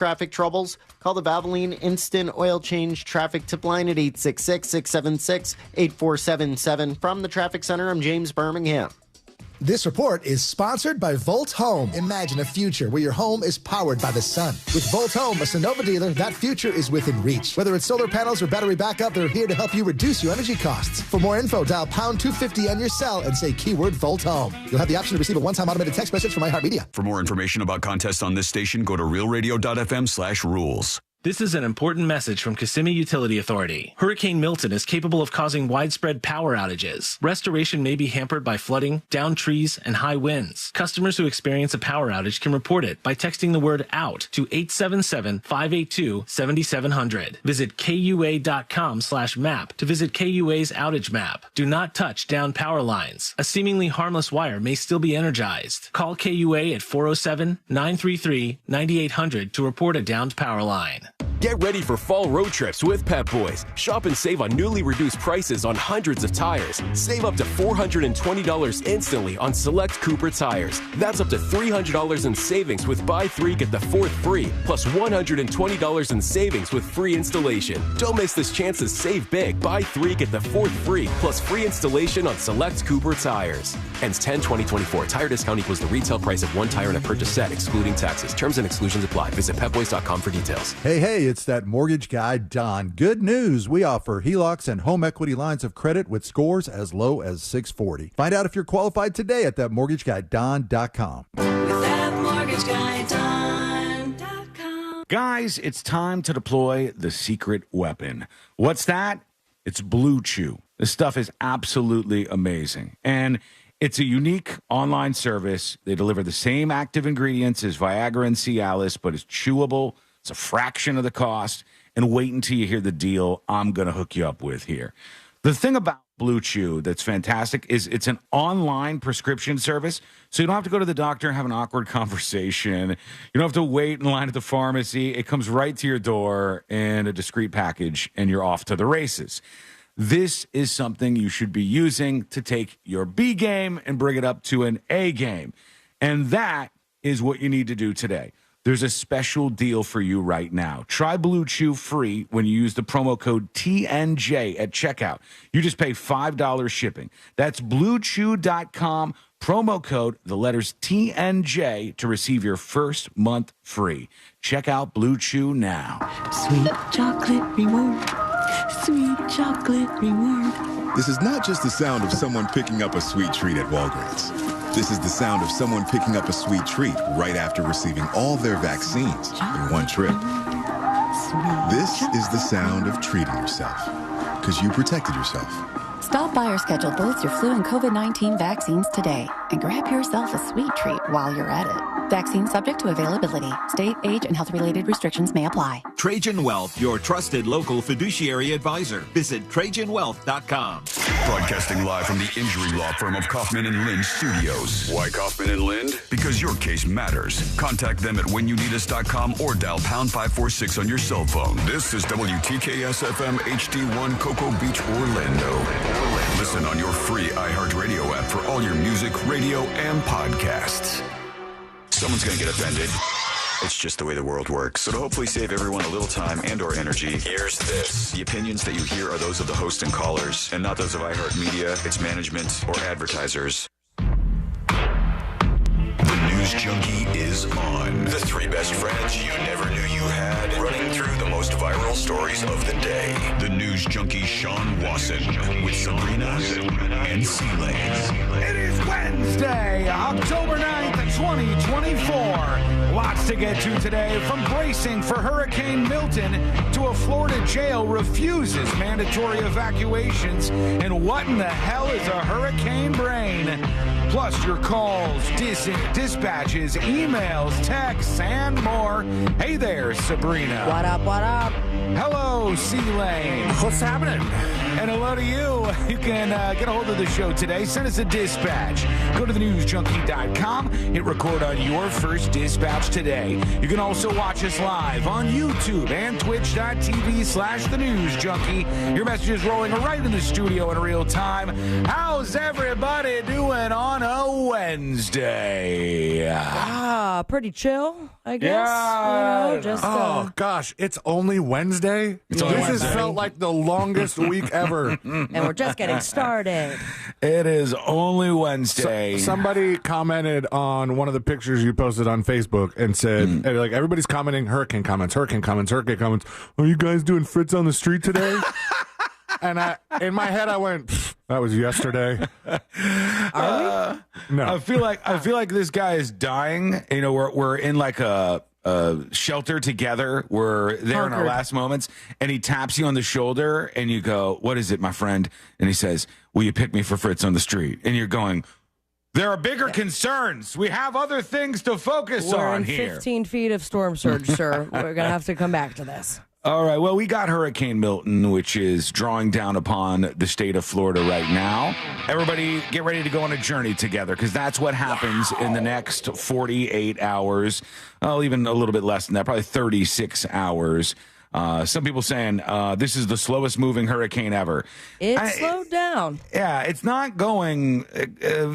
Traffic troubles? Call the Valvoline Instant Oil Change Traffic Tip Line at 866-676-8477. From the Traffic Center, I'm James Birmingham. This report is sponsored by Volt Home. Imagine a future where your home is powered by the sun. With Volt Home, a Sonova dealer, that future is within reach. Whether it's solar panels or battery backup, they're here to help you reduce your energy costs. For more info, dial pound 250 on your cell and say keyword Volt Home. You'll have the option to receive a one-time automated text message from iHeartMedia. For more information about contests on this station, go to realradio.fm/rules. This is an important message from Kissimmee Utility Authority. Hurricane Milton is capable of causing widespread power outages. Restoration may be hampered by flooding, downed trees, and high winds. Customers who experience a power outage can report it by texting the word OUT to 877-582-7700. Visit KUA.com/map to visit KUA's outage map. Do not touch downed power lines. A seemingly harmless wire may still be energized. Call KUA at 407-933-9800 to report a downed power line. Get ready for fall road trips with Pep Boys. Shop and save on newly reduced prices on hundreds of tires. Save up to $420 instantly on select Cooper tires. That's up to $300 in savings with buy 3, get the 4th free, plus $120 in savings with free installation. Don't miss this chance to save big. Buy 3, get the 4th free, plus free installation on select Cooper tires. Ends 10/20/24. Tire discount equals the retail price of one tire in a purchase set, excluding taxes. Terms and exclusions apply. Visit pepboys.com for details. Hey, it's that mortgage guy, Don. Good news. We offer HELOCs and home equity lines of credit with scores as low as 640. Find out if you're qualified today at thatmortgageguyDon.com. With thatmortgageguyDon.com. Guys, it's time to deploy the secret weapon. What's that? It's Blue Chew. This stuff is absolutely amazing. And it's a unique online service. They deliver the same active ingredients as Viagra and Cialis, but it's chewable. It's a fraction of the cost. And wait until you hear the deal I'm going to hook you up with here. The thing about Blue Chew that's fantastic is it's an online prescription service, so you don't have to go to the doctor and have an awkward conversation. You don't have to wait in line at the pharmacy. It comes right to your door in a discreet package, and you're off to the races. This is something you should be using to take your B game and bring it up to an A game. And that is what you need to do today. There's a special deal for you right now. Try Blue Chew free when you use the promo code TNJ at checkout. You just pay $5 shipping. That's BlueChew.com, promo code, the letters TNJ, to receive your first month free. Check out Blue Chew now. Sweet chocolate reward. Sweet chocolate reward. This is not just the sound of someone picking up a sweet treat at Walgreens. This is the sound of someone picking up a sweet treat right after receiving all their vaccines in one trip. This is the sound of treating yourself, because you protected yourself. Stop by or schedule both your flu and COVID-19 vaccines today and grab yourself a sweet treat while you're at it. Vaccine subject to availability. State, age, and health-related restrictions may apply. Trajan Wealth, your trusted local fiduciary advisor. Visit TrajanWealth.com. Broadcasting live from the injury law firm of Kaufman and Lind Studios. Why Kaufman and Lind? Because your case matters. Contact them at whenyouneedus.com or dial pound 546 on your cell phone. This is WTKS FM HD1 Cocoa Beach, Orlando. Listen on your free iHeartRadio app for all your music, radio, and podcasts. Someone's going to get offended. It's just the way the world works. So to hopefully save everyone a little time and or energy, here's this. The opinions that you hear are those of the host and callers, and not those of iHeartMedia, its management, or advertisers. The News Junkie is on. The three best friends you never knew you had, running through the most viral stories of the day. The News Junkie Sean Wasson with Sabrina and C-Lane. It is Wednesday, October 9th, 2024. Lots to get to today, from bracing for Hurricane Milton to a Florida jail refuses mandatory evacuations, and what in the hell is a hurricane brain? Plus your calls, dispatches, emails, texts, and more. Hey there, Sabrina. What up, what up? Hello, C-Lane. What's happening? And hello to you. You can get a hold of the show today. Send us a dispatch. Go to thenewsjunkie.com. Hit record on your first dispatch today. You can also watch us live on YouTube and twitch.tv/thenewsjunkie. Your messages rolling right in the studio in real time. How's everybody doing on a Wednesday? Pretty chill, I guess. Yeah. You know, just, gosh, it's only Wednesday? This has felt like the longest week ever. and we're just getting started. It is only Wednesday. Somebody commented on one of the pictures you posted on Facebook and said, and like, everybody's commenting hurricane comments. Are you guys doing Fritz on the street today? And in my head, I went, that was yesterday. Are we? No. I feel like this guy is dying. You know, we're in like a shelter together. We're there in our last moments, and he taps you on the shoulder, and you go, "What is it, my friend?" And he says, "Will you pick me for Fritz on the street?" And you're going, "There are bigger concerns. We have other things to focus We're on in here." 15 feet of storm surge, sir. We're going to have to come back to this. All right. Well, we got Hurricane Milton, which is drawing down upon the state of Florida right now. Everybody get ready to go on a journey together, because that's what happens in the next 48 hours. Well, even a little bit less than that, probably 36 hours. Some people saying this is the slowest moving hurricane ever. It slowed down. Yeah, it's not going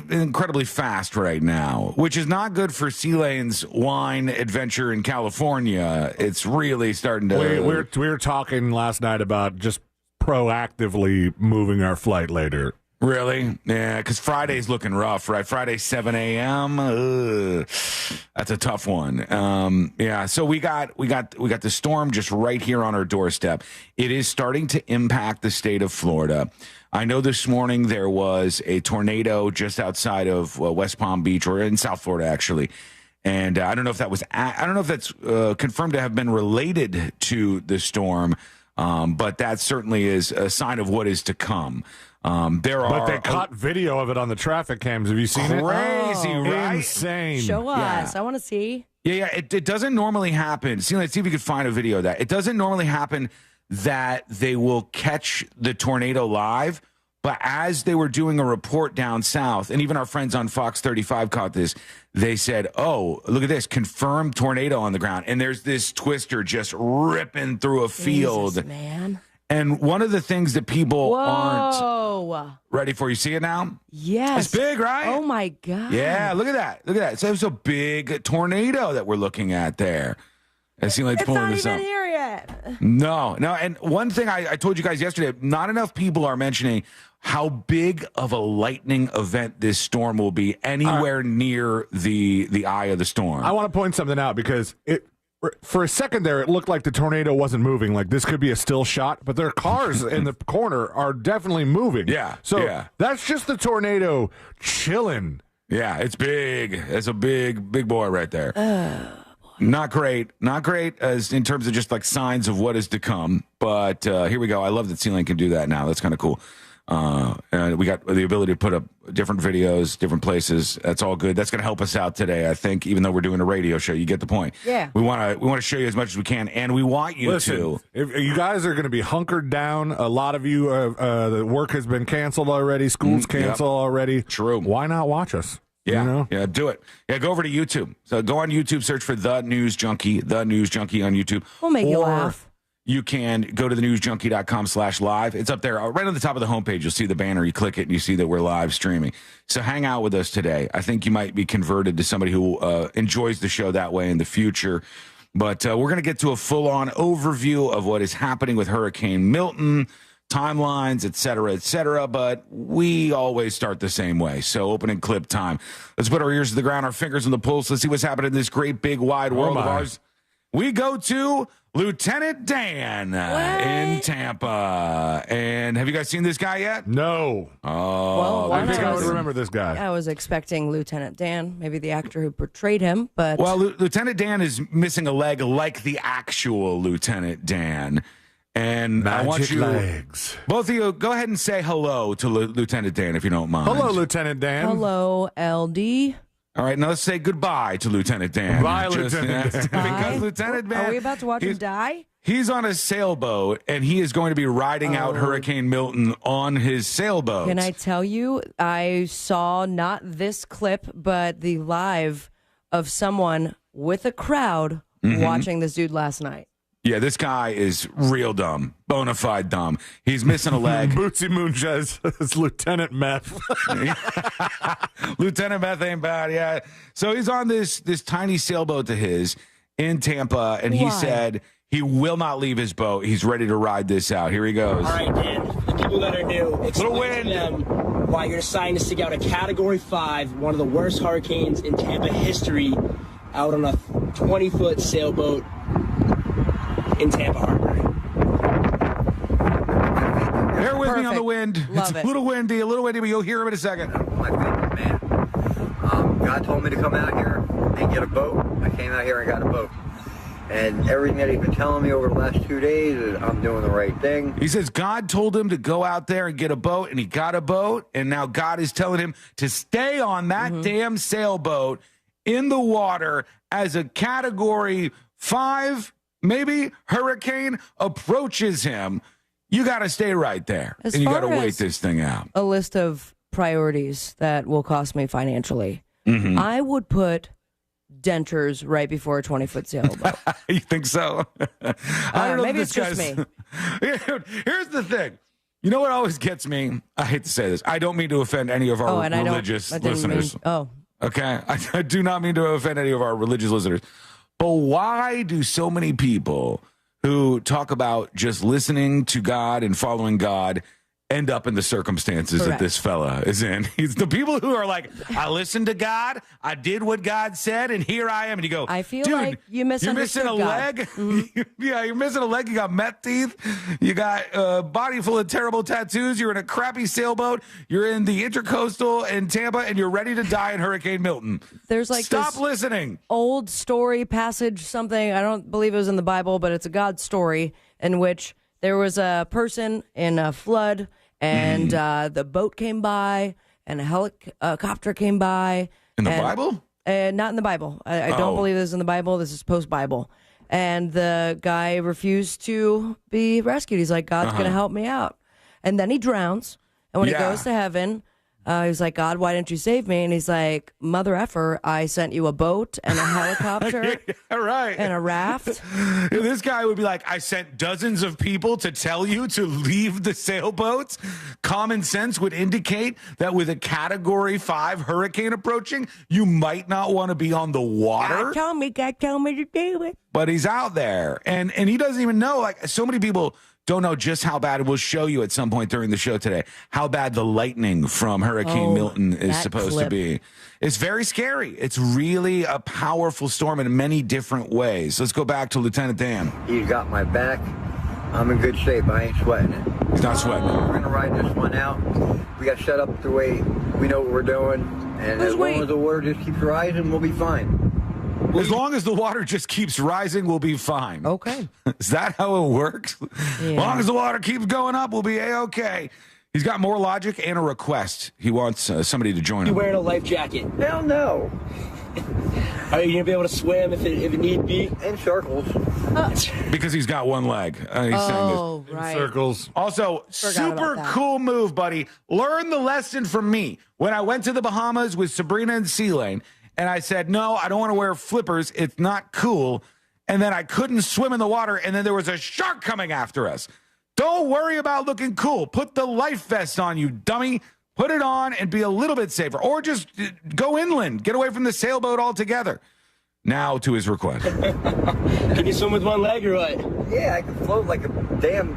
incredibly fast right now, which is not good for Sea Lane's wine adventure in California. It's really starting to... We were talking last night about just proactively moving our flight later. Really? Yeah, because Friday's looking rough, right? Friday, 7 a.m. That's a tough one. Yeah, so we got the storm just right here on our doorstep. It is starting to impact the state of Florida. I know this morning there was a tornado just outside of West Palm Beach, or in South Florida, actually. And I don't know if that was I don't know if that's confirmed to have been related to the storm, but that certainly is a sign of what is to come. But they caught video of it on the traffic cams. Have you seen it? Crazy, right? Insane. Show us. I want to see. Yeah. It doesn't normally happen. See, let's see if you can find a video of that. It doesn't normally happen that they will catch the tornado live. But as they were doing a report down south, and even our friends on Fox 35 caught this, they said, "Oh, look at this, confirmed tornado on the ground." And there's this twister just ripping through a field. Jesus, man. And one of the things that people aren't ready for, you see it now? Yes. It's big, right? Oh, my God. Yeah, look at that. Look at that. So it's a big tornado that we're looking at there. I see like pulling this up. It's not even here yet. No. And one thing I told you guys yesterday, not enough people are mentioning how big of a lightning event this storm will be anywhere near the eye of the storm. I want to point something out, because for a second there, it looked like the tornado wasn't moving. Like this could be a still shot, but their cars in the corner are definitely moving. Yeah. So that's just the tornado chilling. Yeah, it's big. It's a big boy right there. Not great as in terms of just like signs of what is to come. But here we go. I love that Sea Lane can do that now. That's kind of cool. And we got the ability to put up different videos, different places. That's all good. That's going to help us out today, I think, even though we're doing a radio show. You get the point. Yeah. We want to show you as much as we can, and we want you to. If you guys are going to be hunkered down, a lot of you, the work has been canceled already. School's canceled already. True. Why not watch us? Yeah, you know? Yeah, do it. Yeah, go over to YouTube. So go on YouTube, search for The News Junkie on YouTube. We'll make you laugh. You can go to thenewsjunkie.com/live. It's up there right on the top of the homepage. You'll see the banner. You click it and you see that we're live streaming. So hang out with us today. I think you might be converted to somebody who enjoys the show that way in the future. But we're going to get to a full-on overview of what is happening with Hurricane Milton, timelines, et cetera, but we always start the same way. So opening clip time. Let's put our ears to the ground, our fingers on the pulse. Let's see what's happening in this great, big, wide world of ours. We go to Lieutenant Dan in Tampa. And have you guys seen this guy yet? No. Oh, well, I think I would remember this guy. I was expecting Lieutenant Dan, maybe the actor who portrayed him, but... Well, Lieutenant Dan is missing a leg like the actual Lieutenant Dan. And Magic I want you, legs. Both of you, go ahead and say hello to Lieutenant Dan, if you don't mind. Hello, Lieutenant Dan. Hello, LD. All right, now let's say goodbye to Lieutenant Dan. Bye, Lieutenant Dan. Because Lieutenant Dan... Are we about to watch him die? He's on a sailboat, and he is going to be riding out Hurricane Milton on his sailboat. Can I tell you, I saw not this clip, but the live of someone with a crowd watching this dude last night. Yeah, this guy is real dumb, bona fide dumb. He's missing a leg. Bootsy Moonshine is Lieutenant Meth. Lieutenant Meth ain't bad, yeah. So he's on this tiny sailboat to his in Tampa, and he said he will not leave his boat. He's ready to ride this out. Here he goes. All right, Dan. For the people that are new, explain to them why you're deciding to stick out a Category 5, one of the worst hurricanes in Tampa history, out on a 20-foot sailboat in Tampa Harbor. Bear with me on the wind. Love it's it. a little windy, but you'll hear him in a second. My favorite man. God told me to come out here and get a boat. I came out here and got a boat. And everything that he's been telling me over the last 2 days is I'm doing the right thing. He says God told him to go out there and get a boat, and he got a boat, and now God is telling him to stay on that damn sailboat in the water as a Category 5, maybe, hurricane approaches him. You got to stay right there, As and you far got to wait as this thing out. A list of priorities that will cost me financially. Mm-hmm. I would put dentures right before a 20-foot sailboat. You think so? I don't know. Maybe if this it's just guy's- Here's the thing. You know what always gets me? I hate to say this. I don't mean to offend any of our religious listeners. Okay? I do not mean to offend any of our religious listeners. But why do so many people who talk about just listening to God and following God end up in the circumstances that this fella is in? He's the people who are like, I listened to God, I did what God said, and here I am. And you go, I feel dude, like you misunderstood you're missing a God. leg? Yeah, you're missing a leg. You got meth teeth. You got a body full of terrible tattoos. You're in a crappy sailboat. You're in the Intercoastal in Tampa, and you're ready to die in Hurricane Milton. There's like Stop this listening. old story passage, something, I don't believe it was in the Bible, but it's a God story in which there was a person in a flood, and the boat came by, and a helicopter came by. In the Bible? Not in the Bible. I don't believe this is in the Bible. This is post-Bible. And the guy refused to be rescued. He's like, God's going to help me out. And then he drowns. And when he goes to heaven, he's like, God, why didn't you save me? And he's like, mother effer, I sent you a boat and a helicopter and a raft. This guy would be like, I sent dozens of people to tell you to leave the sailboats. Common sense would indicate that with a Category 5 hurricane approaching, you might not want to be on the water. God told me to do it. But he's out there, and he doesn't even know. Like, so many people don't know just how bad. We'll show you at some point during the show today how bad the lightning from Hurricane Milton is supposed to be. It's very scary. It's really a powerful storm in many different ways. Let's go back to Lieutenant Dan. He's got my back. I'm in good shape. I ain't sweating it. He's not sweating it. We're going to ride this one out. We got set up the way we know what we're doing. And as long as the water just keeps rising, we'll be fine. As long as the water just keeps rising, we'll be fine. Okay. Is that how it works? Yeah. As long as the water keeps going up, we'll be A-okay. He's got more logic and a request. He wants somebody to join You him. wearing a life jacket? Hell no. Are you going to be able to swim if it need be? In circles. Because he's got one leg. He's saying this. Right. Circles. Also, super about that. cool move, buddy. Learn the lesson from me. When I went to the Bahamas with Sabrina and C-Lane, and I said, no, I don't want to wear flippers. It's not cool. And then I couldn't swim in the water, and then there was a shark coming after us. Don't worry about looking cool. Put the life vest on, you dummy. Put it on and be a little bit safer. Or just go inland. Get away from the sailboat altogether. Now to his request. Can you swim with one leg or what? Yeah, I can float like a damn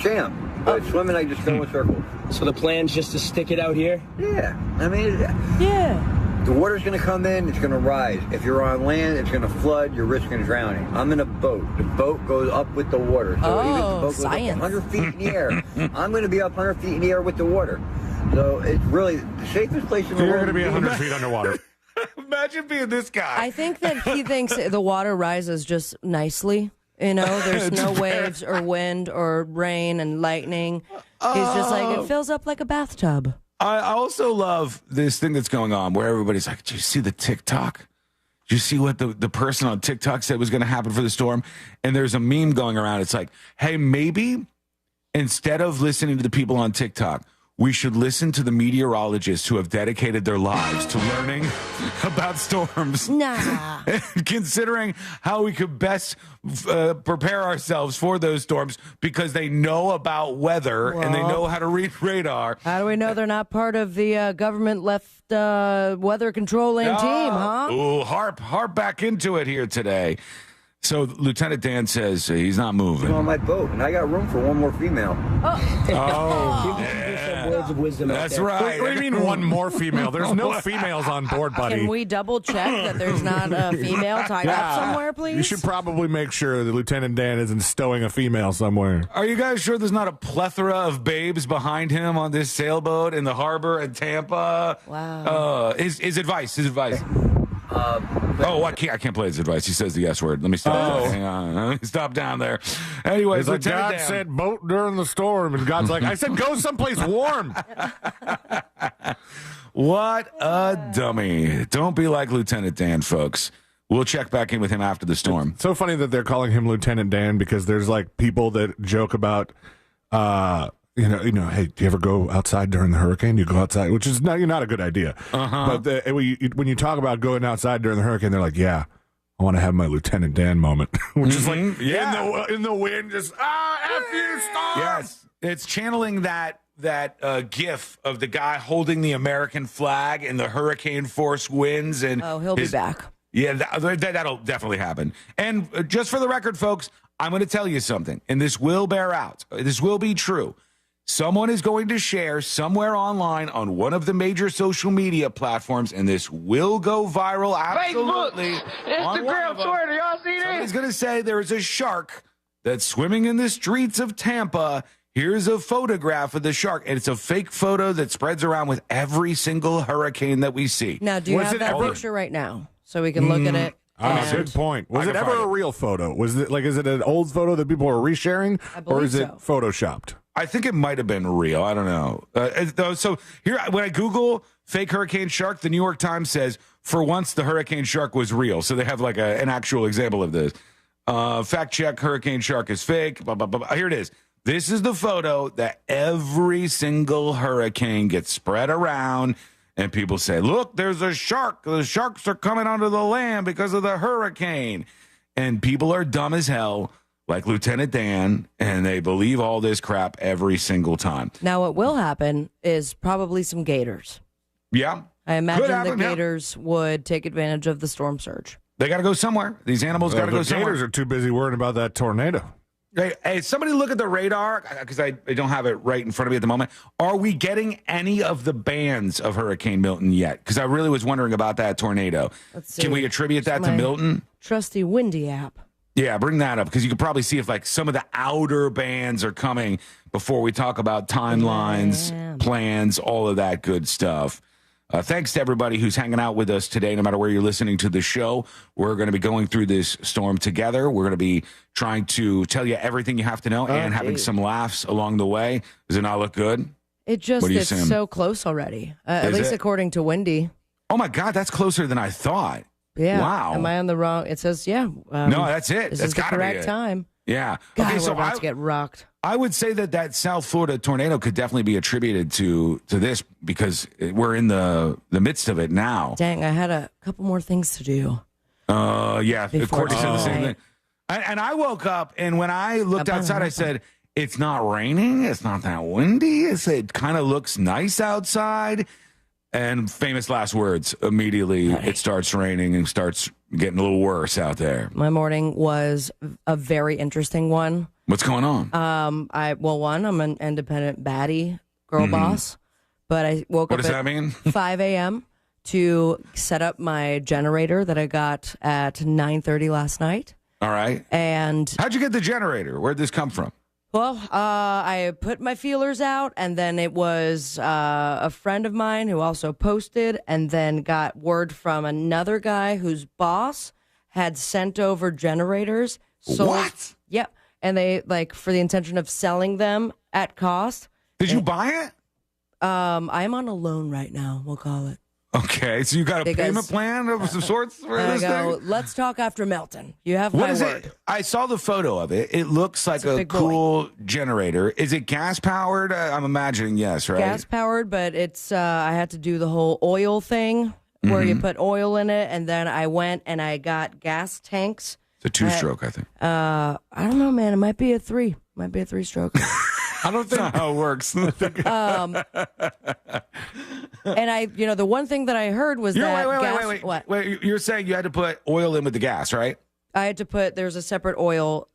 champ. But swimming, I just go in circles. So the plan's just to stick it out here? Yeah. I mean, Yeah. the water's going to come in, it's going to rise. If you're on land, it's going to flood, you're risking drowning. I'm in a boat. The boat goes up with the water. So even if the boat goes up 100 feet in the air, I'm going to be up 100 feet in the air with the water. So it's really the safest place in the You're world. going to be 100 feet underwater. Imagine being this guy. I think that he thinks the water rises just nicely. You know, there's no waves or wind or rain and lightning. He's just like, it fills up like a bathtub. I also love this thing that's going on where everybody's like, do you see the TikTok? Did you see what the person on TikTok said was going to happen for the storm? And there's a meme going around. It's like, hey, maybe instead of listening to the people on TikTok, we should listen to the meteorologists who have dedicated their lives to learning about storms. Nah. And considering how we could best prepare ourselves for those storms because they know about weather and they know how to read radar. How do we know they're not part of the government left weather controlling team, huh? Ooh, harp back into it here today. So Lieutenant Dan says he's not moving. On my boat, and I got room for one more female. Words of wisdom. That's right. What do you mean one more female? There's no females on board, buddy. Can we double check that there's not a female tied up somewhere, please? You should probably make sure that Lieutenant Dan isn't stowing a female somewhere. Are you guys sure there's not a plethora of babes behind him on this sailboat in the harbor at Tampa? Wow. His advice. I can't play his advice. He says the S word. Let me stop. Hang on. Let me stop down there. Anyways, like, God said boat during the storm, and God's like, I said go someplace warm. What a dummy. Don't be like Lieutenant Dan, folks. We'll check back in with him after the storm. It's so funny that they're calling him Lieutenant Dan because there's like people that joke about hey, do you ever go outside during the hurricane? You go outside, which is not a good idea. Uh-huh. But when you talk about going outside during the hurricane, they're like, yeah, I want to have my Lieutenant Dan moment, which is like in the wind, just F you, storm. Yes, it's channeling that gif of the guy holding the American flag in the hurricane force winds, and he'll be back. Yeah, that'll definitely happen. And just for the record, folks, I'm going to tell you something, and this will bear out. This will be true. Someone is going to share somewhere online on one of the major social media platforms, and this will go viral. Absolutely. Facebook, Instagram, Twitter. Y'all see this? Somebody's going to say there is a shark that's swimming in the streets of Tampa. Here's a photograph of the shark, and it's a fake photo that spreads around with every single hurricane that we see. Now, do you have that picture right now so we can look at it? Good point. Was it ever a real photo? Was it is it an old photo that people are resharing, or is it photoshopped? I think it might have been real. I don't know. So here, when I Google fake hurricane shark, the New York Times says, for once, the hurricane shark was real. So they have like an actual example of this. Fact check, hurricane shark is fake. Blah, blah, blah, blah. Here it is. This is the photo that every single hurricane gets spread around. And people say, look, there's a shark. The sharks are coming onto the land because of the hurricane. And people are dumb as hell, like Lieutenant Dan, and they believe all this crap every single time. Now, what will happen is probably some gators. Yeah. I imagine the gators would take advantage of the storm surge. They got to go somewhere. These animals got to go somewhere. The gators are too busy worrying about that tornado. Hey, somebody look at the radar, because I don't have it right in front of me at the moment. Are we getting any of the bands of Hurricane Milton yet? Because I really was wondering about that tornado. Let's see. Can we attribute that to Milton? Trusty Windy app. Yeah, bring that up, because you could probably see if like some of the outer bands are coming before we talk about timelines, plans, all of that good stuff. Thanks to everybody who's hanging out with us today, no matter where you're listening to the show. We're going to be going through this storm together. We're going to be trying to tell you everything you have to know and having some laughs along the way. Does it not look good? It's so close already, at least according to Windy. Oh, my God, that's closer than I thought. Yeah. Wow. Am I on the wrong? It says, no, that's it. This That's is the correct time. Yeah. God, okay, so we're about to get rocked. I would say that South Florida tornado could definitely be attributed to this because we're in the midst of it now. Dang, I had a couple more things to do. Yeah, Courtney said the same thing. And I woke up, and when I looked outside, I said, it's not raining. It's not that windy. It kind of looks nice outside. And famous last words, immediately it starts raining and starts getting a little worse out there. My morning was a very interesting one. What's going on? I'm an independent baddie girl boss, but I woke up at that mean? 5 a.m. to set up my generator that I got at 9:30 last night. All right. And how'd you get the generator? Where'd this come from? Well, I put my feelers out, and then it was a friend of mine who also posted, and then got word from another guy whose boss had sent over generators. What? Yep. And they, for the intention of selling them at cost. Did you buy it? I'm on a loan right now, we'll call it. Okay, so you got a payment plan of some sorts for this thing? Let's talk after Milton. You have What my is word. it? I saw the photo of it. It looks like a cool generator. Is it gas powered? I'm imagining yes, right? Gas powered, but it's I had to do the whole oil thing where you put oil in it, and then I went and I got gas tanks. It's a 2-stroke, I think. I don't know, man. It might be a 3. Might be a 3-stroke. I don't think how it works. And the one thing that I heard was that Wait. You're saying you had to put oil in with the gas, right? I had to put, there's a separate oil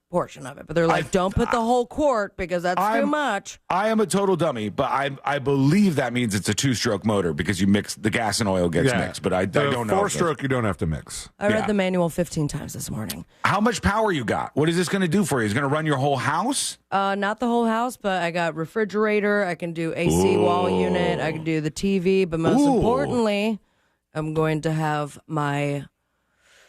portion of it, but they're like, don't put the whole quart because that's too much. I am a total dummy, but I believe that means it's a 2-stroke motor because you mix the gas and oil gets mixed, but I don't know. 4-stroke, you don't have to mix. I read the manual 15 times this morning. How much power you got? What is this going to do for you? Is it going to run your whole house? Not the whole house, but I got refrigerator. I can do AC wall unit. I can do the TV, but most importantly, I'm going to have my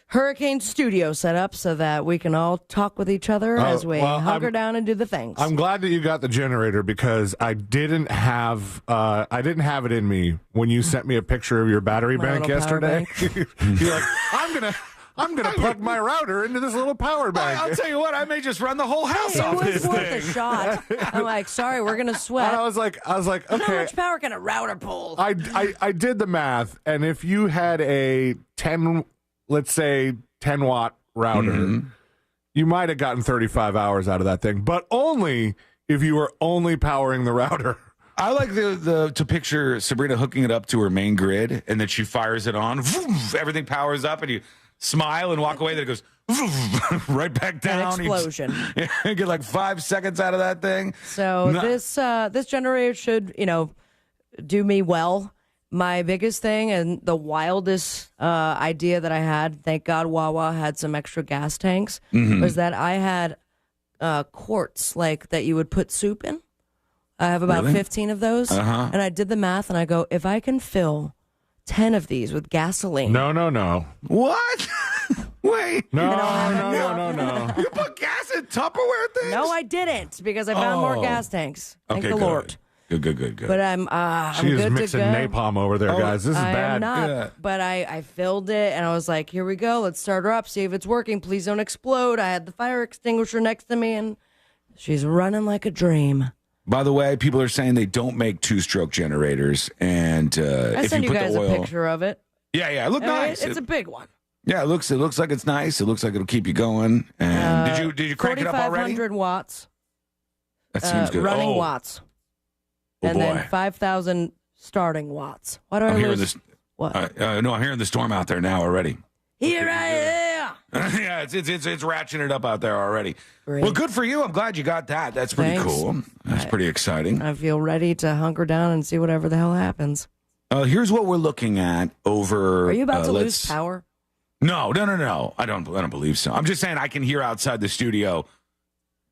Hurricane studio set up so that we can all talk with each other as we hunker down and do the things. I'm glad that you got the generator because I didn't have it in me when you sent me a picture of your battery bank yesterday. You're like, I'm gonna plug my router into this little power bank. I'll tell you what, I may just run the whole house off this thing. It was worth a shot. I'm like, sorry, we're gonna sweat. And I was like, okay. How much power can a router pull? I did the math, and if you had a 10-watt router, you might have gotten 35 hours out of that thing, but only if you were only powering the router. I like to picture Sabrina hooking it up to her main grid, and then she fires it on. Everything powers up, and you smile and walk away. Then it goes right back down. An explosion. You get like 5 seconds out of that thing. So this generator should do me well. My biggest thing and the wildest idea that I had, thank God Wawa had some extra gas tanks, was that I had quarts like that you would put soup in. I have about 15 of those, and I did the math, and I go, if I can fill 10 of these with gasoline. No. What? Wait. No. You put gas in Tupperware things? No, I didn't, because I found more gas tanks. Thank the Lord. Good. But I'm she is good mixing to go. napalm over there, guys. This is bad. I'm not, but I filled it, and I was like, here we go. Let's start her up, see if it's working. Please don't explode. I had the fire extinguisher next to me, and she's running like a dream. By the way, people are saying they don't make 2-stroke generators, and I if sent you you put guys the oil, a picture of it. Yeah, it looked nice. It's a big one. Yeah, it looks like it's nice. It looks like it'll keep you going. And did you crank it up already? 4,500 watts. That seems good. Running watts. And then 5,000 starting watts. Why do I hearing lose? this. What? No, I'm hearing the storm out there now already. Here I am. Yeah, it's ratcheting it up out there already. Great. Well, good for you. I'm glad you got that. That's pretty cool. That's pretty exciting. I feel ready to hunker down and see whatever the hell happens. Here's what we're looking at over. Are you about to lose power? No. I don't believe so. I'm just saying I can hear outside the studio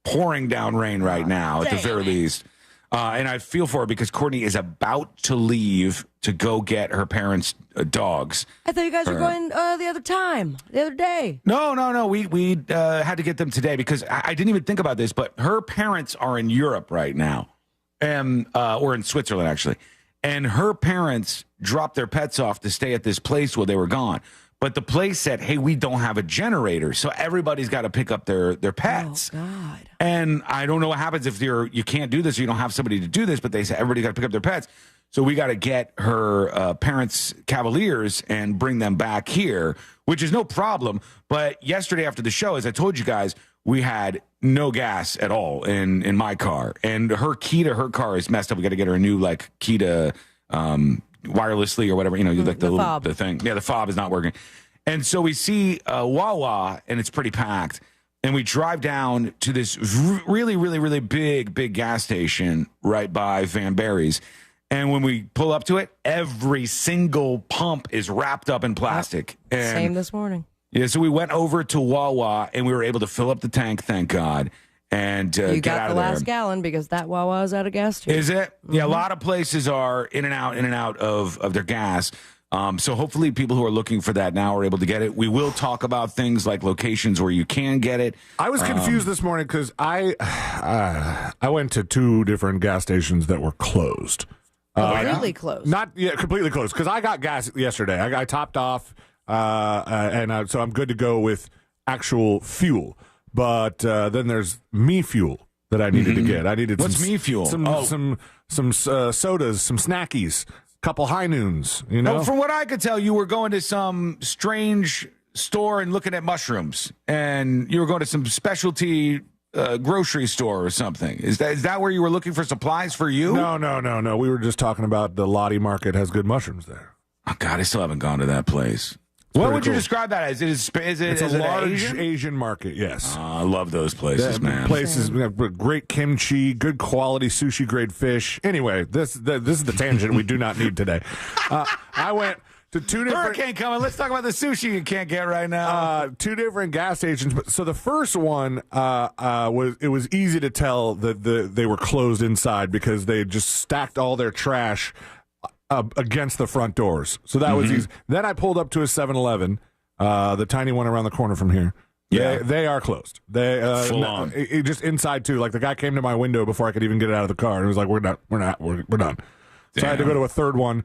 pouring down rain right now at the very least. And I feel for her because Courtney is about to leave to go get her parents' dogs. I thought you guys were going the other day. No. We had to get them today because I didn't even think about this, but her parents are in Europe right now, or in Switzerland, actually. And her parents dropped their pets off to stay at this place while they were gone. But the place said, hey, we don't have a generator, so everybody's got to pick up their pets. Oh, God. And I don't know what happens if you can't do this or you don't have somebody to do this, but they say everybody got to pick up their pets. So we got to get her parents' Cavaliers and bring them back here, which is no problem. But yesterday after the show, as I told you guys, we had no gas at all in my car. And her key to her car is messed up. We got to get her a new key to wirelessly or whatever, like the thing. Yeah, the fob is not working. And so we see Wawa, and it's pretty packed. And we drive down to this really, really, really big gas station right by Van Barry's. And when we pull up to it, every single pump is wrapped up in plastic. And same this morning. Yeah, so we went over to Wawa, and we were able to fill up the tank, thank God. And you get out got of the there. last gallon because that Wawa is out of gas too. Is it? Yeah, a lot of places are in and out of their gas. So hopefully people who are looking for that now are able to get it. We will talk about things like locations where you can get it. I was confused this morning because I went to 2 different gas stations that were closed. Completely closed. Not completely closed, because I got gas yesterday. I topped off, and so I'm good to go with actual fuel. But then there's me fuel that I needed to get. I needed What's me fuel? Some sodas, some snackies, couple high noons. You know, from what I could tell, you were going to some strange store and looking at mushrooms, and you were going to some specialty grocery store or something. Is that where you were looking for supplies for you? No. We were just talking about the Lottie Market has good mushrooms there. Oh God, I still haven't gone to that place. What would you describe that as? It's a large Asian market, yes. I love those places, man. Places, we have great kimchi, good quality sushi grade fish. Anyway, this is the tangent we do not need today. I went to two different... Hurricane coming. Let's talk about the sushi you can't get right now. Two different gas stations. So the first one, was easy to tell that they were closed inside because they just stacked all their trash against the front doors. So that was easy. Then I pulled up to a 7-Eleven, the tiny one around the corner from here. Yeah. They are closed. They full on. Just inside too. Like the guy came to my window before I could even get it out of the car and was like, we're done. So I had to go to a third one.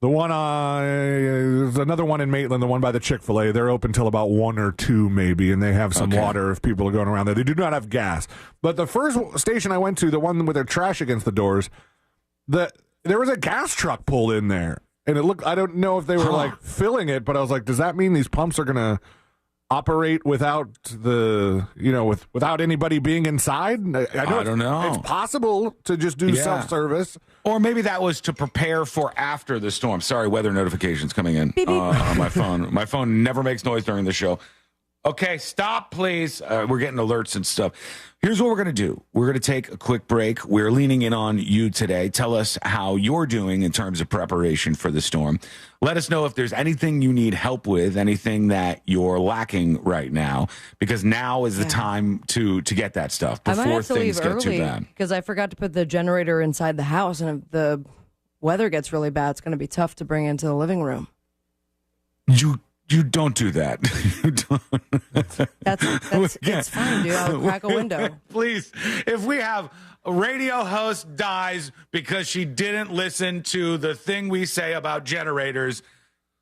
The one there's another one in Maitland, the one by the Chick-fil-A. They're open till about 1 or 2 maybe, and they have some water if people are going around there. They do not have gas. But the first station I went to, the one with their trash against the doors, there was a gas truck pulled in there, and it looked, I don't know if they were like filling it, but I was like, does that mean these pumps are going to operate without without anybody being inside? I don't know. It's possible to just do self-service. Or maybe that was to prepare for after the storm. Sorry, weather notifications coming in on my phone. My phone never makes noise during the show. Okay, stop, please. We're getting alerts and stuff. Here's what we're going to do. We're going to take a quick break. We're leaning in on you today. Tell us how you're doing in terms of preparation for the storm. Let us know if there's anything you need help with, anything that you're lacking right now, because now is the time to get that stuff before things get too bad. Because I forgot to put the generator inside the house, and if the weather gets really bad, it's going to be tough to bring into the living room. You don't do that. It's fine, dude. I'll crack a window. Please, if we have a radio host dies because she didn't listen to the thing we say about generators,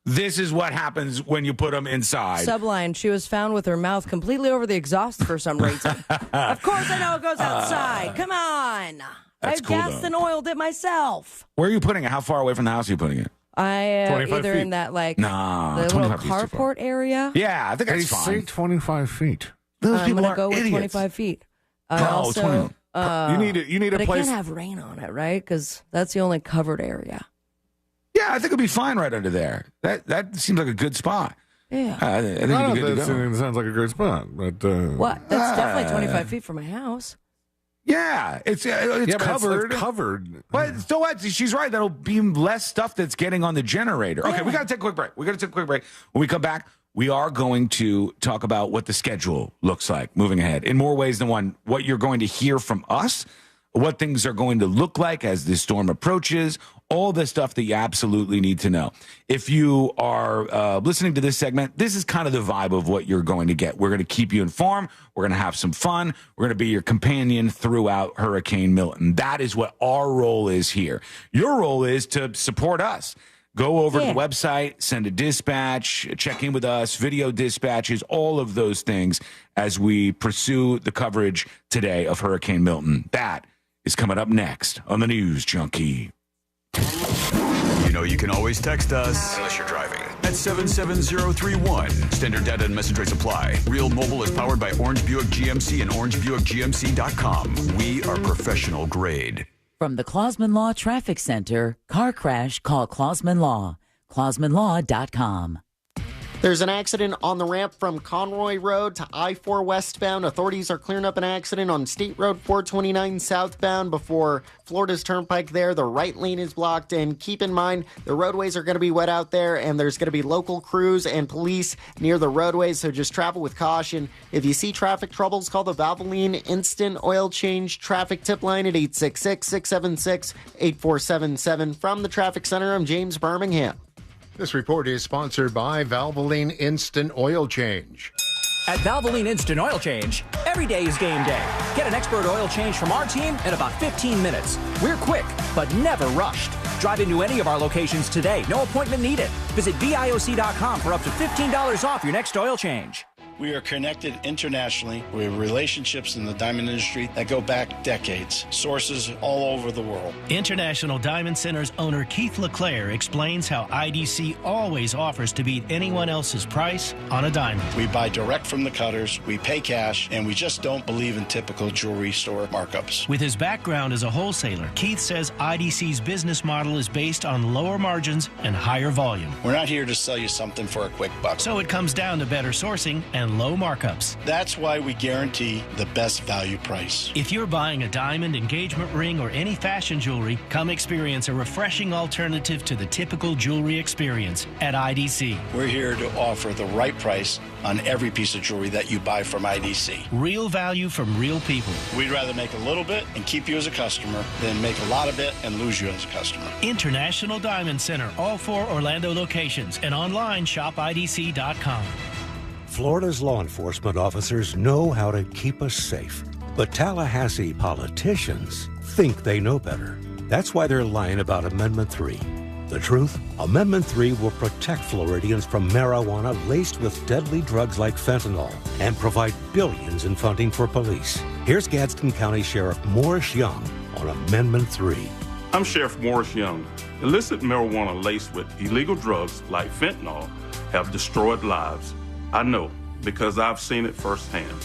this is what happens when you put them inside. Subline, she was found with her mouth completely over the exhaust for some reason. Of course I know it goes outside. Come on. I've gassed and oiled it myself. Where are you putting it? How far away from the house are you putting it? Either feet. In that the little carport area. Yeah, I think that's fine. Say 25 feet. Those people I'm are go idiots. With 25 feet. You need a but place. It can't have rain on it, right? Because that's the only covered area. Yeah, I think it'd be fine right under there. That seems like a good spot. Yeah, I think it'd be good to go. It sounds like a great spot, but what? That's definitely 25 feet from my house. Yeah, it's covered. It's covered. But still, what? She's right. That'll be less stuff that's getting on the generator. Okay, we got to take a quick break. When we come back, we are going to talk about what the schedule looks like moving ahead in more ways than one. What you're going to hear from us, what things are going to look like as the storm approaches, all the stuff that you absolutely need to know. If you are listening to this segment, this is kind of the vibe of what you're going to get. We're going to keep you informed. We're going to have some fun. We're going to be your companion throughout Hurricane Milton. That is what our role is here. Your role is to support us. Go over to the website, send a dispatch, check in with us, video dispatches, all of those things as we pursue the coverage today of Hurricane Milton. That is coming up next on the News Junkie. You know you can always text us, unless you're driving, at 77031. Standard data and message rates apply. Real Mobile is powered by Orange Buick GMC and orangebuickgmc.com. We are professional grade. From the Clausman Law Traffic Center, car crash, call Clausman Law. ClausmanLaw.com. There's an accident on the ramp from Conroy Road to I-4 westbound. Authorities are clearing up an accident on State Road 429 southbound before Florida's Turnpike there. The right lane is blocked, and keep in mind the roadways are going to be wet out there, and there's going to be local crews and police near the roadways, so just travel with caution. If you see traffic troubles, call the Valvoline Instant Oil Change Traffic Tip Line at 866-676-8477. From the Traffic Center, I'm James Birmingham. This report is sponsored by Valvoline Instant Oil Change. At Valvoline Instant Oil Change, every day is game day. Get an expert oil change from our team in about 15 minutes. We're quick, but never rushed. Drive into any of our locations today. No appointment needed. Visit VIOC.com for up to $15 off your next oil change. We are connected internationally with relationships in the diamond industry that go back decades, sources all over the world. International Diamond Center's owner Keith LeClaire explains how IDC always offers to beat anyone else's price on a diamond. We buy direct from the cutters, we pay cash, and we just don't believe in typical jewelry store markups. With his background as a wholesaler, Keith says IDC's business model is based on lower margins and higher volume. We're not here to sell you something for a quick buck. So it comes down to better sourcing and low markups. That's why we guarantee the best value price. If you're buying a diamond, engagement ring, or any fashion jewelry, come experience a refreshing alternative to the typical jewelry experience at IDC. We're here to offer the right price on every piece of jewelry that you buy from IDC. Real value from real people. We'd rather make a little bit and keep you as a customer than make a lot of it and lose you as a customer. International Diamond Center, all 4 Orlando locations, and online shopidc.com. Florida's law enforcement officers know how to keep us safe, but Tallahassee politicians think they know better. That's why they're lying about Amendment 3. The truth? Amendment 3 will protect Floridians from marijuana laced with deadly drugs like fentanyl and provide billions in funding for police. Here's Gadsden County Sheriff Morris Young on Amendment 3. I'm Sheriff Morris Young. Illicit marijuana laced with illegal drugs like fentanyl have destroyed lives. I know, because I've seen it firsthand.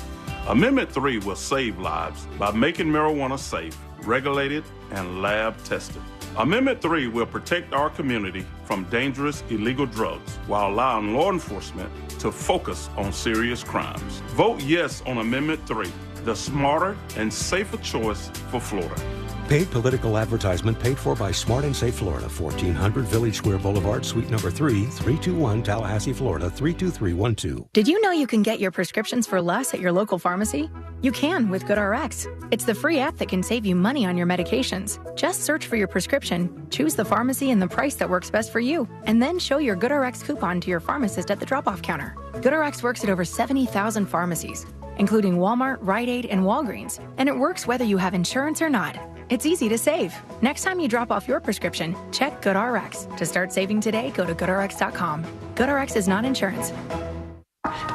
Amendment 3 will save lives by making marijuana safe, regulated, and lab tested. Amendment 3 will protect our community from dangerous illegal drugs while allowing law enforcement to focus on serious crimes. Vote yes on Amendment 3, the smarter and safer choice for Florida. Paid political advertisement paid for by Smart and Safe Florida, 1400 Village Square Boulevard, Suite number 3, 321 Tallahassee, Florida, 32312. Did you know you can get your prescriptions for less at your local pharmacy? You can with GoodRx. It's the free app that can save you money on your medications. Just search for your prescription, choose the pharmacy and the price that works best for you, and then show your GoodRx coupon to your pharmacist at the drop-off counter. GoodRx works at over 70,000 pharmacies, including Walmart, Rite Aid, and Walgreens, and it works whether you have insurance or not. It's easy to save. Next time you drop off your prescription, check GoodRx. To start saving today, go to GoodRx.com. GoodRx is not insurance.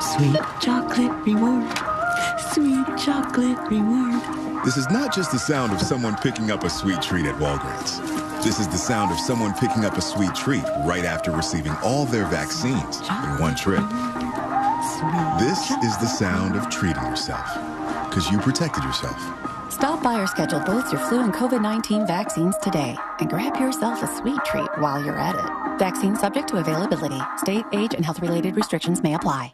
Sweet chocolate reward. Sweet chocolate reward. This is not just the sound of someone picking up a sweet treat at Walgreens. This is the sound of someone picking up a sweet treat right after receiving all their vaccines in one trip. This is the sound of treating yourself, because you protected yourself. Stop by or schedule both your flu and COVID-19 vaccines today and grab yourself a sweet treat while you're at it. Vaccine subject to availability. State, age, and health-related restrictions may apply.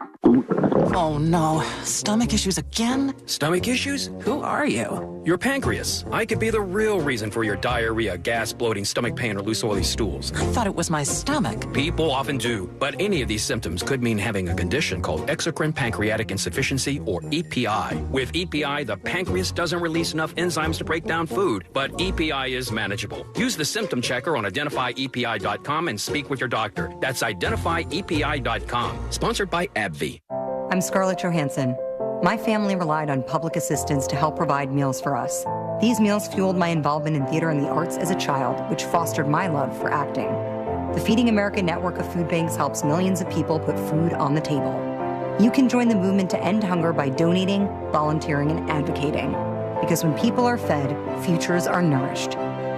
Oh no, stomach issues again? Stomach issues? Who are you? Your pancreas. I could be the real reason for your diarrhea, gas, bloating, stomach pain, or loose oily stools. I thought it was my stomach. People often do, but any of these symptoms could mean having a condition called exocrine pancreatic insufficiency, or EPI. With EPI, the pancreas doesn't release enough enzymes to break down food, but EPI is manageable. Use the symptom checker on identifyepi.com and speak with your doctor. That's identifyepi.com. Sponsored by AbbVie. I'm Scarlett Johansson. My family relied on public assistance to help provide meals for us. These meals fueled my involvement in theater and the arts as a child, which fostered my love for acting. The Feeding America network of food banks helps millions of people put food on the table. You can join the movement to end hunger by donating, volunteering, and advocating. Because when people are fed, futures are nourished.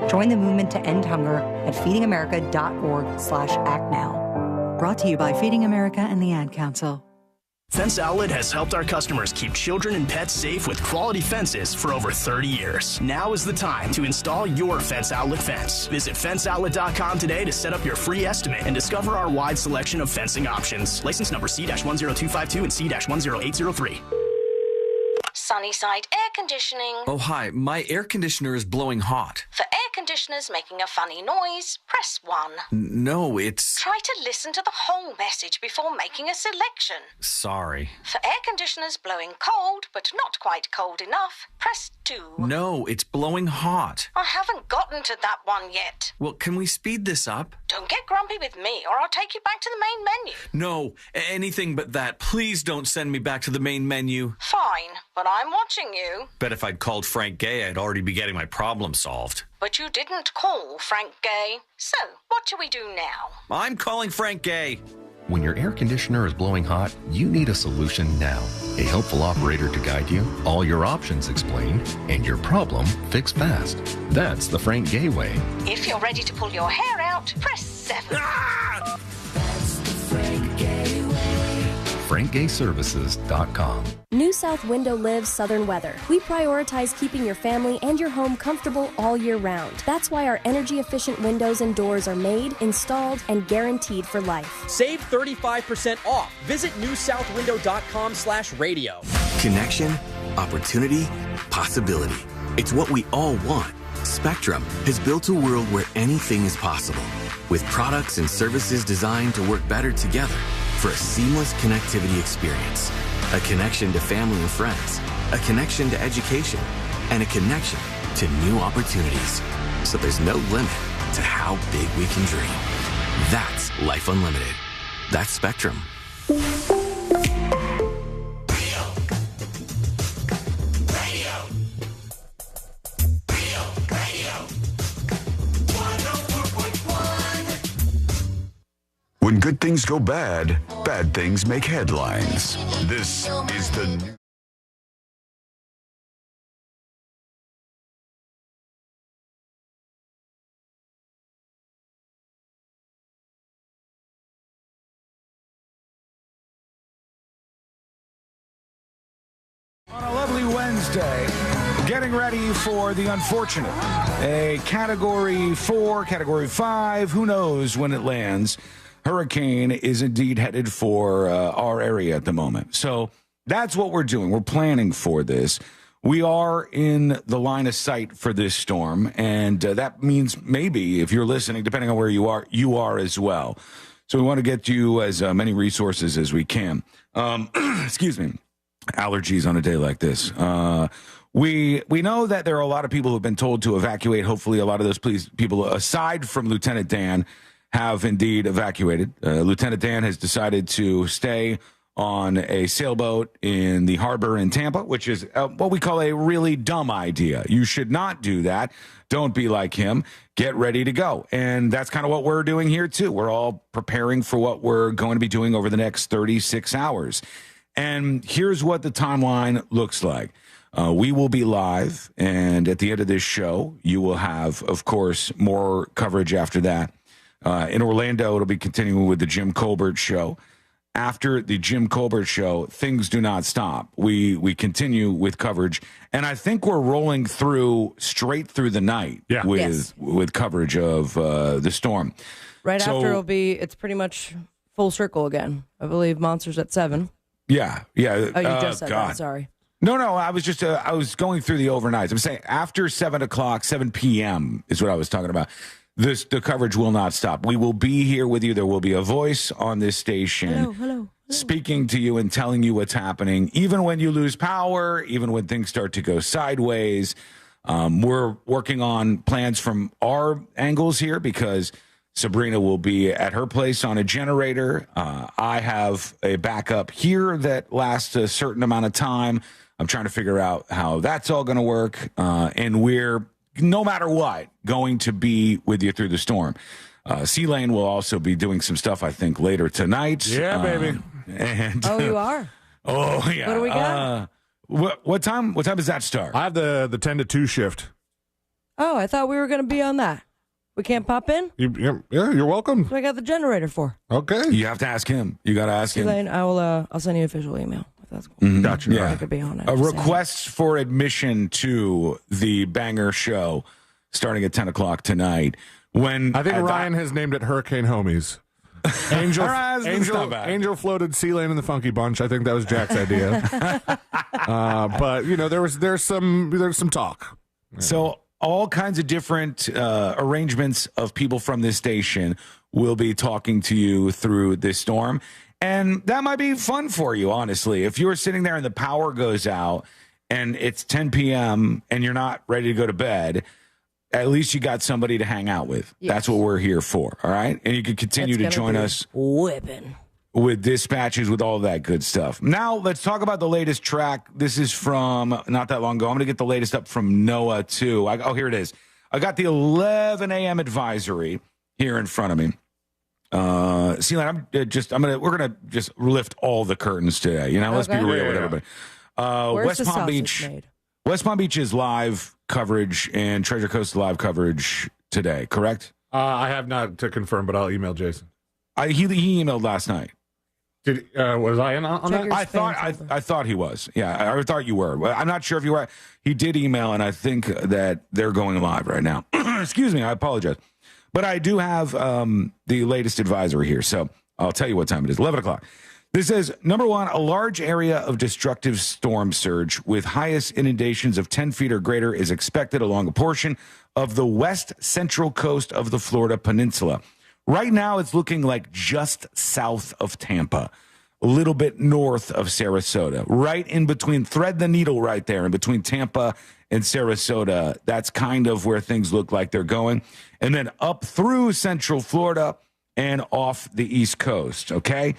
Join the movement to end hunger at feedingamerica.org/act now. Brought to you by Feeding America and the Ad Council. Fence Outlet has helped our customers keep children and pets safe with quality fences for over 30 years. Now is the time to install your Fence Outlet fence. Visit fenceoutlet.com today to set up your free estimate and discover our wide selection of fencing options. License number C-10252 and C-10803. Sunnyside Air Conditioning. Oh, hi. My air conditioner is blowing hot. For air conditioners making a funny noise, press 1. No, it's... Try to listen to the whole message before making a selection. Sorry. For air conditioners blowing cold, but not quite cold enough, press 2. No, it's blowing hot. I haven't gotten to that one yet. Well, can we speed this up? Don't get grumpy with me, or I'll take you back to the main menu. No, anything but that. Please don't send me back to the main menu. Fine, but I I'm watching you. Bet if I'd called Frank Gay, I'd already be getting my problem solved. But you didn't call Frank Gay. So, what do we do now? I'm calling Frank Gay. When your air conditioner is blowing hot, you need a solution now. A helpful operator to guide you, all your options explained, and your problem fixed fast. That's the Frank Gay way. If you're ready to pull your hair out, press 7. Ah! FrankGayServices.com. New South Window lives southern weather. We prioritize keeping your family and your home comfortable all year round. That's why our energy-efficient windows and doors are made, installed, and guaranteed for life. Save 35% off. Visit newsouthwindow.com/radio. Connection, opportunity, possibility. It's what we all want. Spectrum has built a world where anything is possible, with products and services designed to work better together for a seamless connectivity experience. A connection to family and friends, a connection to education, and a connection to new opportunities. So there's no limit to how big we can dream. That's Life Unlimited. That's Spectrum. When good things go bad, bad things make headlines. This is the new. On a lovely Wednesday, getting ready for the unfortunate. A Category 4, Category 5, who knows when it lands. Hurricane is indeed headed for our area at the moment. So that's what we're doing. We're planning for this. We are in the line of sight for this storm, and that means maybe, if you're listening, depending on where you are as well. So we want to get you as many resources as we can. Excuse me. Allergies on a day like this. We know that there are a lot of people who have been told to evacuate. Hopefully a lot of those people, aside from Lieutenant Dan, have indeed evacuated. Lieutenant Dan has decided to stay on a sailboat in the harbor in Tampa, which is what we call a really dumb idea. You should not do that. Don't be like him. Get ready to go. And that's kind of what we're doing here, too. We're all preparing for what we're going to be doing over the next 36 hours. And here's what the timeline looks like. We will be live, and at the end of this show, you will have, of course, more coverage after that. In Orlando, it'll be continuing with the Jim Colbert Show. After the Jim Colbert Show, things do not stop. We continue with coverage, and I think we're rolling straight through the night with coverage of the storm. Right after it's pretty much full circle again. I believe Monsters at 7. Yeah. Oh, you just said that. Sorry. No, I was just I was going through the overnights. I'm saying after 7 p.m. is what I was talking about. The coverage will not stop. We will be here with you. There will be a voice on this station hello. Speaking to you and telling you what's happening, even when you lose power, even when things start to go sideways. We're working on plans from our angles here because Sabrina will be at her place on a generator. I have a backup here that lasts a certain amount of time. I'm trying to figure out how that's all going to work. And we're, no matter what, going to be with you through the storm. C-Lane will also be doing some stuff, I think, later tonight. Yeah, baby. And, you are? Oh, yeah. What do we got? What time does that start? I have the 10 to 2 shift. Oh, I thought we were going to be on that. We can't pop in? Yeah, you're welcome. What do I got the generator for? Okay. You have to ask him. You got to ask him. I'll send you an official email. If that's cool. Mm-hmm. Gotcha. Yeah. I could be on it. A request for admission to the Banger Show starting at 10 o'clock tonight. I think Ryan has named it Hurricane Homies. Angel floated C-Lane in the Funky Bunch. I think that was Jack's idea. But there's some talk. So all kinds of different arrangements of people from this station will be talking to you through this storm. And that might be fun for you, honestly. If you're sitting there and the power goes out and it's 10 p.m. and you're not ready to go to bed, at least you got somebody to hang out with. Yes. That's what we're here for, all right? And you can continue to join us. Whipping. with dispatches, with all that good stuff. Now, let's talk about the latest track. This is from not that long ago. I'm going to get the latest up from NOAA, too. Here it is. I got the 11 a.m. advisory here in front of me. We're gonna just lift all the curtains today. Let's be real with everybody. West Palm Beach. West Palm Beach is live coverage and Treasure Coast live coverage today, correct? I have not to confirm, but I'll email Jason. He emailed last night. Was I in on that? I thought he was. Yeah, I thought you were. I'm not sure if you were. He did email, and I think that they're going live right now. Excuse me, I apologize. But I do have the latest advisory here, so I'll tell you what time it is. 11 o'clock. This says, number one, a large area of destructive storm surge with highest inundations of 10 feet or greater is expected along a portion of the west central coast of the Florida Peninsula. Right now, it's looking like just south of Tampa, a little bit north of Sarasota, right in between, thread the needle right there, in between Tampa and Sarasota. That's kind of where things look like they're going. And then up through central Florida and off the East Coast, okay?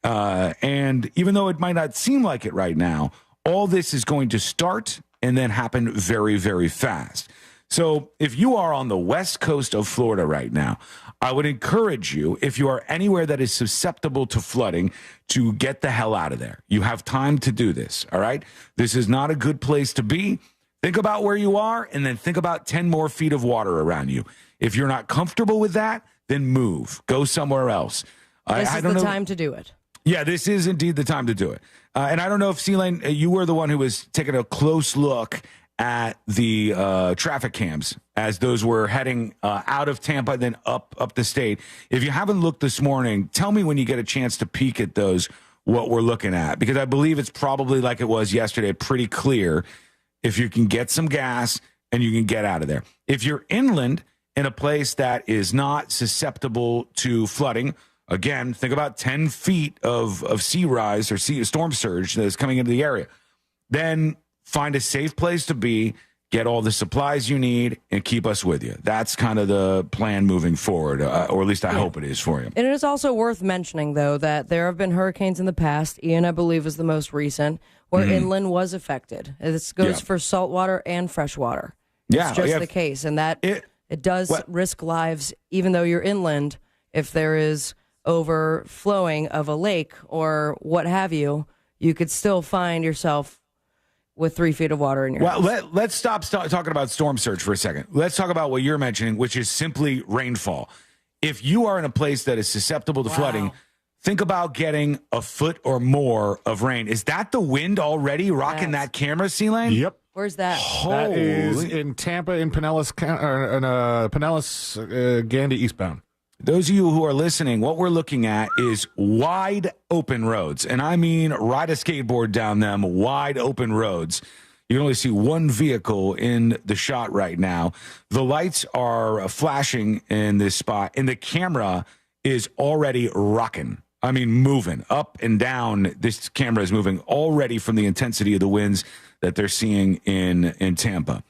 And even though it might not seem like it right now, all this is going to start and then happen very, very fast. So if you are on the west coast of Florida right now, I would encourage you, if you are anywhere that is susceptible to flooding, to get the hell out of there. You have time to do this, all right? This is not a good place to be. Think about where you are, and then think about 10 more feet of water around you. If you're not comfortable with that, then move. Go somewhere else. This is the time to do it. Yeah, this is indeed the time to do it. And I don't know if, Celine, you were the one who was taking a close look at the traffic cams as those were heading out of Tampa, then up the state. If you haven't looked this morning, tell me when you get a chance to peek at those, what we're looking at. Because I believe it's probably like it was yesterday, pretty clear if you can get some gas and you can get out of there. If you're inland in a place that is not susceptible to flooding, again, think about 10 feet of sea rise or storm surge that is coming into the area. Then find a safe place to be, get all the supplies you need, and keep us with you. That's kind of the plan moving forward, or at least I hope it is for you. And it is also worth mentioning, though, that there have been hurricanes in the past. Ian, I believe, is the most recent, where inland was affected. This goes for saltwater and freshwater. It's just the case, and that it does risk lives, even though you're inland. If there is overflowing of a lake or what have you, you could still find yourself with 3 feet of water in your house. Let's stop talking about storm surge for a second. Let's talk about what you're mentioning, which is simply rainfall. If you are in a place that is susceptible to flooding, think about getting a foot or more of rain. Is that the wind already rocking that camera, C-Lane? Yep. Where's that? That is in Tampa, in Pinellas, Gandy eastbound. Those of you who are listening, what we're looking at is wide open roads. And I mean ride a skateboard down them, wide open roads. You can only see one vehicle in the shot right now. The lights are flashing in this spot, and the camera is already rocking. I mean, moving up and down. This camera is moving already from the intensity of the winds that they're seeing in Tampa.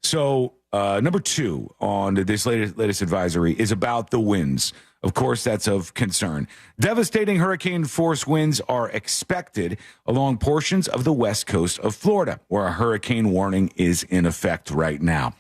So number two on this latest advisory is about the winds. Of course, that's of concern. Devastating hurricane-force winds are expected along portions of the west coast of Florida, where a hurricane warning is in effect right now.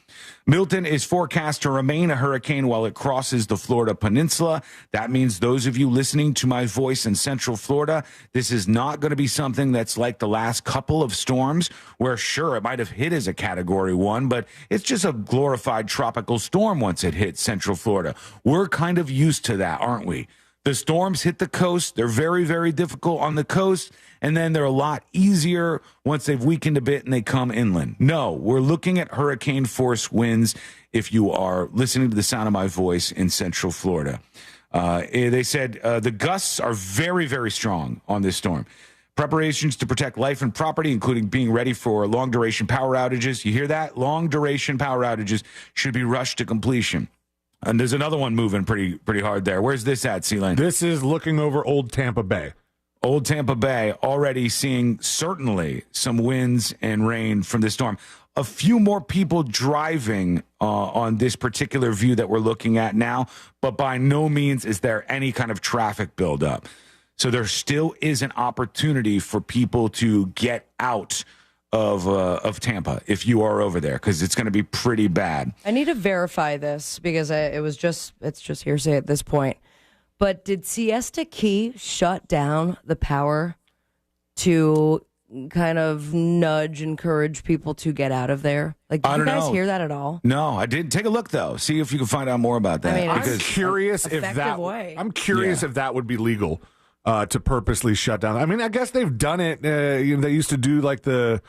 Milton is forecast to remain a hurricane while it crosses the Florida Peninsula. That means those of you listening to my voice in Central Florida, this is not going to be something that's like the last couple of storms where, sure, it might have hit as a Category 1, but it's just a glorified tropical storm once it hits Central Florida. We're kind of used to that, aren't we? The storms hit the coast. They're very, very difficult on the coast, and then they're a lot easier once they've weakened a bit and they come inland. No, we're looking at hurricane-force winds if you are listening to the sound of my voice in Central Florida. They said the gusts are very, very strong on this storm. Preparations to protect life and property, including being ready for long-duration power outages. You hear that? Long-duration power outages should be rushed to completion. And there's another one moving pretty hard there. Where's this at, C-Lane? This is looking over Old Tampa Bay. Old Tampa Bay already seeing certainly some winds and rain from this storm. A few more people driving on this particular view that we're looking at now, but by no means is there any kind of traffic buildup. So there still is an opportunity for people to get out of Tampa if you are over there, because it's going to be pretty bad. I need to verify this because it's just hearsay at this point. But did Siesta Key shut down the power to kind of encourage people to get out of there? Like, did you guys hear that at all? No, I didn't. Take a look though. See if you can find out more about that. I mean, I'm curious if that would be legal to purposely shut down. I mean, I guess they've done it. They used to do like the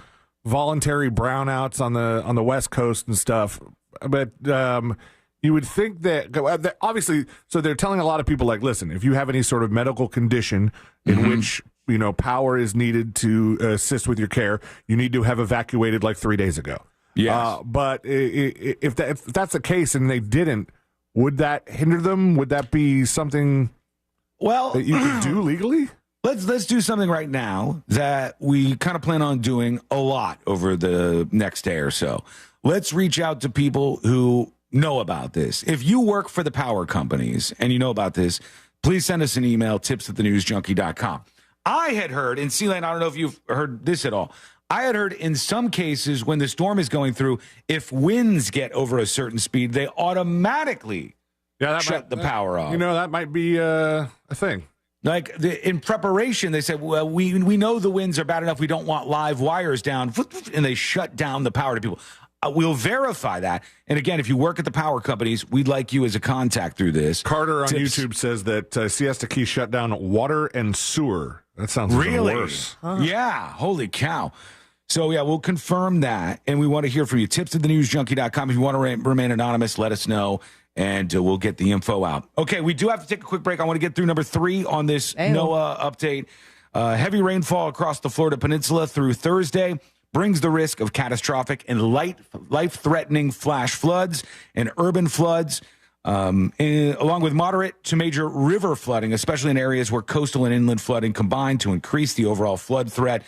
voluntary brownouts on the West Coast and stuff, but you would think that obviously. So they're telling a lot of people, like, listen, if you have any sort of medical condition in which power is needed to assist with your care, you need to have evacuated like 3 days ago. Yes. But if that's the case and they didn't, would that hinder them? Would that be something that you could do legally? Let's do something right now that we kind of plan on doing a lot over the next day or so. Let's reach out to people who know about this. If you work for the power companies and you know about this, please send us an email, tips@thenewsjunkie.com. I had heard, and Sealand, I don't know if you've heard this at all. I had heard in some cases when the storm is going through, if winds get over a certain speed, they automatically shut the power off. That might be a thing. Like in preparation, they said, well, we know the winds are bad enough. We don't want live wires down. And they shut down the power to people. We'll verify that. And again, if you work at the power companies, we'd like you as a contact through this. Carter on YouTube says that Siesta Key shut down water and sewer. That sounds really worse. Yeah. Holy cow. So, yeah, we'll confirm that. And we want to hear from you. Tips@thenewsjunkie.com. If you want to remain anonymous, let us know. And we'll get the info out. Okay, we do have to take a quick break. I want to get through number 3 on this NOAA update. Heavy rainfall across the Florida Peninsula through Thursday brings the risk of catastrophic and life-threatening flash floods and urban floods, along with moderate to major river flooding, especially in areas where coastal and inland flooding combine to increase the overall flood threat.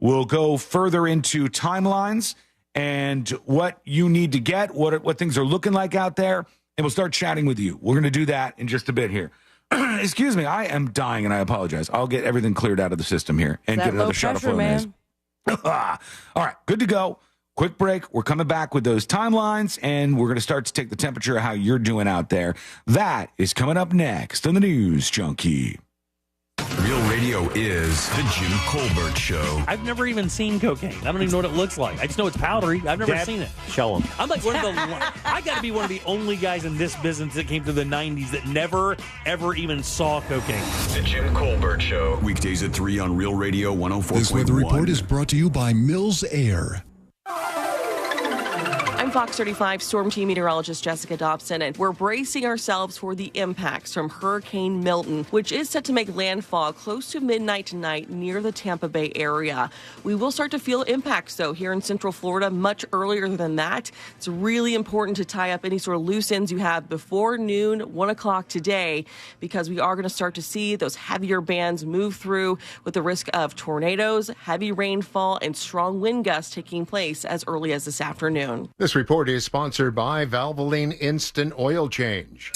We'll go further into timelines and what you need to get, what things are looking like out there. And we'll start chatting with you. We're going to do that in just a bit here. Excuse me, I am dying, and I apologize. I'll get everything cleared out of the system here and get another shot of Flonase. All right, good to go. Quick break. We're coming back with those timelines, and we're going to start to take the temperature of how you're doing out there. That is coming up next on the News Junkie. Real Radio is the Jim Colbert Show. I've never even seen cocaine. I don't even know what it looks like. I just know it's powdery. I've never seen it. Show them. I'm like I got to be one of the only guys in this business that came through the 90s that never, ever even saw cocaine. The Jim Colbert Show. Weekdays at 3 on Real Radio 104.1. This weather report is brought to you by Mills Air. I'm Fox 35 Storm Team meteorologist Jessica Dobson, and we're bracing ourselves for the impacts from Hurricane Milton, which is set to make landfall close to midnight tonight near the Tampa Bay area. We will start to feel impacts, though, here in Central Florida much earlier than that. It's really important to tie up any sort of loose ends you have before noon, 1 o'clock today, because we are going to start to see those heavier bands move through with the risk of tornadoes, heavy rainfall, and strong wind gusts taking place as early as this afternoon. This report is sponsored by Valvoline Instant Oil Change.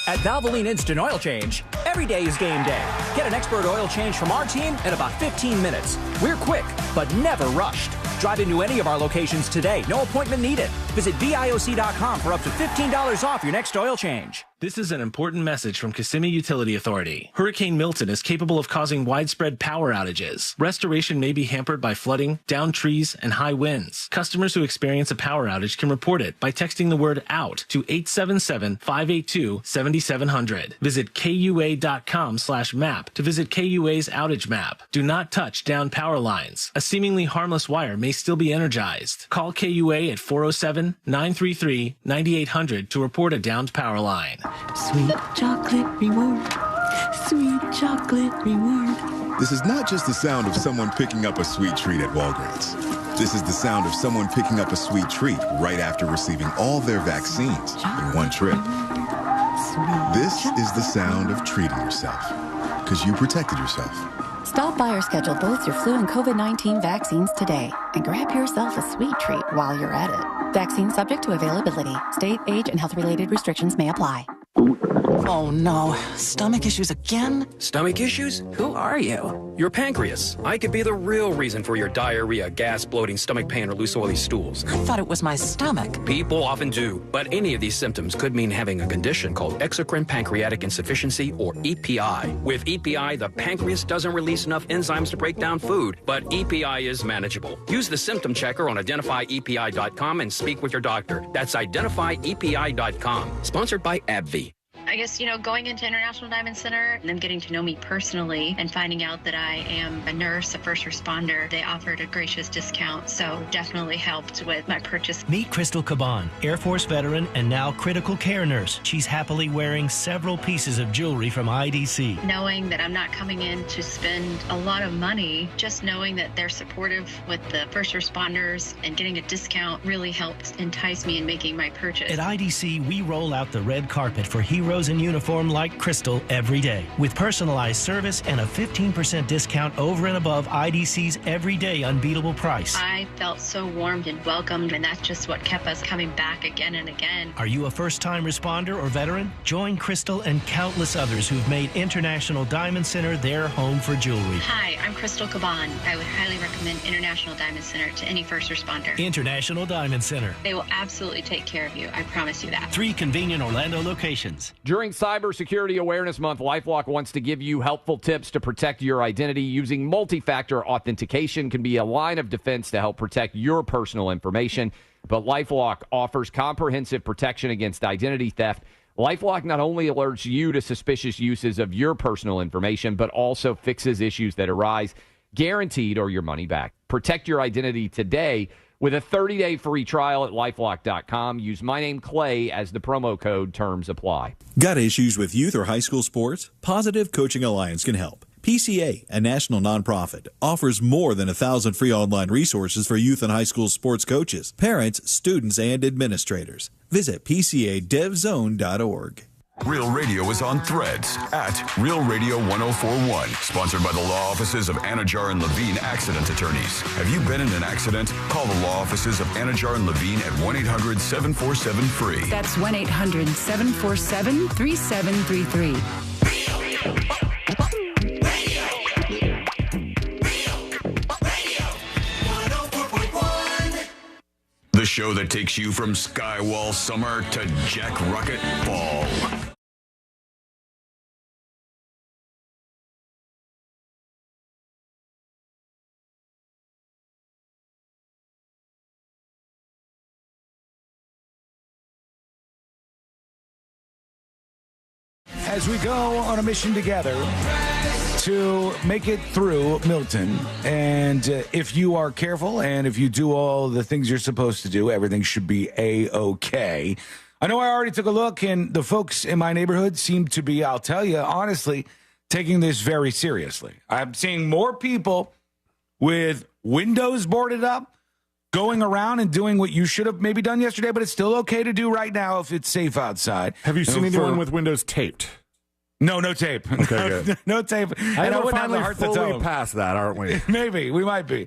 At Valvoline Instant Oil Change, every day is game day. Get an expert oil change from our team in about 15 minutes. We're quick, but never rushed. Drive into any of our locations today. No appointment needed. Visit VIOC.com for up to $15 off your next oil change. This is an important message from Kissimmee Utility Authority. Hurricane Milton is capable of causing widespread power outages. Restoration may be hampered by flooding, downed trees, and high winds. Customers who experience a power outage can report it by texting the word OUT to 877-582-7700. Visit KUA.com/map to visit KUA's outage map. Do not touch downed power lines. A seemingly harmless wire may still be energized. Call KUA at 407-933-9800 to report a downed power line. Sweet chocolate reward. Sweet chocolate reward. This is not just the sound of someone picking up a sweet treat at Walgreens. This is the sound of someone picking up a sweet treat right after receiving all their vaccines in one trip. This is the sound of treating yourself, because you protected yourself. Stop by or schedule both your flu and COVID-19 vaccines today and grab yourself a sweet treat while you're at it. Vaccine subject to availability. State, age, and health-related restrictions may apply. Oh no, stomach issues again? Stomach issues? Who are you? Your pancreas. I could be the real reason for your diarrhea, gas, bloating, stomach pain, or loose oily stools. I thought it was my stomach. People often do, but any of these symptoms could mean having a condition called exocrine pancreatic insufficiency, or EPI. With EPI, the pancreas doesn't release enough enzymes to break down food, but EPI is manageable. Use the symptom checker on identifyepi.com and speak with your doctor. That's identifyepi.com. Sponsored by AbbVie. I guess, going into International Diamond Center and them getting to know me personally and finding out that I am a nurse, a first responder, they offered a gracious discount, so definitely helped with my purchase. Meet Crystal Caban, Air Force veteran and now critical care nurse. She's happily wearing several pieces of jewelry from IDC. Knowing that I'm not coming in to spend a lot of money, just knowing that they're supportive with the first responders and getting a discount really helped entice me in making my purchase. At IDC, we roll out the red carpet for heroes in uniform like Crystal every day, with personalized service and a 15% discount over and above IDC's everyday unbeatable price. I felt so warmed and welcomed, and that's just what kept us coming back again and again. Are you a first-time responder or veteran? Join Crystal and countless others who've made International Diamond Center their home for jewelry. Hi, I'm Crystal Caban. I would highly recommend International Diamond Center to any first responder. International Diamond Center. They will absolutely take care of you. I promise you that. 3 convenient Orlando locations. During Cybersecurity Awareness Month, LifeLock wants to give you helpful tips to protect your identity. Using multi-factor authentication can be a line of defense to help protect your personal information. But LifeLock offers comprehensive protection against identity theft. LifeLock not only alerts you to suspicious uses of your personal information, but also fixes issues that arise, guaranteed or your money back. Protect your identity today with a 30-day free trial at LifeLock.com. Use my name, Clay, as the promo code. Terms apply. Got issues with youth or high school sports? Positive Coaching Alliance can help. PCA, a national nonprofit, offers more than 1,000 free online resources for youth and high school sports coaches, parents, students, and administrators. Visit PCADevZone.org. Real Radio is on Threads at Real Radio 1041. Sponsored by the law offices of Anajar and Levine Accident Attorneys. Have you been in an accident? Call the law offices of Anajar and Levine at 1-800-747-FREE. That's 1-800-747-3733. The show that takes you from Skywall summer to Jack Rocket fall. As we go on a mission together to make it through Milton, and if you are careful and if you do all the things you're supposed to do, everything should be A-OK. I know I already took a look, and the folks in my neighborhood seem to be, I'll tell you, honestly, taking this very seriously. I'm seeing more people with windows boarded up, going around and doing what you should have maybe done yesterday, but it's still okay to do right now if it's safe outside. Have you seen anyone with windows taped? No tape. Okay, good. No tape. And I wouldn't have the heart to tell them. Past that, aren't we? Maybe. We might be.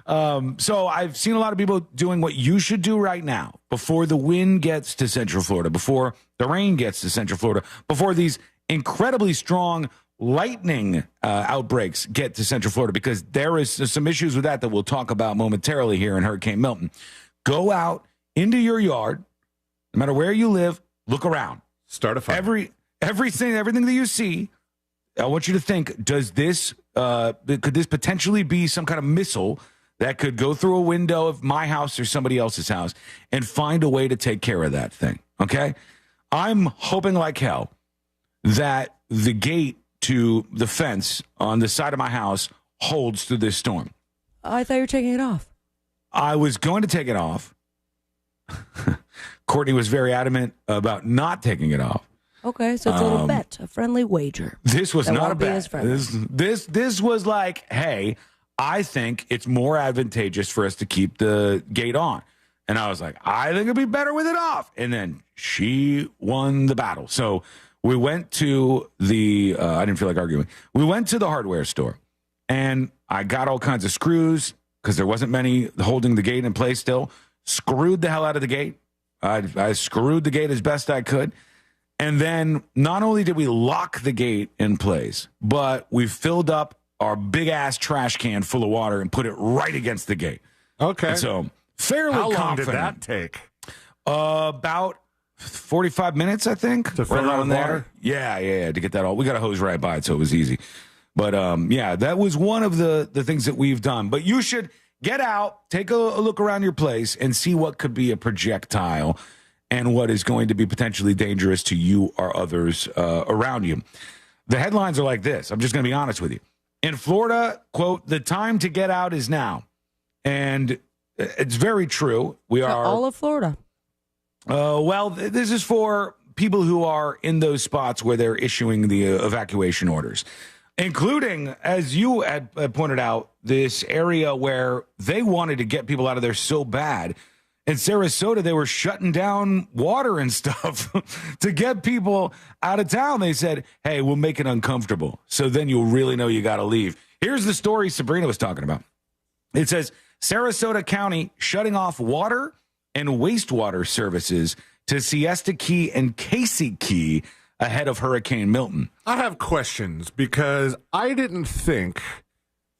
So I've seen a lot of people doing what you should do right now before the wind gets to Central Florida, before the rain gets to Central Florida, before these incredibly strong lightning outbreaks get to Central Florida, because there is some issues with that we'll talk about momentarily here in Hurricane Milton. Go out into your yard, no matter where you live, look around. Start a fire. Everything that you see, I want you to think, could this potentially be some kind of missile that could go through a window of my house or somebody else's house, and find a way to take care of that thing, okay? I'm hoping like hell that the gate to the fence on the side of my house holds through this storm. I thought you were taking it off. I was going to take it off. Courtney was very adamant about not taking it off. Okay, so it's a little bet, a friendly wager. This was not a bet. This was like, hey, I think it's more advantageous for us to keep the gate on. And I was like, I think it'd be better with it off. And then she won the battle. So we went to I didn't feel like arguing. We went to the hardware store, and I got all kinds of screws because there wasn't many holding the gate in place still. Screwed the hell out of the gate. I screwed the gate as best I could. And then not only did we lock the gate in place, but we filled up our big-ass trash can full of water and put it right against the gate. Okay. And so fairly How long confident. did that take? About 45 minutes, I think. To fill out water? Yeah, to get that all. We got a hose right by it, so it was easy. But, yeah, that was one of the things that we've done. But you should get out, take a look around your place, and see what could be a projectile and what is going to be potentially dangerous to you or others around you. The headlines are like this. I'm just going to be honest with you. In Florida, quote, the time to get out is now. And it's very true. We are all of Florida. Well, this is for people who are in those spots where they're issuing the evacuation orders, including, as you had pointed out, this area where they wanted to get people out of there so bad. In Sarasota, they were shutting down water and stuff to get people out of town. They said, hey, we'll make it uncomfortable. So then you'll really know you got to leave. Here's the story Sabrina was talking about. It says, Sarasota County shutting off water and wastewater services to Siesta Key and Casey Key ahead of Hurricane Milton. I have questions because I didn't think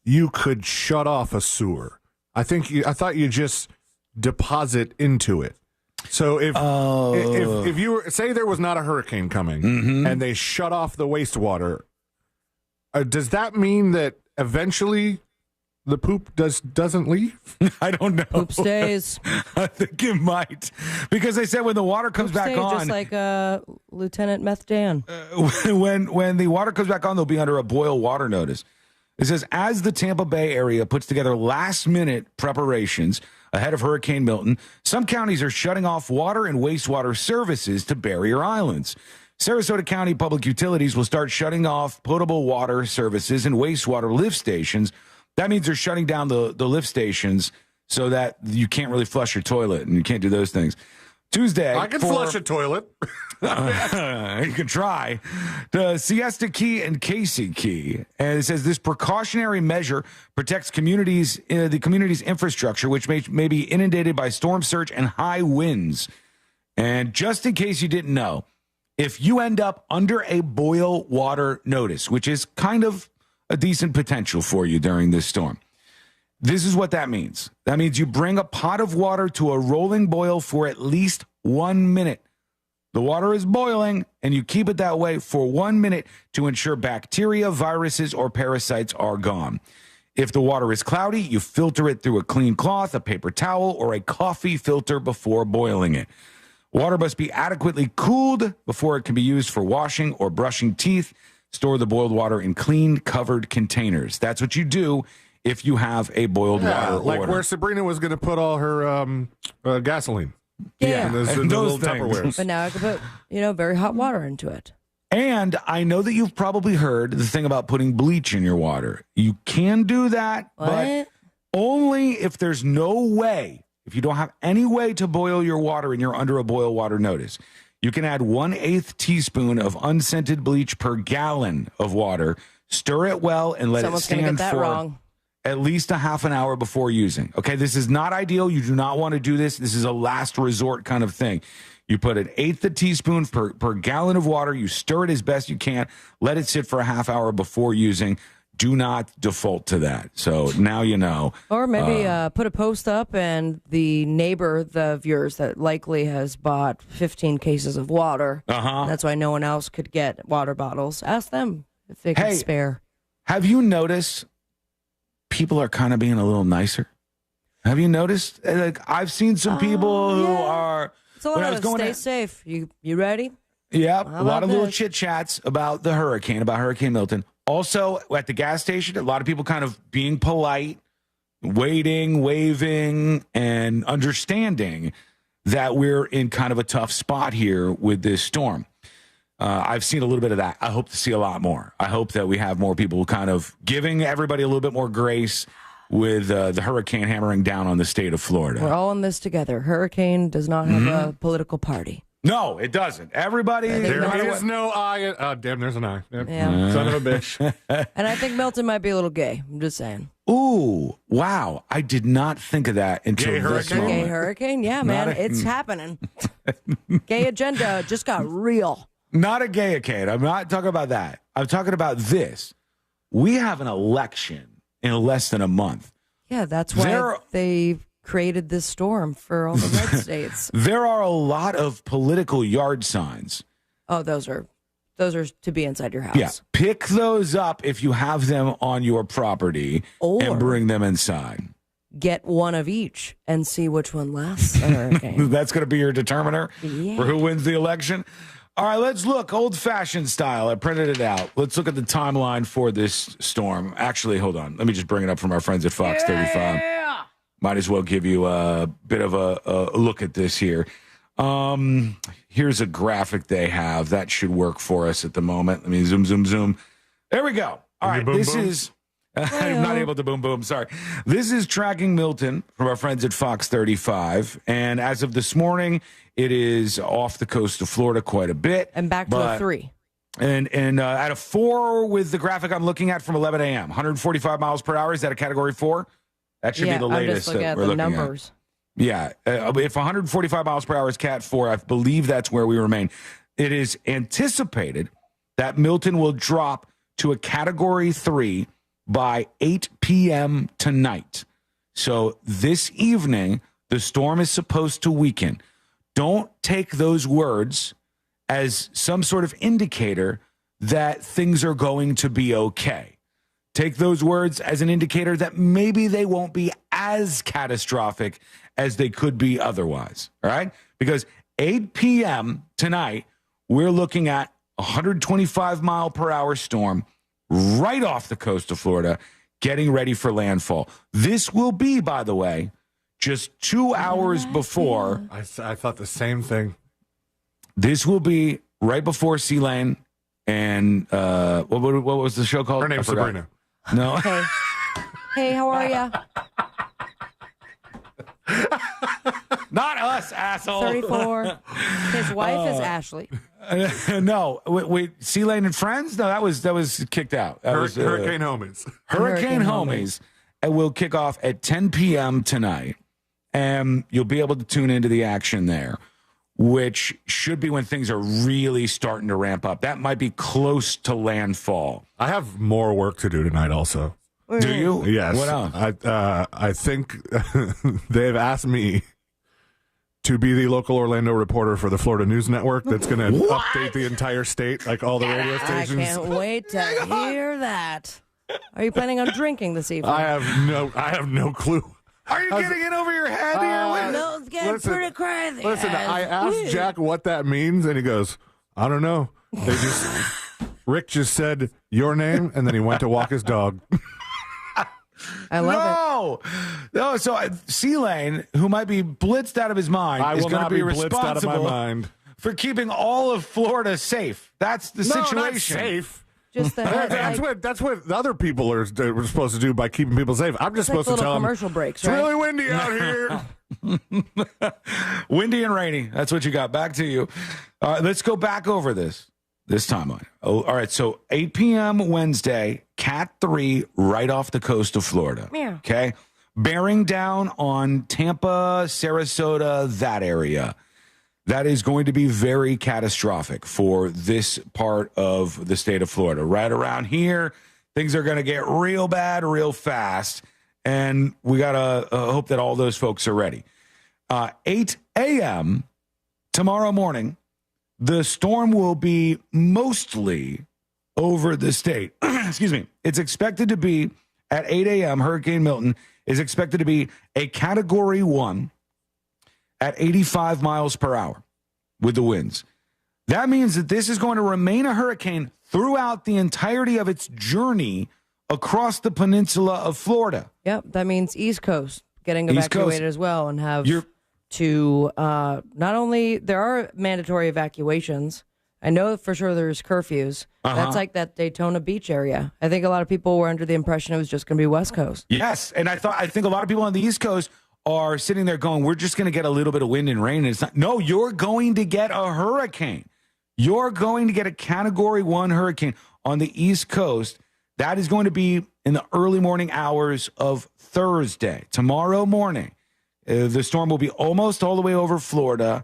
you could shut off a sewer. I thought you just deposit into it. So if you were, say there was not a hurricane coming and they shut off the wastewater, does that mean that eventually the poop doesn't leave? I don't know. Poop stays. I think it might, because they said when the water comes back on, just like Lieutenant Meth Dan. When the water comes back on, they'll be under a boil water notice. It says, as the Tampa Bay area puts together last-minute preparations ahead of Hurricane Milton, some counties are shutting off water and wastewater services to barrier islands. Sarasota County Public Utilities will start shutting off potable water services and wastewater lift stations. That means they're shutting down the lift stations so that you can't really flush your toilet and you can't do those things. Tuesday. I can flush a toilet. You can try. The Siesta Key and Casey Key. And it says this precautionary measure protects the community's infrastructure, which may be inundated by storm surge and high winds. And just in case you didn't know, if you end up under a boil water notice, which is kind of a decent potential for you during this storm, this is what that means. That means you bring a pot of water to a rolling boil for at least 1 minute. The water is boiling, and you keep it that way for 1 minute to ensure bacteria, viruses, or parasites are gone. If the water is cloudy, you filter it through a clean cloth, a paper towel, or a coffee filter before boiling it. Water must be adequately cooled before it can be used for washing or brushing teeth. Store the boiled water in clean, covered containers. That's what you do if you have a boiled water like order. where Sabrina was going to put all her gasoline. Yeah. And those little Tupperwares. But now I can put, very hot water into it. And I know that you've probably heard the thing about putting bleach in your water. You can do that, but only if there's no way, if you don't have any way to boil your water and you're under a boil water notice. You can add 1/8 teaspoon of unscented bleach per gallon of water, stir it well, and let it stand for at least a half an hour before using. Okay, this is not ideal. You do not want to do this. This is a last resort kind of thing. You put 1/8 a teaspoon per gallon of water. You stir it as best you can. Let it sit for a half hour before using. Do not default to that. So now you know. Or maybe put a post up, and the neighbor of yours that likely has bought 15 cases of water. That's why no one else could get water bottles. Ask them if they can spare. Have you noticed people are kind of being a little nicer? Have you noticed? Like, I've seen some people who are. It's a lot of stay safe. You ready? Yeah, a lot of little chit chats about the hurricane, about Hurricane Milton. Also, at the gas station, a lot of people kind of being polite, waiting, waving, and understanding that we're in kind of a tough spot here with this storm. I've seen a little bit of that. I hope to see a lot more. I hope that we have more people kind of giving everybody a little bit more grace with the hurricane hammering down on the state of Florida. We're all in this together. Hurricane does not have a political party. No, it doesn't. Everybody. There is no I. Oh, damn, there's an I. Yep. Yeah. Son of a bitch. And I think Milton might be a little gay. I'm just saying. Ooh, wow. I did not think of that until this moment. Gay hurricane? Yeah, man. It's happening. Gay agenda just got real. Not a gayacade. I'm not talking about that. I'm talking about this. We have an election in less than a month. Yeah, that's why they created this storm for all the red states. There are a lot of political yard signs. Oh, those are to be inside your house. Yeah, pick those up if you have them on your property and bring them inside. Get one of each and see which one lasts a hurricane. That's going to be your determiner for who wins the election. All right, let's look old-fashioned style. I printed it out. Let's look at the timeline for this storm. Actually, hold on. Let me just bring it up from our friends at Fox 35. Might as well give you a bit of a look at this here. Here's a graphic they have. That should work for us at the moment. Let me zoom. There we go. All right, this is... I'm not able to boom. Sorry. This is tracking Milton from our friends at Fox 35. And as of this morning, it is off the coast of Florida quite a bit. And back to a 3. And at a 4 with the graphic I'm looking at from 11 a.m. 145 miles per hour. Is that a category 4? That should be the latest that we're looking numbers. At. Yeah. If 145 miles per hour is Cat 4, I believe that's where we remain. It is anticipated that Milton will drop to a category 3 by 8 p.m. tonight. So this evening, the storm is supposed to weaken. Don't take those words as some sort of indicator that things are going to be okay. Take those words as an indicator that maybe they won't be as catastrophic as they could be otherwise. All right? Because 8 p.m. tonight, we're looking at a 125 mile per hour storm right off the coast of Florida, getting ready for landfall. This will be, by the way, just 2 hours before. I thought the same thing. This will be right before Sea Lane and what was the show called? Her name's Sabrina. No. Hey, how are you? Not us, asshole. 34. His wife is Ashley. No, wait, Sea Lane and Friends? No, that was kicked out. That was, Hurricane Homies. Hurricane Homies. And will kick off at 10 p.m. tonight. And you'll be able to tune into the action there, which should be when things are really starting to ramp up. That might be close to landfall. I have more work to do tonight also. Do you? Yes. What else? I think they've asked me to be the local Orlando reporter for the Florida News Network that's going to update the entire state, like all the radio stations. I can't wait to hear that. Are you planning on drinking this evening? I have no clue. Are you getting it over your head here? No, it's getting pretty crazy. Listen, I asked Jack what that means, and he goes, I don't know. Rick just said your name, and then he went to walk his dog. I love it. No. So Sea Lane, who might be blitzed out of his mind, is going to be blitzed out of my mind for keeping all of Florida safe. That's the situation. Not safe. Just that's what the other people are supposed to do by keeping people safe. I'm just supposed to tell them commercial breaks. It's really windy out here. Windy and rainy. That's what you got. Back to you. Let's go back over this timeline. Oh, all right. So 8 p.m. Wednesday, Cat 3 right off the coast of Florida. Yeah. Okay. Bearing down on Tampa, Sarasota, that area. That is going to be very catastrophic for this part of the state of Florida. Right around here, things are going to get real bad real fast, and we got to hope that all those folks are ready. 8 a.m. tomorrow morning, the storm will be mostly over the state. Excuse me. It's expected to be, at 8 a.m., Hurricane Milton is expected to be a Category 1 at 85 miles per hour with the winds. That means that this is going to remain a hurricane throughout the entirety of its journey across the peninsula of Florida. Yep, that means East Coast getting evacuated as well and have to not only, there are mandatory evacuations. I know for sure there's curfews. That's like that Daytona Beach area. I think a lot of people were under the impression it was just going to be West Coast. Yes, and I think a lot of people on the East Coast are sitting there going, we're just going to get a little bit of wind and rain. And it's not. No, you're going to get a hurricane. You're going to get a Category 1 hurricane on the East Coast. That is going to be in the early morning hours of Thursday. Tomorrow morning, the storm will be almost all the way over Florida,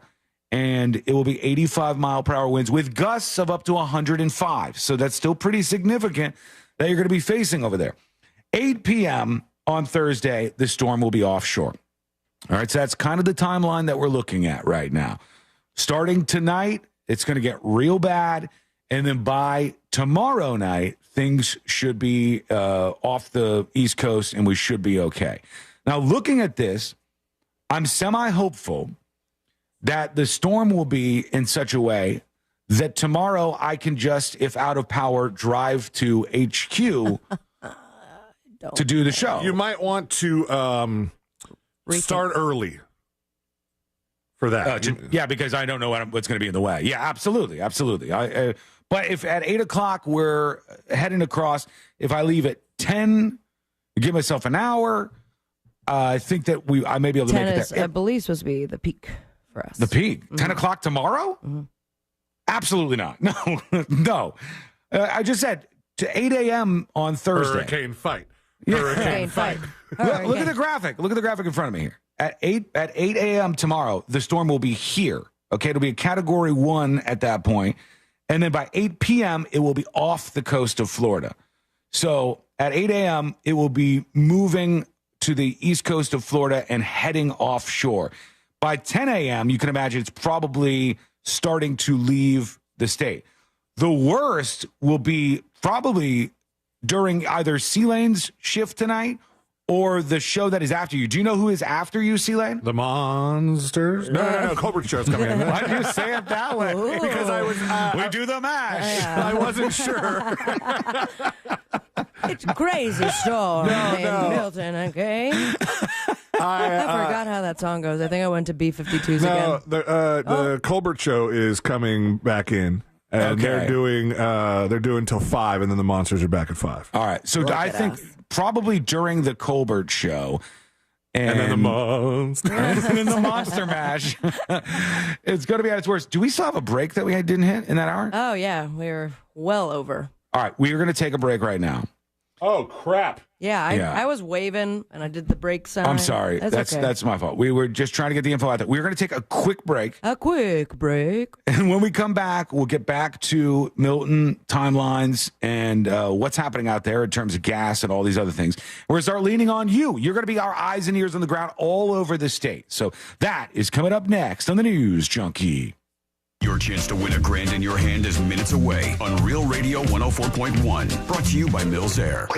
and it will be 85-mile-per-hour winds with gusts of up to 105. So that's still pretty significant that you're going to be facing over there. 8 p.m. on Thursday, the storm will be offshore. All right, so that's kind of the timeline that we're looking at right now. Starting tonight, it's going to get real bad, and then by tomorrow night, things should be off the East Coast, and we should be okay. Now, looking at this, I'm semi-hopeful that the storm will be in such a way that tomorrow I can just, if out of power, drive to HQ to do the show. You might want to start early for that. Yeah, because I don't know what's going to be in the way. Yeah, absolutely. But if at 8 o'clock we're heading across, if I leave at 10, give myself an hour, I think that I may be able to make it there. I believe supposed to be the peak for us. The peak? Mm-hmm. 10 o'clock tomorrow? Mm-hmm. Absolutely not. No. I just said to 8 a.m. on Thursday. Hurricane fight. Hurricane fight. Look at the graphic. Look at the graphic in front of me here. At 8 a.m. tomorrow, the storm will be here. Okay, it'll be a Category 1 at that point. And then by 8 p.m., it will be off the coast of Florida. So at 8 a.m., it will be moving to the east coast of Florida and heading offshore. By 10 a.m., you can imagine it's probably starting to leave the state. The worst will be probably during either C-Lane's shift tonight or the show that is after you. Do you know who is after you, C-Lane? The Monsters? No. Colbert Show's coming in. Why did you say it that way? Ooh. Because I was... we do the mash. I wasn't sure. It's crazy storm in Milton, okay? I forgot how that song goes. I think I went to B-52s again. The Colbert Show is coming back in. And they're doing till 5, and then the Monsters are back at 5. All right. So I think probably during the Colbert Show, and then the Monster, and then the Monster Mash, it's going to be at its worst. Do we still have a break that we didn't hit in that hour? Oh yeah, we're well over. All right, we are going to take a break right now. Oh crap! Yeah, I was waving and I did the break sign. I'm sorry. That's my fault. We were just trying to get the info out there. We're going to take a quick break. And when we come back, we'll get back to Milton timelines and what's happening out there in terms of gas and all these other things. We're going to start leaning on you. You're going to be our eyes and ears on the ground all over the state. So that is coming up next on the News Junkie. Your chance to win $1,000 in your hand is minutes away on Real Radio 104.1. Brought to you by Mills Air.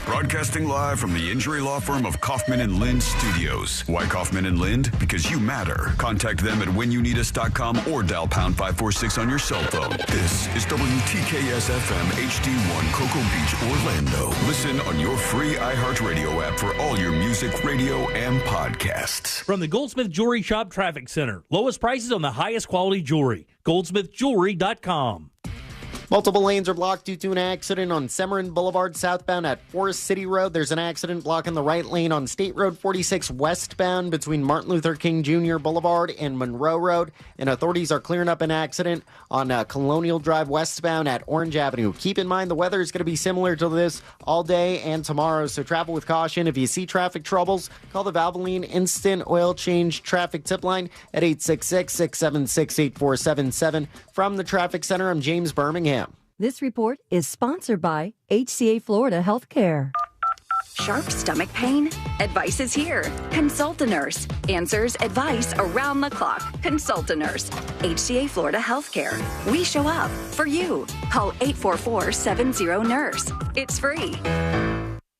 Broadcasting live from the injury law firm of Kaufman and Lind Studios. Why Kaufman and Lind? Because you matter. Contact them at whenyouneedus.com or dial pound 546 on your cell phone. This is WTKS FM HD1 Cocoa Beach, Orlando. Listen on your free iHeartRadio app for all your music, radio, and podcasts. From the Goldsmith Jewelry Shop Traffic Center. Lowest prices on the highest quality jewelry. GoldsmithJewelry.com. Multiple lanes are blocked due to an accident on Severin Boulevard southbound at Forest City Road. There's an accident blocking the right lane on State Road 46 westbound between Martin Luther King Jr. Boulevard and Monroe Road. And authorities are clearing up an accident on Colonial Drive westbound at Orange Avenue. Keep in mind the weather is going to be similar to this all day and tomorrow, so travel with caution. If you see traffic troubles, call the Valvoline Instant Oil Change Traffic Tip Line at 866-676-8477. From the Traffic Center, I'm James Birmingham. This report is sponsored by HCA Florida Healthcare. Sharp stomach pain? Advice is here. Consult a nurse. Answers, advice around the clock. Consult a nurse. HCA Florida Healthcare. We show up for you. Call 844-70-NURSE. It's free.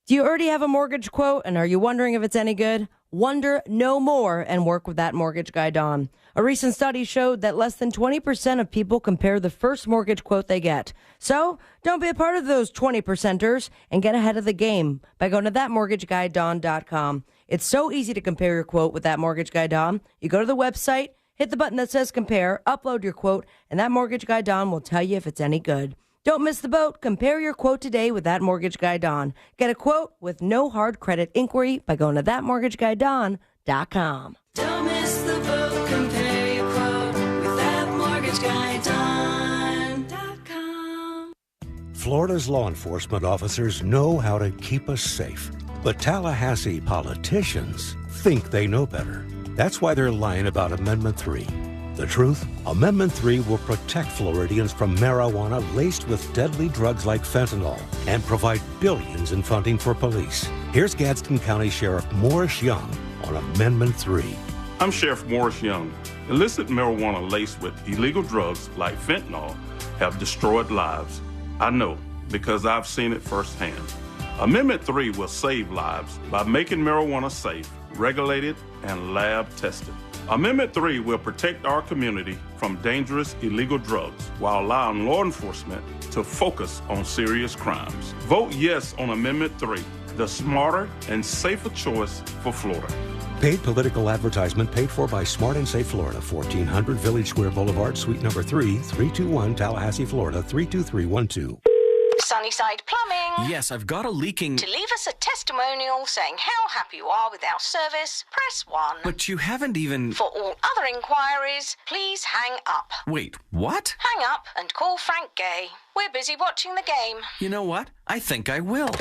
Do you already have a mortgage quote and are you wondering if it's any good? Wonder no more and work with that mortgage guy, Don. A recent study showed that less than 20% of people compare the first mortgage quote they get. So don't be a part of those 20%ers and get ahead of the game by going to thatmortgageguyDon.com. It's so easy to compare your quote with That Mortgage Guy Don. You go to the website, hit the button that says compare, upload your quote, and That Mortgage Guy Don will tell you if it's any good. Don't miss the boat. Compare your quote today with That Mortgage Guy Don. Get a quote with no hard credit inquiry by going to thatmortgageguyDon.com. Don't miss the boat. Compare your quote with thatmortgageguyDon.com. Florida's law enforcement officers know how to keep us safe, but Tallahassee politicians think they know better. That's why they're lying about Amendment 3. The truth? Amendment 3 will protect Floridians from marijuana laced with deadly drugs like fentanyl and provide billions in funding for police. Here's Gadsden County Sheriff Morris Young on Amendment 3. I'm Sheriff Morris Young. Illicit marijuana laced with illegal drugs like fentanyl have destroyed lives. I know, because I've seen it firsthand. Amendment 3 will save lives by making marijuana safe, regulated, and lab tested. Amendment 3 will protect our community from dangerous illegal drugs while allowing law enforcement to focus on serious crimes. Vote yes on Amendment 3, the smarter and safer choice for Florida. Paid political advertisement paid for by Smart and Safe Florida, 1400 Village Square Boulevard, Suite number 3, 321 Tallahassee, Florida, 32312. Sunnyside Plumbing. Yes, I've got a leaking... To leave us a testimonial saying how happy you are with our service, press 1. But you haven't even... For all other inquiries, please hang up. Wait, what? Hang up and call Frank Gay. We're busy watching the game. You know what? I think I will.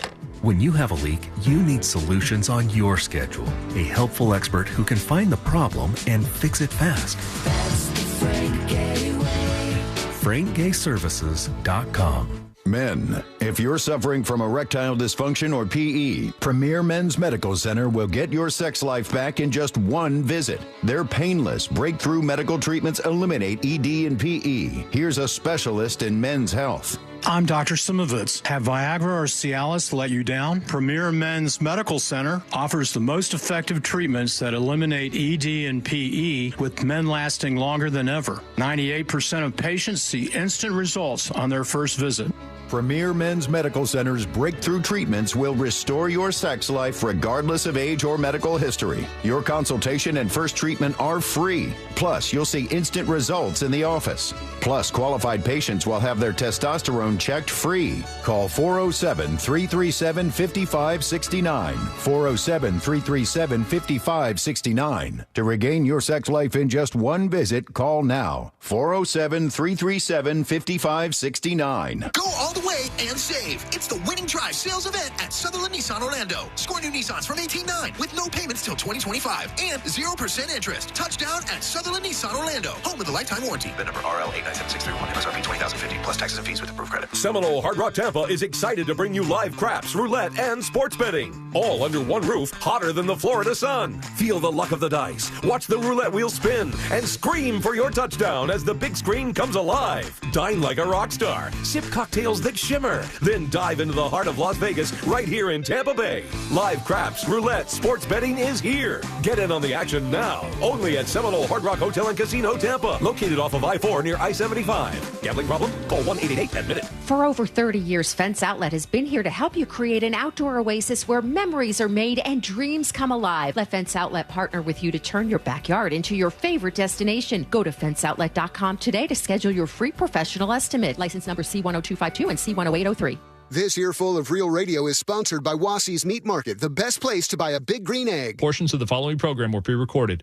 When you have a leak, you need solutions on your schedule. A helpful expert who can find the problem and fix it fast. That's the Frank Gay way. FrankGayServices.com. Men, if you're suffering from erectile dysfunction or PE, Premier Men's Medical Center will get your sex life back in just one visit. Their painless, breakthrough medical treatments eliminate ED and PE. Here's a specialist in men's health. I'm Dr. Simovitz. Have Viagra or Cialis let you down? Premier Men's Medical Center offers the most effective treatments that eliminate ED and PE, with men lasting longer than ever. 98% of patients see instant results on their first visit. Premier Men's Medical Center's breakthrough treatments will restore your sex life regardless of age or medical history. Your consultation and first treatment are free. Plus, you'll see instant results in the office. Plus, qualified patients will have their testosterone checked free. Call 407-337-5569. 407-337-5569. To regain your sex life in just one visit, call now. 407-337-5569. Go all the way and save. It's the Winning Drive sales event at Sutherland Nissan Orlando. Score new Nissans from 18.9 with no payments till 2025 and 0% interest. Touchdown at Sutherland Nissan Orlando, home of the lifetime warranty. The number RL 897631, MSRP 20,050 plus taxes and fees with approved credit. Seminole Hard Rock Tampa is excited to bring you live craps, roulette, and sports betting. All under one roof, hotter than the Florida sun. Feel the luck of the dice, watch the roulette wheel spin, and scream for your touchdown as the big screen comes alive. Dine like a rock star, sip cocktails that shimmer, then dive into the heart of Las Vegas right here in Tampa Bay. Live craps, roulette, sports betting is here. Get in on the action now, only at Seminole Hard Rock Hotel and Casino Tampa, located off of I-4 near I-75. Gambling problem? Call 1-888-10-MINUTE. For over 30 years, Fence Outlet has been here to help you create an outdoor oasis where memories are made and dreams come alive. Let Fence Outlet partner with you to turn your backyard into your favorite destination. Go to fenceoutlet.com today to schedule your free professional estimate. License number C10252 and C10803. This earful of Real Radio is sponsored by Wassie's Meat Market, the best place to buy a big green egg. Portions of the following program were pre-recorded.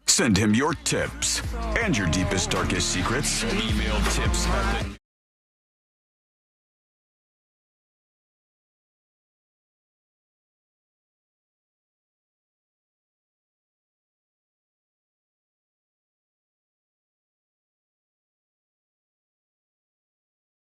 Send him your tips and your deepest, darkest secrets. Email tips at the...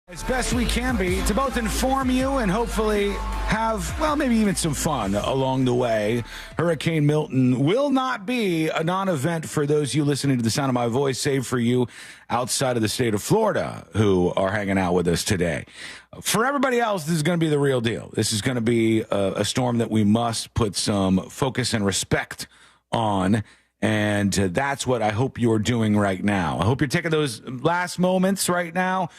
As best we can be to both inform you and hopefully have, well, maybe even some fun along the way. Hurricane Milton will not be a non-event for those of you listening to the sound of my voice, save for you outside of the state of Florida who are hanging out with us today. For everybody else, this is going to be the real deal. This is going to be a storm that we must put some focus and respect on. And that's what I hope you're doing right now. I hope you're taking those last moments right now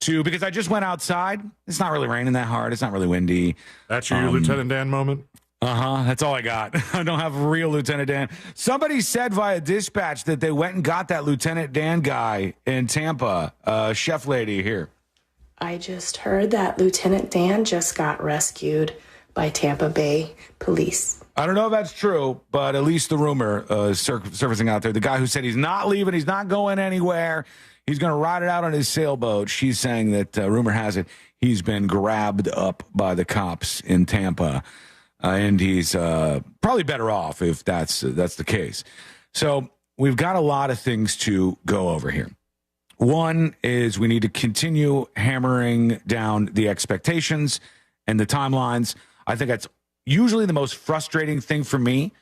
because I just went outside. It's not really raining that hard. It's not really windy. That's your Lieutenant Dan moment? That's all I got. I don't have a real Lieutenant Dan. Somebody said via dispatch that they went and got that Lieutenant Dan guy in Tampa, chef lady here. I just heard that Lieutenant Dan just got rescued by Tampa Bay police. I don't know if that's true, but at least the rumor is surfacing out there. The guy who said he's not leaving, he's not going anywhere, he's going to ride it out on his sailboat. She's saying that, rumor has it, he's been grabbed up by the cops in Tampa, and he's probably better off if that's the case. So we've got a lot of things to go over here. One is we need to continue hammering down the expectations and the timelines. I think that's usually the most frustrating thing for me.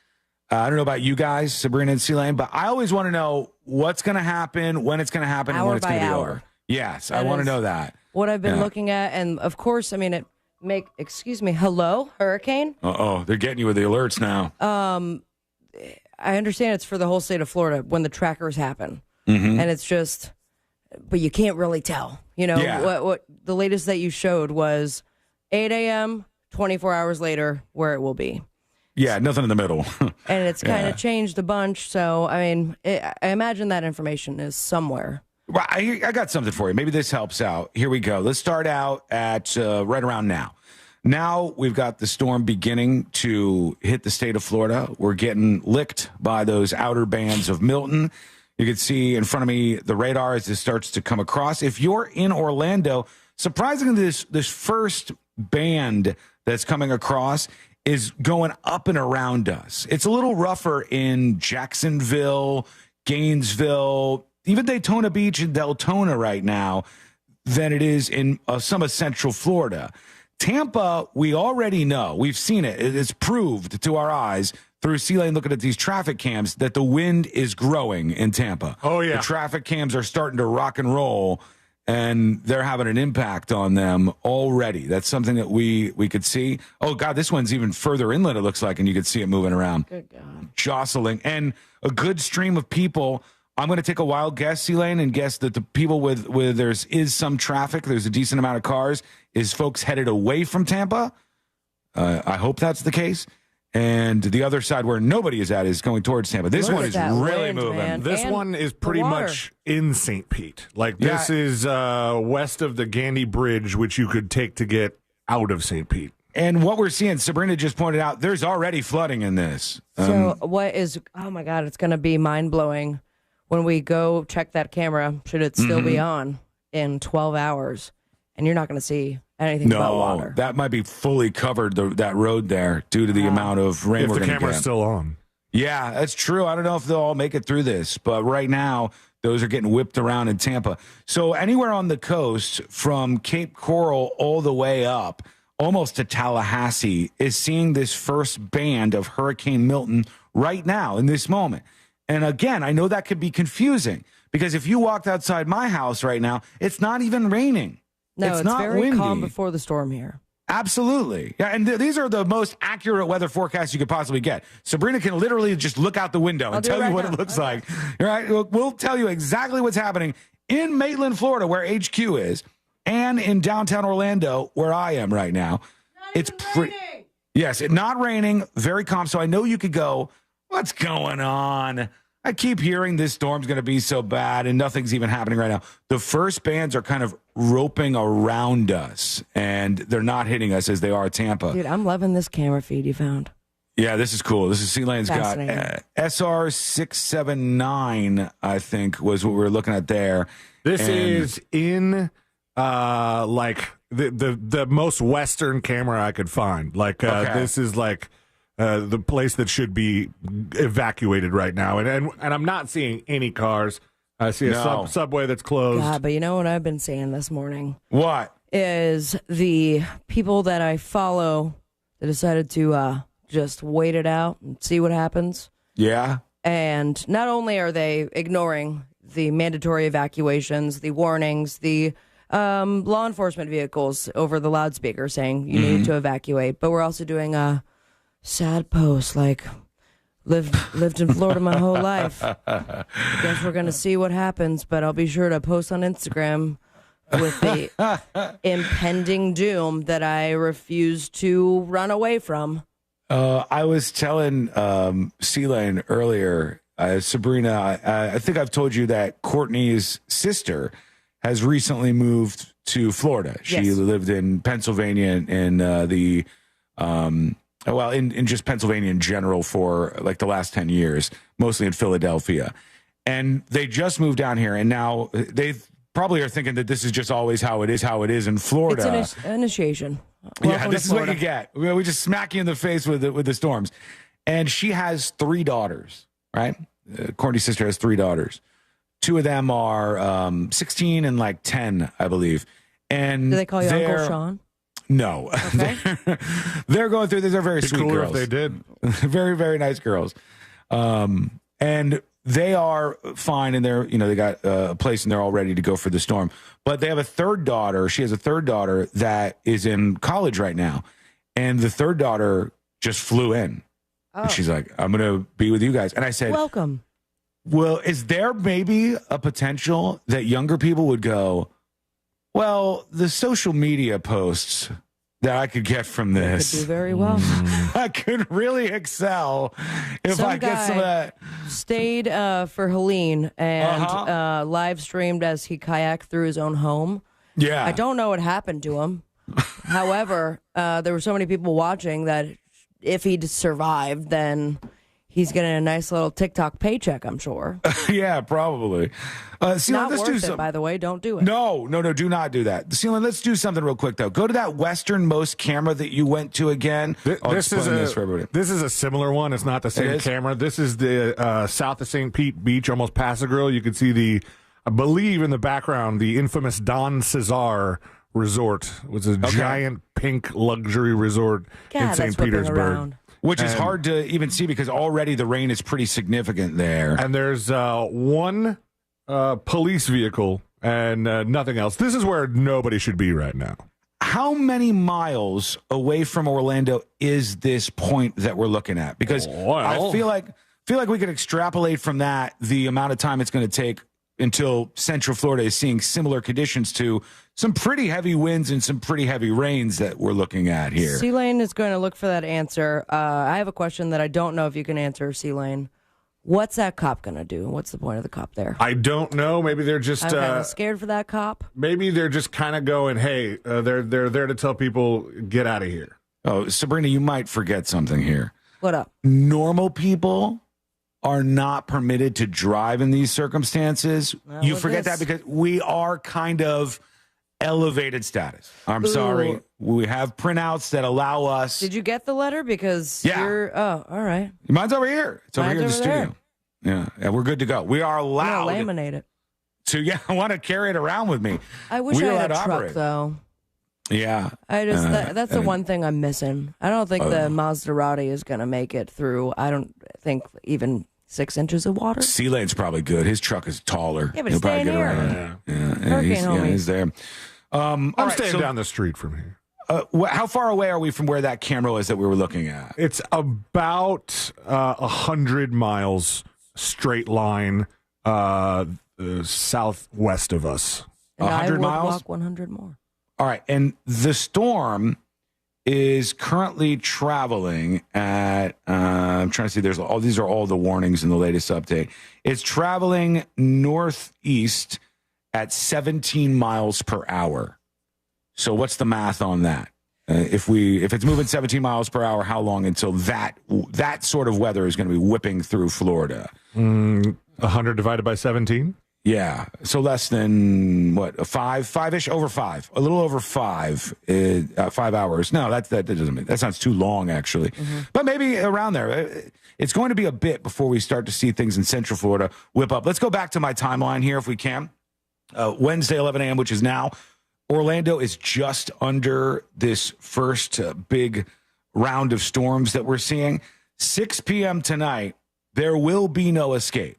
I don't know about you guys, Sabrina and C-Lane, but I always want to know what's going to happen, when it's going to happen, and when it's going to be over. Yes, I want to know that. What I've been looking at, and of course, I mean, hello, hurricane? Uh-oh, they're getting you with the alerts now. I understand it's for the whole state of Florida when the trackers happen. And it's just, but you can't really tell. You know, what the latest that you showed was 8 a.m., 24 hours later, where it will be. Yeah, nothing in the middle. And it's kind of changed a bunch. So, I mean, I imagine that information is somewhere. Well, I got something for you. Maybe this helps out. Here we go. Let's start out at right around now. Now we've got the storm beginning to hit the state of Florida. We're getting licked by those outer bands of Milton. You can see in front of me the radar as this starts to come across. If you're in Orlando, surprisingly, this first band that's coming across is going up and around us. It's a little rougher in Jacksonville, Gainesville, even Daytona Beach and Deltona right now than it is in some of Central Florida. Tampa, we already know. We've seen it. It's proved to our eyes through C-Lane looking at these traffic cams that the wind is growing in Tampa. Oh, yeah. The traffic cams are starting to rock and roll, and they're having an impact on them already. That's something that we could see. Oh, God, this one's even further inland, it looks like, and you could see it moving around. Good God. Jostling. And a good stream of people. I'm going to take a wild guess, C-Lane, and guess that the people with there's some traffic, there's a decent amount of cars, is folks headed away from Tampa. I hope that's the case. And the other side where nobody is at is going towards Tampa. This one is really moving. Man. This and one is pretty much in St. Pete. Like, this is west of the Gandy Bridge, which you could take to get out of St. Pete. And what we're seeing, Sabrina just pointed out, there's already flooding in this. So oh my God, it's going to be mind-blowing when we go check that camera, should it still be on in 12 hours, and you're not going to see anything about water. That might be fully covered, that road there, due to the amount of rain we're going to get. If the camera's still on. Yeah, that's true. I don't know if they'll all make it through this, but right now, those are getting whipped around in Tampa. So anywhere on the coast, from Cape Coral all the way up, almost to Tallahassee, is seeing this first band of Hurricane Milton right now, in this moment. And again, I know that could be confusing, because if you walked outside my house right now, it's not even raining. No, it's not very windy. calm before the storm here. Absolutely. Yeah, and these are the most accurate weather forecasts you could possibly get. Sabrina can literally just look out the window and tell you what it looks like. All right, we'll tell you exactly what's happening in Maitland, Florida, where HQ is, and in downtown Orlando, where I am right now. It's yes, not raining, very calm. So I know you could go, what's going on? I keep hearing this storm's going to be so bad, and nothing's even happening right now. The first bands are kind of roping around us, and they're not hitting us as they are at Tampa. Dude, I'm loving this camera feed you found. Yeah, this is cool. This is C-Lane's got SR679, I think, was what we were looking at there. This is in like the most western camera I could find. Like this is like the place that should be evacuated right now, and I'm not seeing any cars. I see a subway that's closed. God, but you know what I've been seeing this morning? What? Is the people that I follow that decided to just wait it out and see what happens. Yeah. And not only are they ignoring the mandatory evacuations, the warnings, the law enforcement vehicles over the loudspeaker saying you need to evacuate, but we're also doing a sad post like lived in Florida my whole life. I guess we're gonna see what happens, but I'll be sure to post on Instagram with the impending doom that I refuse to run away from. I was telling C-Lane earlier, Sabrina, I think I've told you that Courtney's sister has recently moved to Florida. She lived in Pennsylvania in the Well, in just Pennsylvania in general for like the last 10 years, mostly in Philadelphia. And they just moved down here, and now they probably are thinking that this is just always how it is in Florida. It's an initiation. Welcome this is what you get. We just smack you in the face with the storms. And she has 3 daughters, right? Courtney's sister has 3 daughters. 2 of them are 16 and like 10, I believe. And do they call you Uncle Sean? No. Okay. They're going through this. They're very sweet girls. If they did. Very, very nice girls. And they are fine, and they got a place, and they're all ready to go for the storm. But they have a third daughter. She has a third daughter that is in college right now. And the third daughter just flew in. Oh. And she's like, I'm going to be with you guys. And I said, welcome. Well, is there maybe a potential that younger people would go, well, the social media posts that I could get from this. Could do very well. I could really excel if I get some of that. Stayed for Helene and live streamed as he kayaked through his own home. Yeah. I don't know what happened to him. However, there were so many people watching that if he'd survived, then he's getting a nice little TikTok paycheck, I'm sure. Yeah, probably. Not worth it, by the way. Don't do it. No, do not do that. Celine, let's do something real quick, though. Go to that westernmost camera that you went to again. This is a similar one. It's not the same camera. This is the south of St. Pete Beach, almost past the grill. You can see I believe in the background, the infamous Don Cesar Resort. It was a giant pink luxury resort in St. Petersburg. Which is hard to even see because already the rain is pretty significant there. And there's one police vehicle and nothing else. This is where nobody should be right now. How many miles away from Orlando is this point that we're looking at? Because I feel like we could extrapolate from that the amount of time it's going to take until Central Florida is seeing similar conditions to some pretty heavy winds and some pretty heavy rains that we're looking at here. C-Lane is going to look for that answer. I have a question that I don't know if you can answer, C-Lane. What's that cop going to do? What's the point of the cop there? I don't know. Maybe they're just I'm kind of scared for that cop. Maybe they're just kind of going, hey, they're there to tell people, get out of here. Oh, Sabrina, you might forget something here. What up? Normal people are not permitted to drive in these circumstances. You forget that because we are kind of elevated status. I'm sorry. We have printouts that allow us. Did you get the letter? Because you're, all right. Mine's over here. It's over here in the studio. Yeah, we're good to go. We are allowed. I'm gonna laminate it. So I want to carry it around with me. I wish I had a truck though. Yeah. That's the one thing I'm missing. I don't think the Maserati is going to make it through. I don't think even 6 inches of water. C-Lane's probably good. His truck is taller. Yeah, but he's staying here. He's there. I'm staying down the street from here. How far away are we from where that camera is that we were looking at? It's about 100 miles straight line southwest of us. And 100 I would miles? walk 100 more. All right, and the storm is currently traveling at, I'm trying to see, these are all the warnings in the latest update. It's traveling northeast at 17 miles per hour. So what's the math on that? If it's moving 17 miles per hour, how long until that sort of weather is going to be whipping through Florida? 100 divided by 17? Yeah, so less than what, five-ish, over 5, a little over 5 hours. No, that doesn't. That sounds too long, actually. But maybe around there. It's going to be a bit before we start to see things in Central Florida whip up. Let's go back to my timeline here, if we can. Wednesday, 11 a.m., which is now. Orlando is just under this first big round of storms that we're seeing. 6 p.m. tonight, there will be no escape.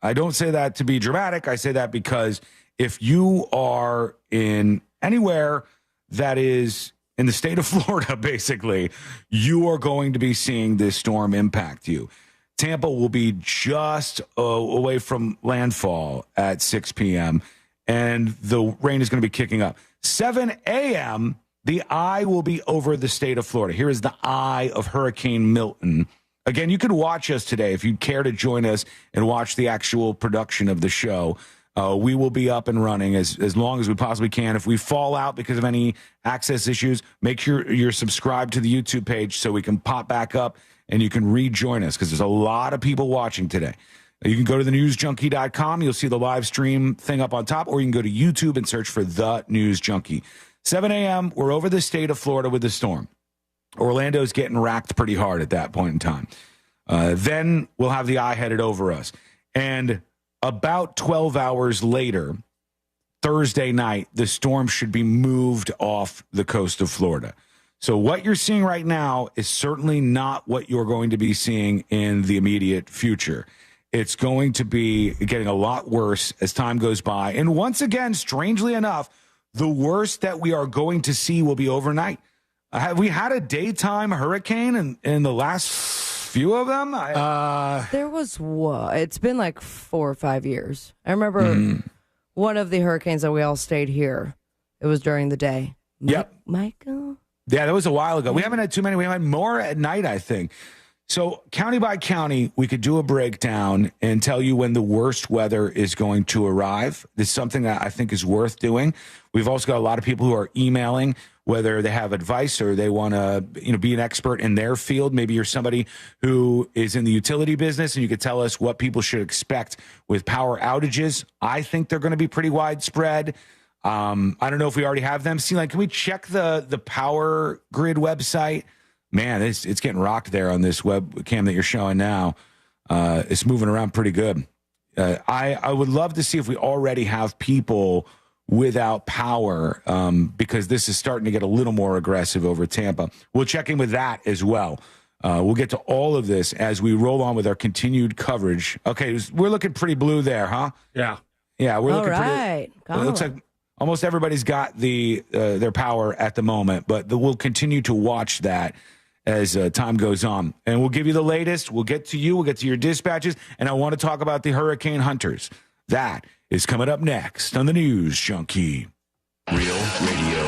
I don't say that to be dramatic. I say that because if you are in anywhere that is in the state of Florida, basically, you are going to be seeing this storm impact you. Tampa will be just away from landfall at 6 p.m., and the rain is going to be kicking up. 7 a.m., the eye will be over the state of Florida. Here is the eye of Hurricane Milton. Again, you can watch us today if you care to join us and watch the actual production of the show. We will be up and running as long as we possibly can. If we fall out because of any access issues, make sure you're subscribed to the YouTube page so we can pop back up and you can rejoin us because there's a lot of people watching today. You can go to thenewsjunkie.com. You'll see the live stream thing up on top, or you can go to YouTube and search for The News Junkie. 7 a.m., we're over the state of Florida with the storm. Orlando's getting racked pretty hard at that point in time. Then we'll have the eye headed over us. And about 12 hours later, Thursday night, the storm should be moved off the coast of Florida. So what you're seeing right now is certainly not what you're going to be seeing in the immediate future. It's going to be getting a lot worse as time goes by. And once again, strangely enough, the worst that we are going to see will be overnight. Have we had a daytime hurricane in the last few of them? There was what? It's been like 4 or 5 years. I remember one of the hurricanes that we all stayed here. It was during the day. Yep. Michael? Yeah, that was a while ago. We haven't had too many. We had more at night, I think. So county by county, we could do a breakdown and tell you when the worst weather is going to arrive. This is something that I think is worth doing. We've also got a lot of people who are emailing, whether they have advice or they want to be an expert in their field. Maybe you're somebody who is in the utility business and you could tell us what people should expect with power outages. I think they're going to be pretty widespread. I don't know if we already have them. Can we check the power grid website? Man, it's getting rocked there on this webcam that you're showing now. It's moving around pretty good. I would love to see if we already have people without power because this is starting to get a little more aggressive over Tampa. We'll check in with that as well. We'll get to all of this as we roll on with our continued coverage. Okay, we're looking pretty blue there, huh? Yeah. Yeah, we're looking pretty. It looks like almost everybody's got their power at the moment, but we'll continue to watch that as time goes on. And we'll give you the latest. We'll get to you. We'll get to your dispatches. And I want to talk about the hurricane hunters. That is coming up next on the News Junkie. Real radio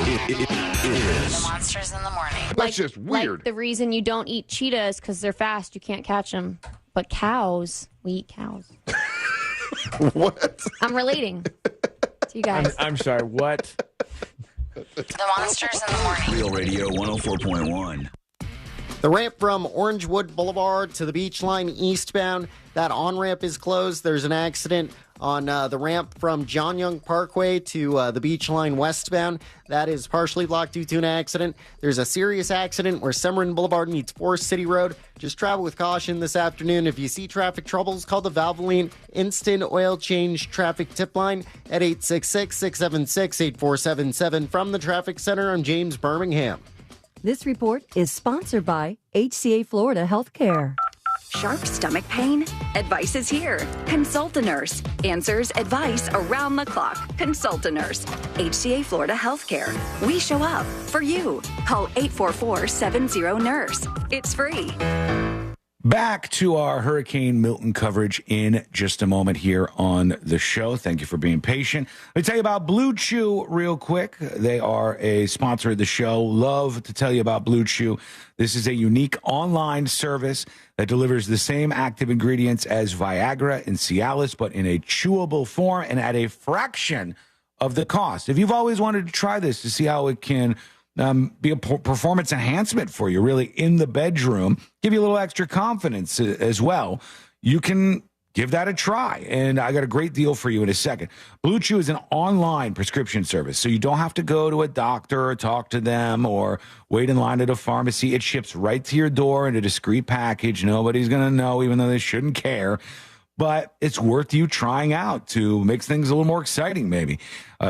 is The monsters in the morning. That's just weird. Like the reason you don't eat cheetahs because they're fast. You can't catch them. But cows, we eat cows. What? I'm relating to you guys. I'm sorry, what? The monsters in the morning. Real Radio 104.1. The ramp from Orangewood Boulevard to the Beach Line eastbound, that on-ramp is closed. There's an accident on the ramp from John Young Parkway to the Beach Line westbound. That is partially blocked due to an accident. There's a serious accident where Summerlin Boulevard meets Forest City Road. Just travel with caution this afternoon. If you see traffic troubles, call the Valvoline Instant Oil Change Traffic Tip Line at 866-676-8477. From the Traffic Center, I'm James Birmingham. This report is sponsored by HCA Florida Healthcare. Sharp stomach pain? Advice is here. Consult a nurse. Answers, advice around the clock. Consult a nurse. HCA Florida Healthcare. We show up for you. Call 844-70-NURSE. It's free. Back to our Hurricane Milton coverage in just a moment here on the show. Thank you for being patient. Let me tell you about Blue Chew real quick. They are a sponsor of the show. Love to tell you about Blue Chew. This is a unique online service that delivers the same active ingredients as Viagra and Cialis, but in a chewable form and at a fraction of the cost. If you've always wanted to try this to see how it can be a performance enhancement for you, really, in the bedroom, give you a little extra confidence as well, you can give that a try. And I got a great deal for you in a second. Blue Chew is an online prescription service, so you don't have to go to a doctor or talk to them or wait in line at a pharmacy. It ships right to your door in a discreet package. Nobody's going to know, even though they shouldn't care. But it's worth you trying out to make things a little more exciting, maybe.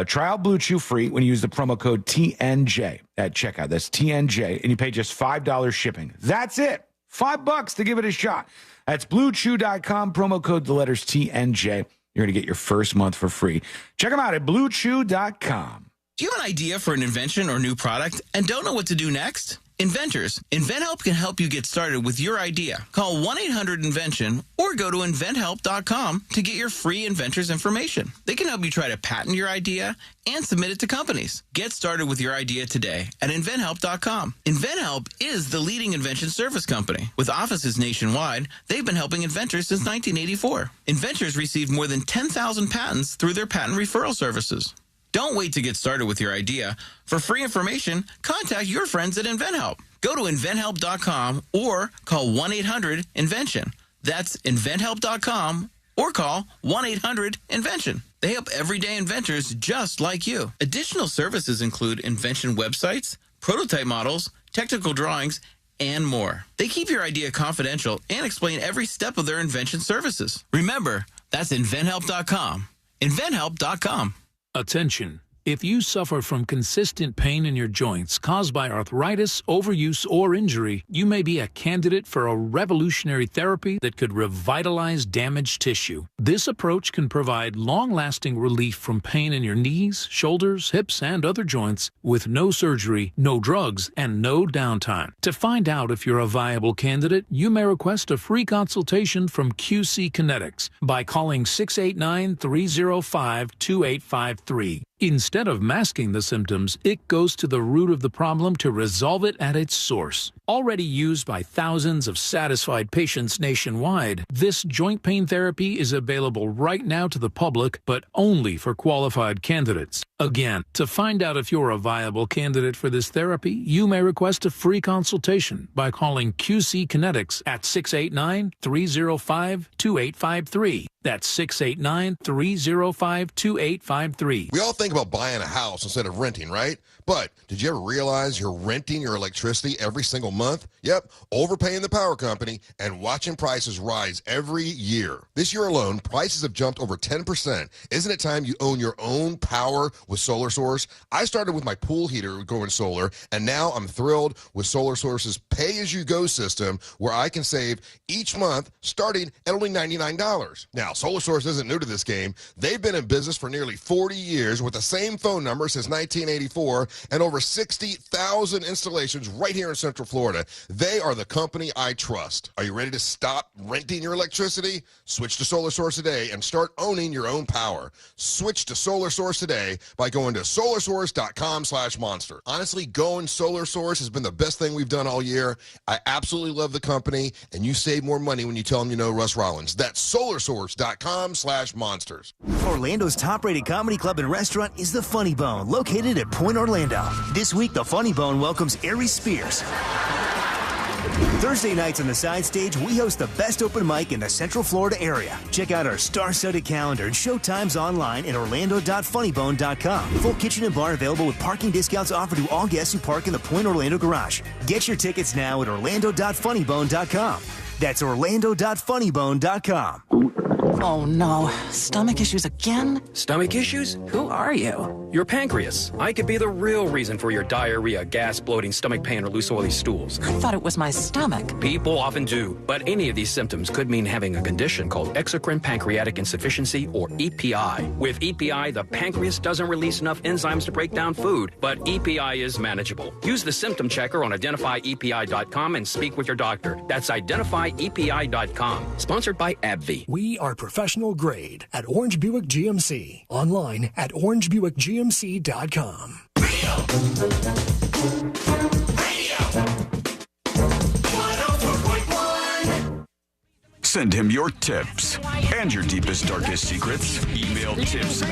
Try out Blue Chew free when you use the promo code TNJ at checkout. That's TNJ, and you pay just $5 shipping. That's it. $5 to give it a shot. That's BlueChew.com, promo code the letters TNJ. You're going to get your first month for free. Check them out at BlueChew.com. Do you have an idea for an invention or new product and don't know what to do next? Inventors, InventHelp can help you get started with your idea. Call 1-800-INVENTION or go to inventhelp.com to get your free inventor's information. They can help you try to patent your idea and submit it to companies. Get started with your idea today at inventhelp.com. InventHelp is the leading invention service company. With offices nationwide, they've been helping inventors since 1984. Inventors received more than 10,000 patents through their patent referral services. Don't wait to get started with your idea. For free information, contact your friends at InventHelp. Go to inventhelp.com or call 1-800-INVENTION. That's inventhelp.com or call 1-800-INVENTION. They help everyday inventors just like you. Additional services include invention websites, prototype models, technical drawings, and more. They keep your idea confidential and explain every step of their invention services. Remember, that's inventhelp.com. inventhelp.com. Attention. If you suffer from consistent pain in your joints caused by arthritis, overuse, or injury, you may be a candidate for a revolutionary therapy that could revitalize damaged tissue. This approach can provide long-lasting relief from pain in your knees, shoulders, hips, and other joints with no surgery, no drugs, and no downtime. To find out if you're a viable candidate, you may request a free consultation from QC Kinetics by calling 689-305-2853. Instead of masking the symptoms, it goes to the root of the problem to resolve it at its source. Already used by thousands of satisfied patients nationwide, this joint pain therapy is available right now to the public, but only for qualified candidates. Again, to find out if you're a viable candidate for this therapy, you may request a free consultation by calling QC Kinetics at 689-305-2853. That's 689-305-2853. We all think about buying a house instead of renting, right? But did you ever realize you're renting your electricity every single month? Yep, overpaying the power company and watching prices rise every year. This year alone, prices have jumped over 10%. Isn't it time you own your own power with Solar Source? I started with my pool heater going solar, and now I'm thrilled with Solar Source's pay-as-you-go system where I can save each month starting at only $99. Now, Solar Source isn't new to this game. They've been in business for nearly 40 years with the same phone number since 1984 and over 60,000 installations right here in Central Florida. They are the company I trust. Are you ready to stop renting your electricity? Switch to Solar Source today and start owning your own power. Switch to Solar Source today by going to solarsource.com/monster. Honestly, going Solar Source has been the best thing we've done all year. I absolutely love the company, and you save more money when you tell them you know Russ Rollins. That's solarsource.com/monsters. Orlando's top-rated comedy club and restaurant is the Funny Bone, located at Point Orlando. This week, the Funny Bone welcomes Aries Spears. Thursday nights on the side stage, we host the best open mic in the Central Florida area. Check out our star-studded calendar and show times online at orlando.funnybone.com. Full kitchen and bar available with parking discounts offered to all guests who park in the Point Orlando garage. Get your tickets now at orlando.funnybone.com. That's orlando.funnybone.com. Oh no, stomach issues again? Stomach issues? Who are you? Your pancreas. I could be the real reason for your diarrhea, gas, bloating, stomach pain, or loose oily stools. I thought it was my stomach. People often do, but any of these symptoms could mean having a condition called exocrine pancreatic insufficiency, or EPI. With EPI, the pancreas doesn't release enough enzymes to break down food, but EPI is manageable. Use the symptom checker on identifyepi.com and speak with your doctor. That's identifyepi.com. Sponsored by AbbVie. We are professional grade at Orange Buick GMC. Online at orangebuickgmc.com. Send him your tips and your deepest, darkest secrets. Email tips.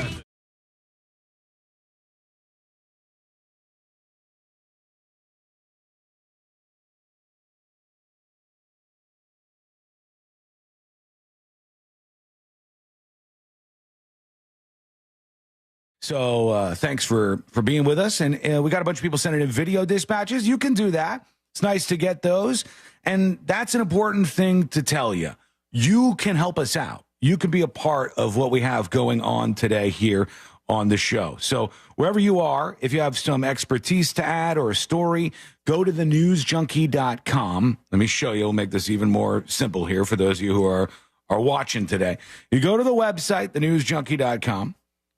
So thanks for being with us. And we got a bunch of people sending in video dispatches. You can do that. It's nice to get those. And that's an important thing to tell you. You can help us out. You can be a part of what we have going on today here on the show. So wherever you are, if you have some expertise to add or a story, go to thenewsjunkie.com. Let me show you. We'll make this even more simple here for those of you who are watching today. You go to the website, thenewsjunkie.com.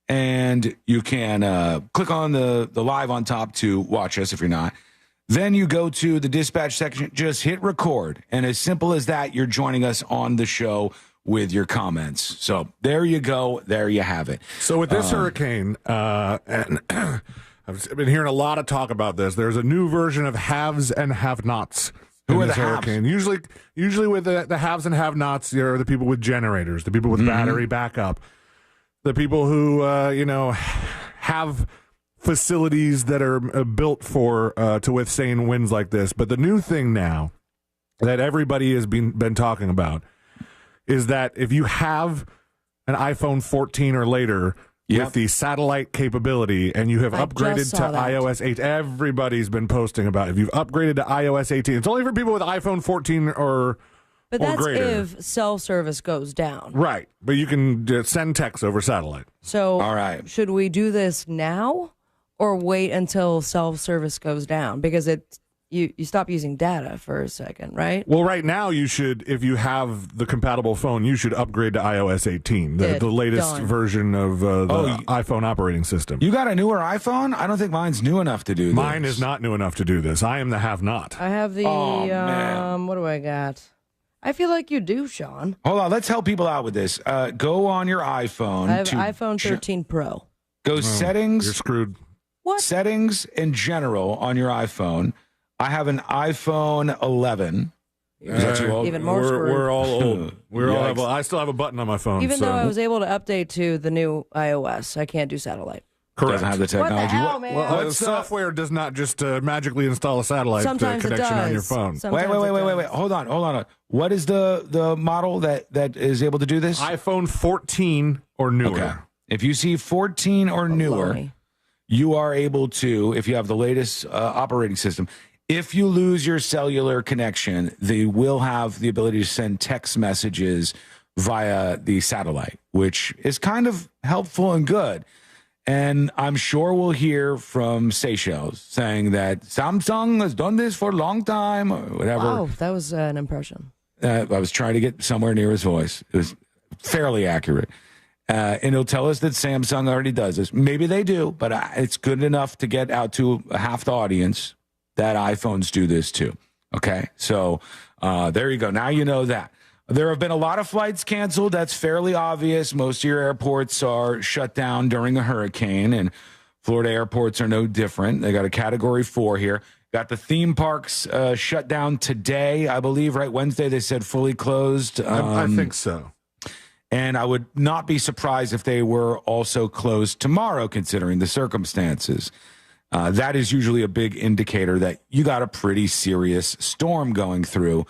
And you can click on the live on top to watch us if you're not. Then you go to the dispatch section, just hit record. And as simple as that, you're joining us on the show with your comments. So there you go. There you have it. So with this hurricane, and I've been hearing a lot of talk about this. There's a new version of haves and have-nots. Who are the hurricane? Usually with the haves and have-nots, are the people with generators, the people with battery backup, the people who have facilities that are built for to withstand winds like this. But the new thing now that everybody has been talking about is that if you have an iPhone 14 or later with the satellite capability and you have upgraded to iOS 8, everybody's been posting about it. If you've upgraded to iOS 18, it's only for people with iPhone 14 or But that's greater. if cell service goes down. Right. But you can send text over satellite. So all right. Should we do this now or wait until cell service goes down? Because you stop using data for a second, right? Well, right now you should, if you have the compatible phone, you should upgrade to iOS 18, the latest version of the iPhone operating system. You got a newer iPhone? I don't think mine's new enough to do this. Mine is not new enough to do this. I am the have-not. I have the, what do I got? I feel like you do, Sean. Hold on, let's help people out with this. Go on your iPhone. I have iPhone 13 Pro. Go settings. You're screwed. What? Settings in general on your iPhone. I have an iPhone 11. Is that too old? Even more screwed. We're all old. I still have a button on my phone. Even though I was able to update to the new iOS, I can't do satellite. Correct. Doesn't have the technology. What the hell, man? Well, software does not just magically install a satellite connection on your phone. Wait. Hold on. What is the model that is able to do this? iPhone 14 or newer. Okay. If you see 14 or newer, you are able to, if you have the latest operating system, if you lose your cellular connection, they will have the ability to send text messages via the satellite, which is kind of helpful and good. And I'm sure we'll hear from Seychelles saying that Samsung has done this for a long time or whatever. Wow, that was an impression. I was trying to get somewhere near his voice. It was fairly accurate. And he'll tell us that Samsung already does this. Maybe they do, but it's good enough to get out to half the audience that iPhones do this too. Okay, so there you go. Now you know that. There have been a lot of flights canceled. That's fairly obvious. Most of your airports are shut down during a hurricane, and Florida airports are no different. They got a Category 4 here. Got the theme parks shut down today, I believe, right? Wednesday, they said fully closed. I think so. And I would not be surprised if they were also closed tomorrow, considering the circumstances. That is usually a big indicator that you got a pretty serious storm going through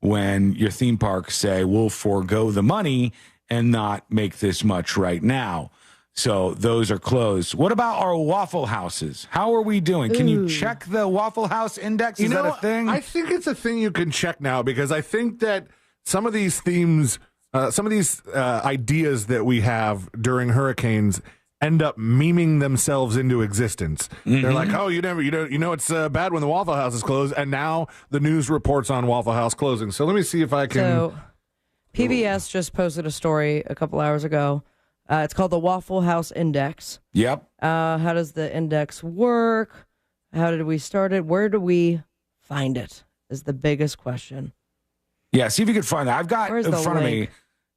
when your theme parks say, we'll forego the money and not make this much right now. So those are closed. What about our Waffle Houses? How are we doing? Can you check the Waffle House Index? Is that a thing? I think it's a thing you can check now, because I think that some of these themes, some of these ideas that we have during hurricanes end up memeing themselves into existence. They're like, oh, you know it's bad when the Waffle House is closed, and now the news reports on Waffle House closing. So let me see if I can. So PBS just posted a story a couple hours ago. It's called the Waffle House Index. Yep. How does the index work? How did we start it? Where do we find it? Is the biggest question. Yeah, see if you can find that. I've got in front of me.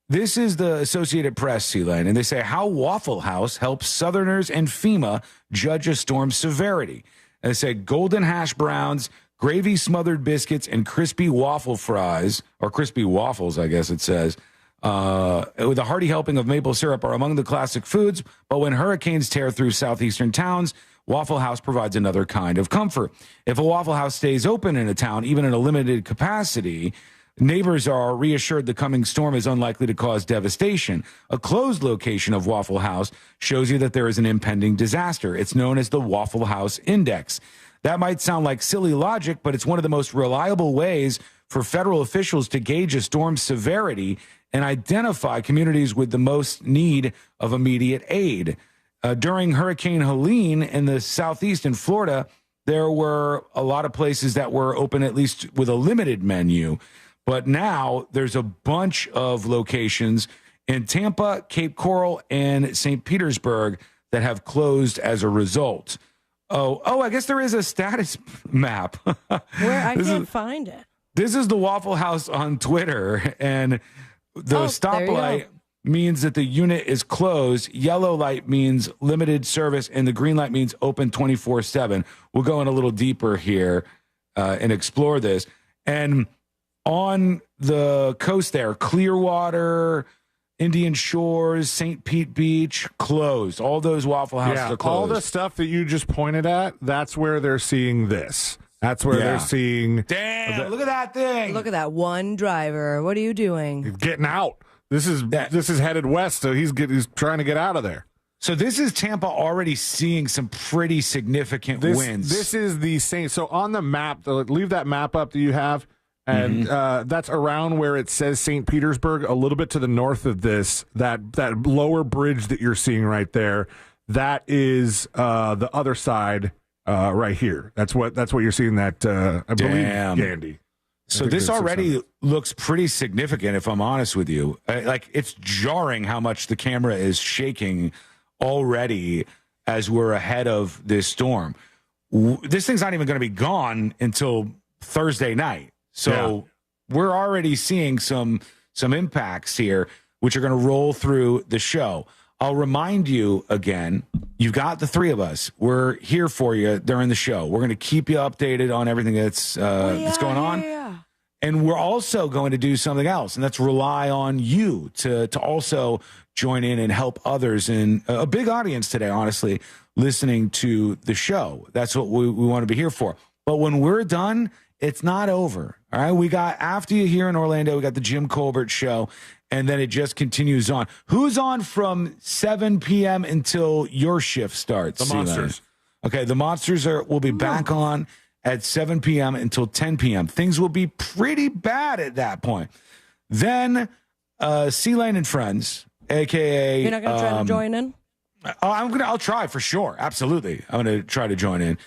This is the Associated Press, C-Lane, and they say how Waffle House helps Southerners and FEMA judge a storm's severity. And they say golden hash browns, gravy-smothered biscuits, and crispy waffle fries, or crispy waffles, I guess it says, with a hearty helping of maple syrup are among the classic foods. But when hurricanes tear through southeastern towns, Waffle House provides another kind of comfort. If a Waffle House stays open in a town, even in a limited capacity, neighbors are reassured the coming storm is unlikely to cause devastation. A closed location of Waffle House shows you that there is an impending disaster. It's known as the Waffle House Index. That might sound like silly logic, but it's one of the most reliable ways for federal officials to gauge a storm's severity and identify communities with the most need of immediate aid. During Hurricane Helene in the southeast in Florida, there were a lot of places that were open, at least with a limited menu. But now there's a bunch of locations in Tampa, Cape Coral, and St. Petersburg that have closed as a result. I guess there is a status map. Where I can't find it. This is the Waffle House on Twitter, and the stoplight means that the unit is closed. Yellow light means limited service, and the green light means open 24/7. We'll go in a little deeper here and explore this. And on the coast there, Clearwater, Indian Shores, St. Pete Beach, closed. All those Waffle Houses are closed. All the stuff that you just pointed at, that's where they're seeing this. That's where they're seeing... Damn, look at that thing. Look at that one driver. What are you doing? He's getting out. This is headed west, so he's trying to get out of there. So this is Tampa already seeing some pretty significant winds. This is the same. So on the map, leave that map up that you have, and that's around where it says St. Petersburg, a little bit to the north of this, that lower bridge that you're seeing right there, that is the other side right here. That's what you're seeing, that, I believe, Gandhi. So this already looks pretty significant, if I'm honest with you. Like, it's jarring how much the camera is shaking already as we're ahead of this storm. This thing's not even going to be gone until Thursday night. So we're already seeing some impacts here, which are going to roll through the show. I'll remind you again, you've got the three of us. We're here for you during the show. We're going to keep you updated on everything that's going on. And we're also going to do something else, and that's rely on you to also join in and help others. And a big audience today, honestly, listening to the show. That's what we want to be here for. But when we're done, it's not over. All right. We got, after you here in Orlando, we got the Jim Colbert Show, and then it just continues on. Who's on from 7 p.m. until your shift starts? The Monsters. Okay. The Monsters will be back on at 7 p.m. until 10 p.m. Things will be pretty bad at that point. Then C-Lane and Friends, a.k.a. You're not going to try to join in? I'll try for sure. Absolutely. I'm going to try to join in.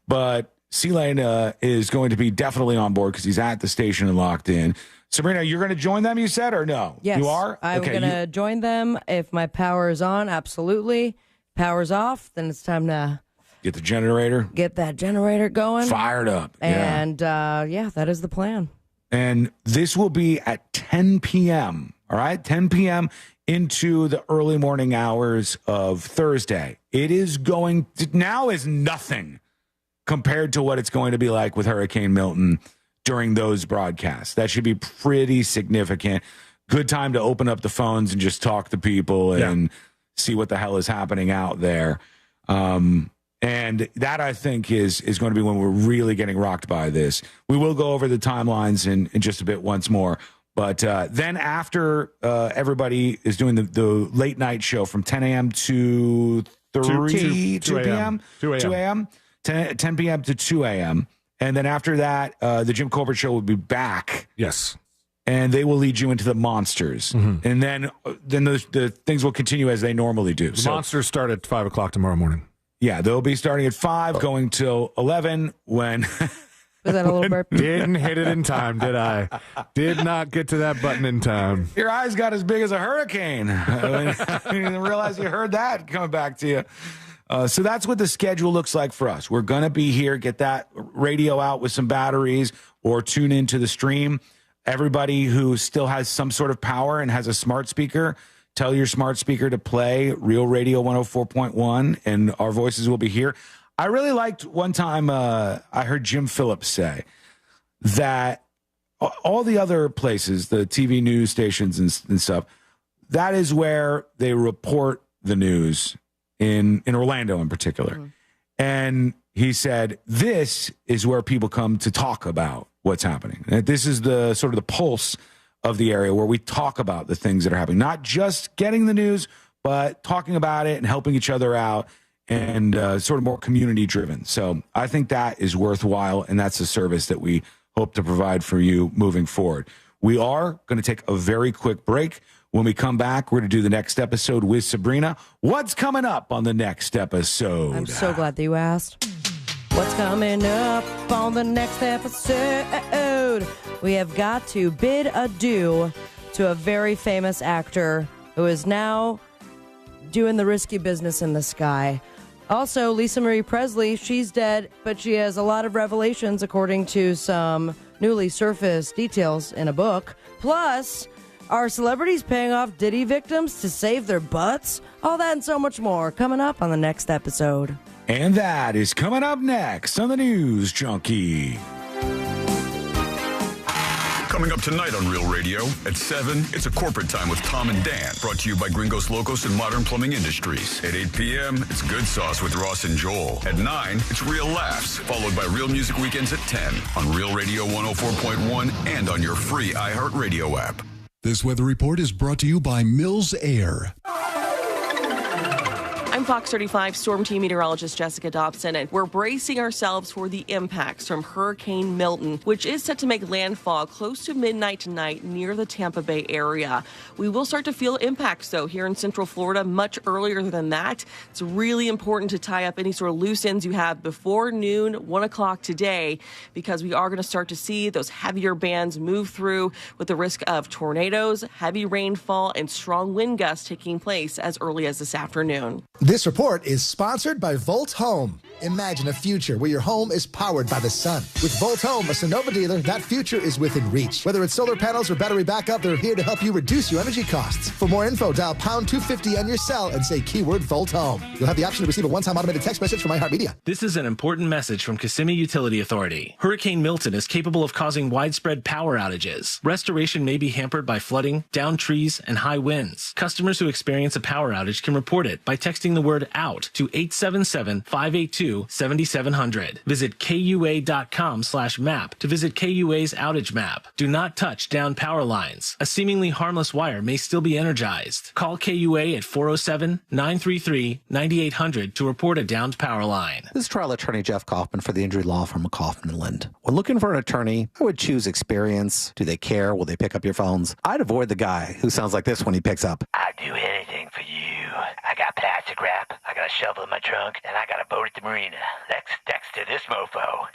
But C-Lane is going to be definitely on board because he's at the station and locked in. Sabrina, you're going to join them, you said, or no? Yes. You are? I'm going to join them. If my power is on, absolutely. Power's off, then it's time to... Get the generator. Get that generator going. Fired up. And, that is the plan. And this will be at 10 p.m., all right? 10 p.m. into the early morning hours of Thursday. It is going to, now is nothing compared to what it's going to be like with Hurricane Milton during those broadcasts. That should be pretty significant. Good time to open up the phones and just talk to people and see what the hell is happening out there. And that, I think, is going to be when we're really getting rocked by this. We will go over the timelines in just a bit once more. But then after everybody is doing the late night show from 10 a.m. to 2 p.m., 2 a.m., 10 p.m. to 2 a.m. And then after that, the Jim Colbert Show will be back. Yes. And they will lead you into the Monsters. Mm-hmm. And then the things will continue as they normally do. The Monsters start at 5 o'clock tomorrow morning. Yeah, they'll be starting at 5, going till 11 when... Was that a little burp? Didn't hit it in time, did I? Did not get to that button in time. Your eyes got as big as a hurricane. I didn't realize you heard that coming back to you. So that's what the schedule looks like for us. We're going to be here, get that radio out with some batteries, or tune into the stream. Everybody who still has some sort of power and has a smart speaker, tell your smart speaker to play Real Radio 104.1, and our voices will be here. I really liked one time I heard Jim Phillips say that all the other places, the TV news stations and stuff, that is where they report the news in Orlando in particular. Mm-hmm. And he said, this is where people come to talk about what's happening. And this is the sort of the pulse of the area where we talk about the things that are happening, not just getting the news, but talking about it and helping each other out, and sort of more community driven. So I think that is worthwhile, and that's a service that we hope to provide for you moving forward. We are going to take a very quick break. When we come back, we're going to do the next episode with Sabrina. What's coming up on the next episode? I'm so glad that you asked. What's coming up on the next episode? We have got to bid adieu to a very famous actor who is now doing the risky business in the sky. Also, Lisa Marie Presley, she's dead, but she has a lot of revelations according to some newly surfaced details in a book. Plus, are celebrities paying off Diddy victims to save their butts? All that and so much more coming up on the next episode. And that is coming up next on the News Junkie. Coming up tonight on Real Radio at 7, it's a corporate time with Tom and Dan, brought to you by Gringos Locos and Modern Plumbing Industries. At 8 p.m., it's Good Sauce with Ross and Joel. At 9, it's Real Laughs, followed by Real Music Weekends at 10 on Real Radio 104.1 and on your free iHeartRadio app. This weather report is brought to you by Mills Air. I'm Fox 35 Storm Team meteorologist Jessica Dobson, and we're bracing ourselves for the impacts from Hurricane Milton, which is set to make landfall close to midnight tonight near the Tampa Bay area. We will start to feel impacts, though, here in Central Florida much earlier than that. It's really important to tie up any sort of loose ends you have before noon, 1 o'clock today, because we are going to start to see those heavier bands move through with the risk of tornadoes, heavy rainfall, and strong wind gusts taking place as early as this afternoon. This report is sponsored by Volt Home. Imagine a future where your home is powered by the sun. With Volt Home, a Sonova dealer, that future is within reach. Whether it's solar panels or battery backup, they're here to help you reduce your energy costs. For more info, dial pound 250 on your cell and say keyword Volt Home. You'll have the option to receive a one-time automated text message from iHeartMedia. This is an important message from Kissimmee Utility Authority. Hurricane Milton is capable of causing widespread power outages. Restoration may be hampered by flooding, downed trees, and high winds. Customers who experience a power outage can report it by texting the word OUT to 877-582-7700. Visit KUA.com/map to visit KUA's outage map. Do not touch down power lines. A seemingly harmless wire may still be energized. Call KUA at 407-933-9800 to report a downed power line. This is trial attorney Jeff Kaufman for the injury law firm of Kaufman & Lind. When looking for an attorney, I would choose experience. Do they care? Will they pick up your phones? I'd avoid the guy who sounds like this when he picks up. I'd do anything for you. I got plastic wrap, I got a shovel in my trunk, and I got a boat at the marina. Thanks to this mofo.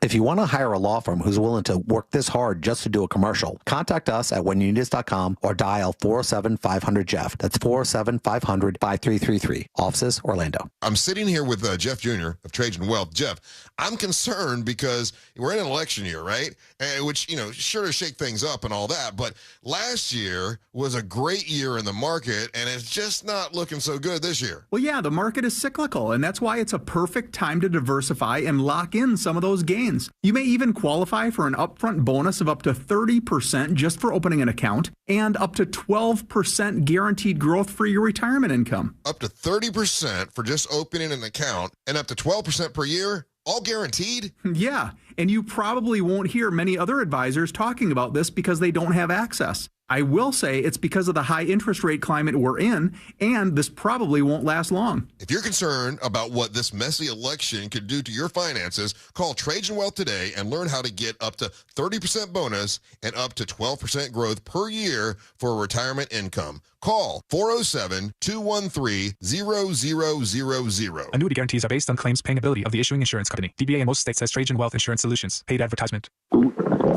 If you want to hire a law firm who's willing to work this hard just to do a commercial, contact us at whenyouneedus.com or dial 407-500-JEFF. That's 407-500-5333. Offices, Orlando. I'm sitting here with Jeff Jr. of Trajan Wealth. Jeff, I'm concerned because we're in an election year, right? Which, sure to shake things up and all that. But last year was a great year in the market, and it's just not looking so good this year. Well, yeah, the market is cyclical, and that's why it's a perfect time to diversify and lock in some of those gains. You may even qualify for an upfront bonus of up to 30% just for opening an account and up to 12% guaranteed growth for your retirement income. Up to 30% for just opening an account and up to 12% per year? All guaranteed? Yeah, and you probably won't hear many other advisors talking about this because they don't have access. I will say it's because of the high interest rate climate we're in, and this probably won't last long. If you're concerned about what this messy election could do to your finances, call Trajan Wealth today and learn how to get up to 30% bonus and up to 12% growth per year for retirement income. Call 407-213-0000. Annuity guarantees are based on claims paying ability of the issuing insurance company. DBA in most states says Trajan Wealth Insurance Solutions. Paid advertisement.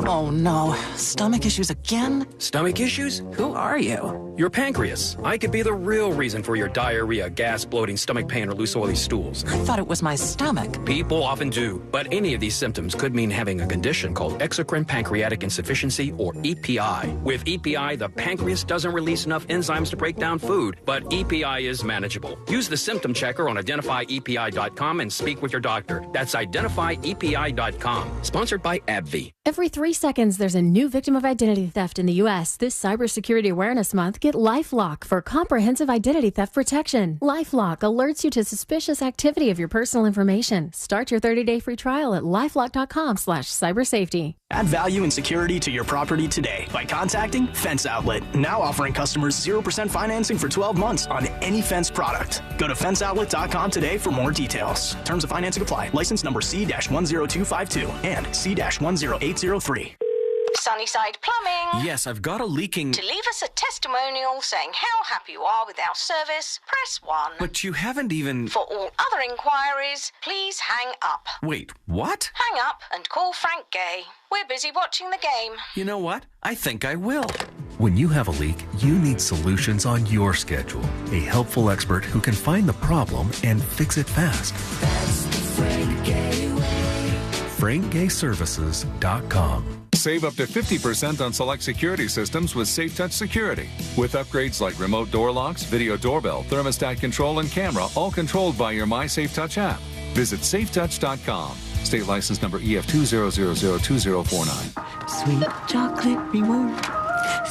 Oh no, stomach issues again? Stomach issues? Who are you? Your pancreas. I could be the real reason for your diarrhea, gas, bloating, stomach pain, or loose oily stools. I thought it was my stomach. People often do, but any of these symptoms could mean having a condition called exocrine pancreatic insufficiency, or EPI. With EPI, the pancreas doesn't release enough enzymes to break down food, but EPI is manageable. Use the symptom checker on identifyepi.com and speak with your doctor. That's identifyepi.com. Sponsored by AbbVie. Every 3 seconds, there's a new victim of identity theft in the U.S. This Cybersecurity Awareness Month, get LifeLock for comprehensive identity theft protection. LifeLock alerts you to suspicious activity of your personal information. Start your 30-day free trial at lifelock.com/cybersafety. Add value and security to your property today by contacting Fence Outlet. Now offering customers 0% financing for 12 months on any Fence product. Go to fenceoutlet.com today for more details. Terms of financing apply. License number C-10252 and C-10803. Sunnyside Plumbing. Yes, I've got a leaking... To leave us a testimonial saying how happy you are with our service, press 1. But you haven't even... For all other inquiries, please hang up. Wait, what? Hang up and call Frank Gay. We're busy watching the game. You know what? I think I will. When you have a leak, you need solutions on your schedule. a helpful expert who can find the problem and fix it fast. That's the Frank Gay way. FrankGayServices.com. Save up to 50% on select security systems with SafeTouch Security. With upgrades like remote door locks, video doorbell, thermostat control, and camera, all controlled by your MySafeTouch app. Visit SafeTouch.com. State license number EF200002049. Sweet chocolate reward.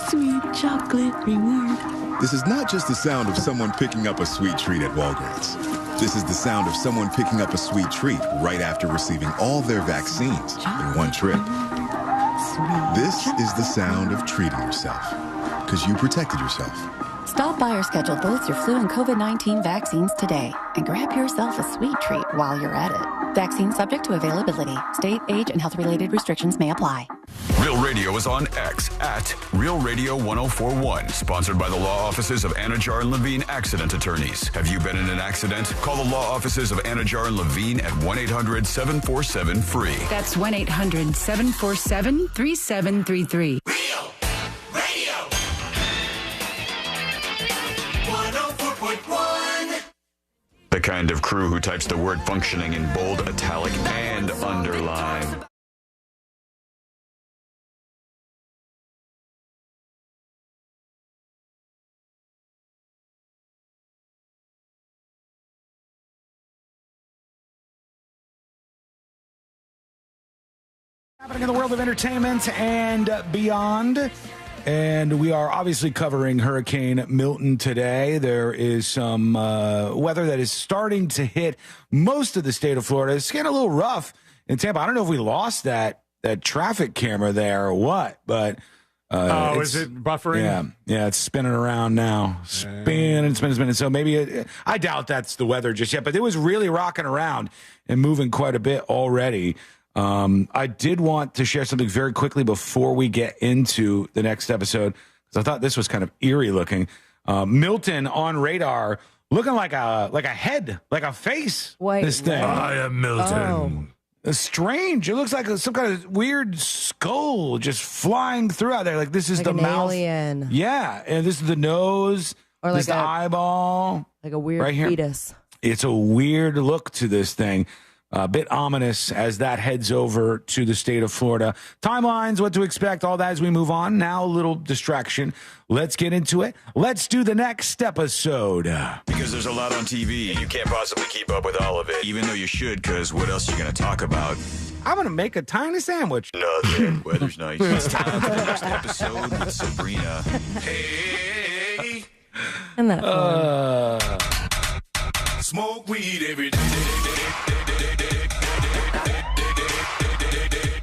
Sweet chocolate reward. This is not just the sound of someone picking up a sweet treat at Walgreens. This is the sound of someone picking up a sweet treat right after receiving all their vaccines in one trip. This is the sound of treating yourself, because you protected yourself. Stop by or schedule both your flu and COVID-19 vaccines today and grab yourself a sweet treat while you're at it. Vaccine subject to availability. State, age, and health-related restrictions may apply. Real Radio is on X at Real Radio 1041. Sponsored by the law offices of Anajar and Levine Accident Attorneys. Have you been in an accident? Call the law offices of Anajar and Levine at 1-800-747-FREE. That's 1-800-747-3733. Real Radio 104.1. The kind of crew who types the word functioning in bold, italic, and underline. Happening in the world of entertainment and beyond. And we are obviously covering Hurricane Milton today. There is some weather that is starting to hit most of the state of Florida. It's getting a little rough in Tampa. I don't know if we lost that traffic camera there or what, but is it buffering? Yeah, it's spinning around now. Spinning. So maybe I doubt that's the weather just yet, but it was really rocking around and moving quite a bit already. I did want to share something very quickly before we get into the next episode, because I thought this was kind of eerie looking. Milton on radar, looking like a head, like a face. Wait, this thing. I am Milton. Oh. It's strange. It looks like some kind of weird skull just flying through out there. Like this is like the an mouth. alien. Yeah, and this is the nose. Or this like is the eyeball. Like a weird right here. fetus. It's a weird look to this thing. A bit ominous as that heads over to the state of Florida. Timelines, what to expect, all that as we move on. Now a little distraction. Let's get into it. Let's do the next episode. Because there's a lot on TV, you can't possibly keep up with all of it. Even though you should, because what else are you going to talk about? I'm going to make a tiny sandwich. Nothing. Weather's nice. It's time for the next episode with Sabrina. Hey. And that Smoke weed every day.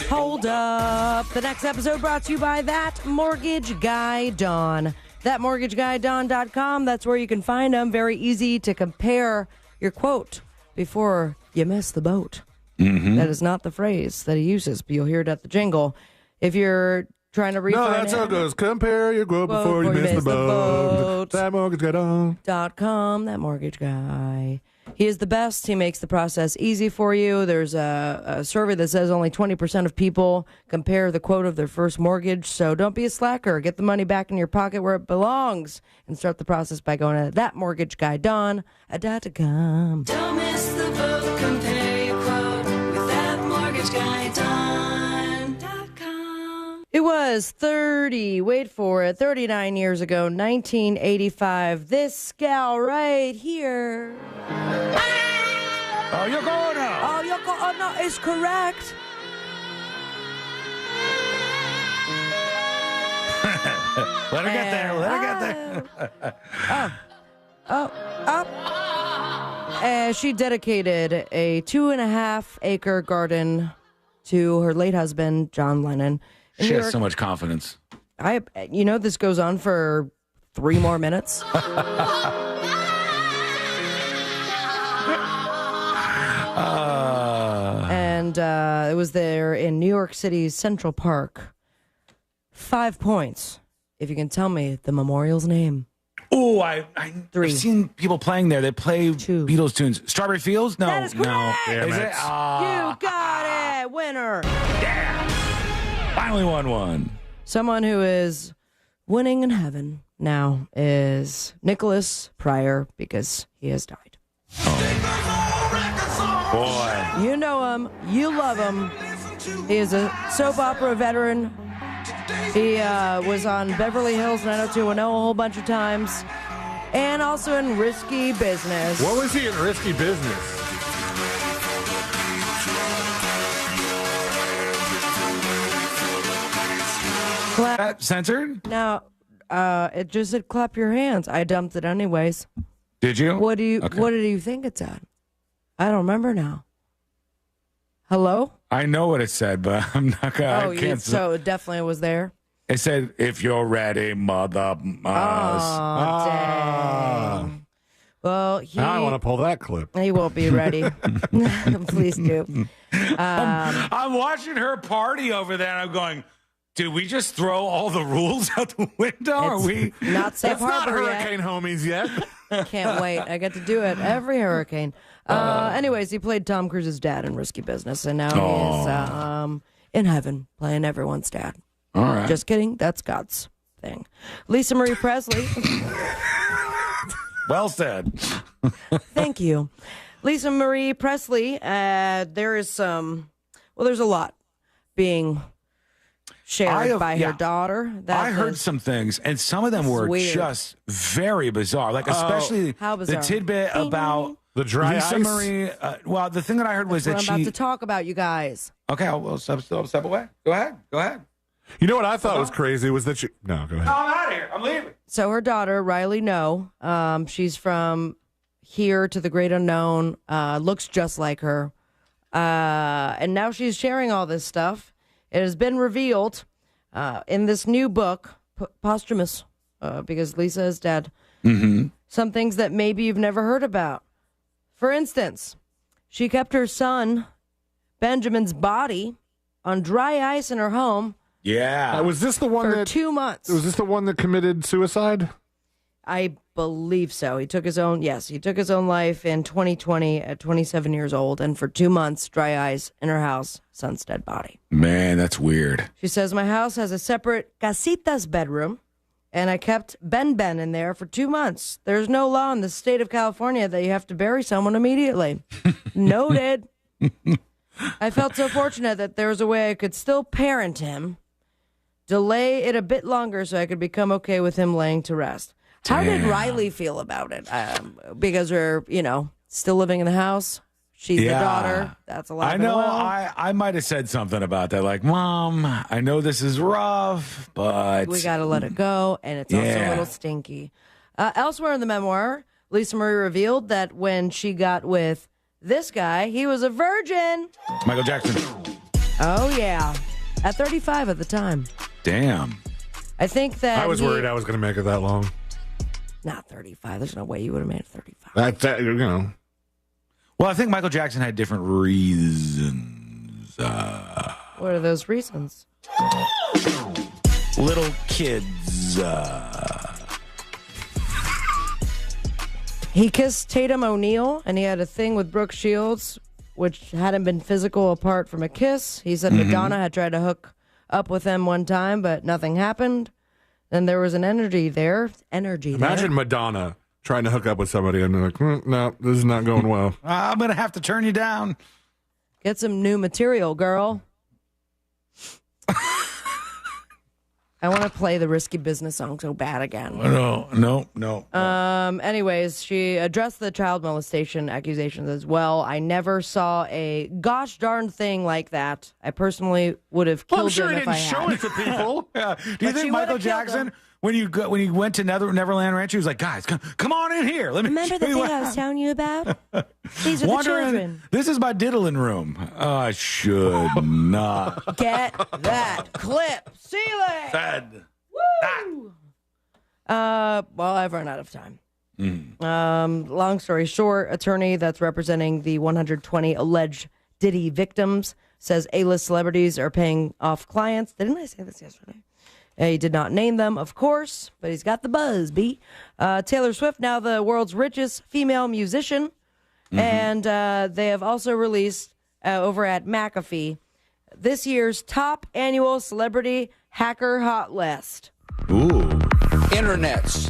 Hold up. The next episode brought to you by That Mortgage Guy Don. ThatMortgageGuyDon.com. That's where you can find them. Very easy to compare your quote before you miss the boat. Mm-hmm. That is not the phrase that he uses, but you'll hear it at the jingle. If you're trying to refinance. No, that's how it goes. Compare your quote before you miss the boat. ThatMortgageGuyDon.com. That mortgage guy. He is the best. He makes the process easy for you. There's a survey that says only 20% of people compare the quote of their first mortgage. So don't be a slacker. Get the money back in your pocket where it belongs and start the process by going to thatmortgageguyDon.com. Don't miss the boat. Compare your quote with thatmortgageguyDon.com. It was 39 years ago, 1985. This gal right here. Oh, Yoko Ono. Oh, Yoko Ono is correct. Let her get there. Let her get there. She dedicated a 2.5-acre garden to her late husband, John Lennon. She has so much confidence. This goes on for 3 more minutes. And it was there in New York City's Central Park. 5 points, if you can tell me the memorial's name. Oh, I've seen people playing there. They play Beatles tunes. Strawberry Fields? No. That is correct. No. Is it? You got it. Winner. Yeah. Finally won one. Someone who is winning in heaven now is Nicholas Pryor because he has died. Boy. You know him. You love him. He is a soap opera veteran. He was on Beverly Hills 90210 a whole bunch of times. And also in Risky Business. What was he in Risky Business? Censored? No, it just said clap your hands. I dumped it anyways. Did you? What do you think it's at? I don't remember now. Hello? I know what it said, but I'm not gonna. So it definitely was there. It said, "If you're ready, mother." Dang. Well, now I want to pull that clip. He won't be ready. Please do. I'm watching her party over there, and I'm going, did we just throw all the rules out the window? Are we not safe harbor not hurricane homies yet? Can't wait. I get to do it every hurricane. Anyways, he played Tom Cruise's dad in Risky Business, and now he's in heaven playing everyone's dad. All right. Just kidding. That's God's thing. Lisa Marie Presley. Well said. Thank you. Lisa Marie Presley, there's a lot being shared by her daughter. I heard some things, and some of them were weird. Just very bizarre. Like, especially the tidbit about the dry Lisa ice. Marie. Well, the thing that I heard was That's that what I'm about to talk about, you guys. Okay, I'll step away. Go ahead. You know what I thought was crazy was that No, go ahead. No, I'm out of here. I'm leaving. So her daughter, Riley No, she's from here to the great unknown, looks just like her. And now she's sharing all this stuff. It has been revealed in this new book, posthumous, because Lisa is dead, some things that maybe you've never heard about. For instance, she kept her son, Benjamin's body, on dry ice in her home. Yeah. Was this the one for 2 months? Was this the one that committed suicide? I believe so. He took his own life in 2020 at 27 years old, and for 2 months, dry ice in her house, son's dead body. Man, that's weird. She says, my house has a separate casitas bedroom, and I kept Ben in there for 2 months. There's no law in the state of California that you have to bury someone immediately. Noted. I felt so fortunate that there was a way I could still parent him, delay it a bit longer so I could become okay with him laying to rest. How did Riley feel about it? Because we're, still living in the house. She's the daughter. That's a lot. I know. I might have said something about that. Like, Mom, I know this is rough, but we got to let it go. And it's also a little stinky. Elsewhere in the memoir, Lisa Marie revealed that when she got with this guy, he was a virgin. Michael Jackson. Oh, yeah. At 35 at the time. Damn. I think that I was worried I was going to make it that long. Not 35. There's no way you would have made it 35. That. Well, I think Michael Jackson had different reasons. What are those reasons? Little kids. He kissed Tatum O'Neal, and he had a thing with Brooke Shields, which hadn't been physical apart from a kiss. He said Madonna had tried to hook up with him one time, but nothing happened. Then there was an energy there. Imagine Madonna trying to hook up with somebody and they're like, no, this is not going well. I'm going to have to turn you down. Get some new material, girl. I want to play the Risky Business song so bad again. No. Anyways, she addressed the child molestation accusations as well. I never saw a gosh darn thing like that. I personally would have killed him if I had. I'm sure he didn't show it to people. Do you think Michael Jackson, when you went to Neverland Ranch, he was like, guys, come on in here. Let me remember the thing I was telling you about? These are the children. This is my diddling room. I should not. Get that clip. Ceiling. Said. Woo! Well, I've run out of time. Long story short, attorney that's representing the 120 alleged Diddy victims says A-list celebrities are paying off clients. Didn't I say this yesterday? He did not name them, of course, but he's got the buzz, B. Taylor Swift, now the world's richest female musician. And they have also released, over at McAfee, this year's top annual celebrity hacker hot list. Ooh. Internets.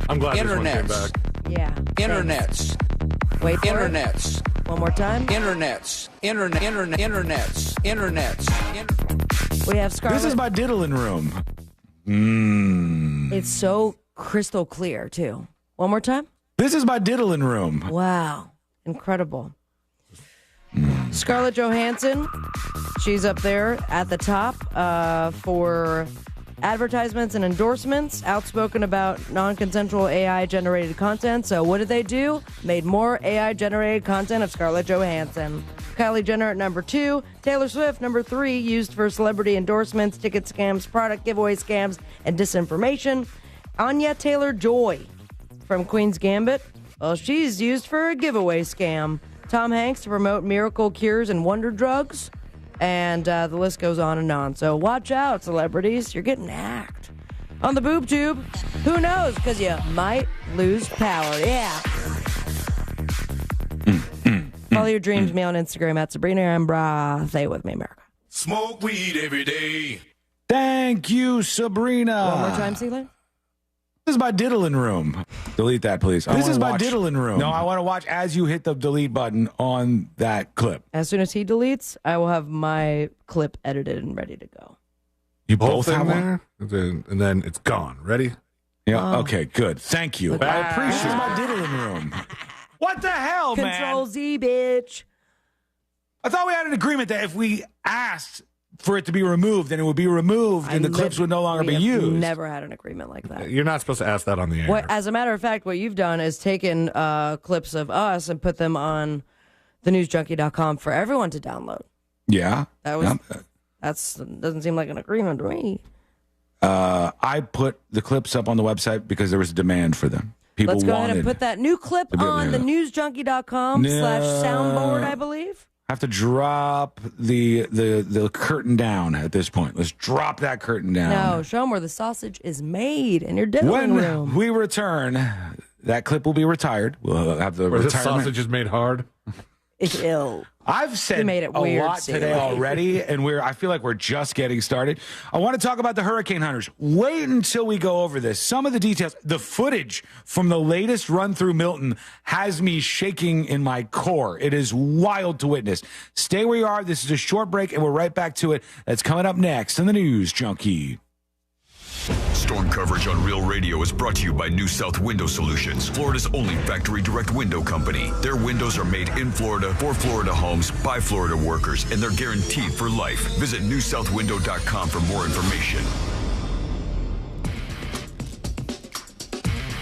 I'm glad this one came back. Yeah. Internets. Wait for Internets. it. One more time. Internets. Internets. We have Scarlet. This is my diddling room. It's so crystal clear, too. One more time. This is my diddling room. Wow. Incredible. Scarlett Johansson, she's up there at the top for advertisements and endorsements, outspoken about non-consensual AI-generated content. So what did they do? Made more AI-generated content of Scarlett Johansson. Kylie Jenner at number 2. Taylor Swift, number 3, used for celebrity endorsements, ticket scams, product giveaway scams, and disinformation. Anya Taylor-Joy from Queen's Gambit. Well, she's used for a giveaway scam. Tom Hanks to promote miracle cures and wonder drugs. And the list goes on and on. So watch out, celebrities. You're getting hacked. On the boob tube, who knows? Because you might lose power. Yeah. Follow your dreams. Me on Instagram at Sabrina Ambra. Say it with me, America. Smoke weed every day. Thank you, Sabrina. One more time, Celine. This is my diddling room. Delete that, please. This is my diddling room. No, I want to watch as you hit the delete button on that clip. As soon as he deletes, I will have my clip edited and ready to go. You both have one? And then it's gone. Ready? Yeah. Okay, good. Thank you. I appreciate it. This is my diddling room. What the hell, man? Control Z, bitch. I thought we had an agreement that if we asked for it to be removed, then it would be removed and the clips would no longer be used. Never had an agreement like that. You're not supposed to ask that on the air. As a matter of fact, what you've done is taken clips of us and put them on thenewsjunkie.com for everyone to download. Yeah. That's doesn't seem like an agreement to me. I put the clips up on the website because there was a demand for them. People Let's go ahead and put that new clip on thenewsjunkie.com/soundboard, I believe. I have to drop the curtain down at this point. Let's drop that curtain down. No, show them where the sausage is made in your diddling room. When we return, that clip will be retired. We'll have the where retirement. the sausage is made hard. Ew. I've said made it a weird, lot today already, and I feel like we're just getting started. I want to talk about the hurricane hunters. Wait until we go over this. Some of the details, the footage from the latest run through Milton has me shaking in my core. It is wild to witness. Stay where you are. This is a short break, and we're right back to it. That's coming up next on the News Junkie. Storm coverage on Real Radio is brought to you by New South Window Solutions, Florida's only factory direct window company. Their windows are made in Florida for Florida homes by Florida workers, and they're guaranteed for life. Visit newsouthwindow.com for more information.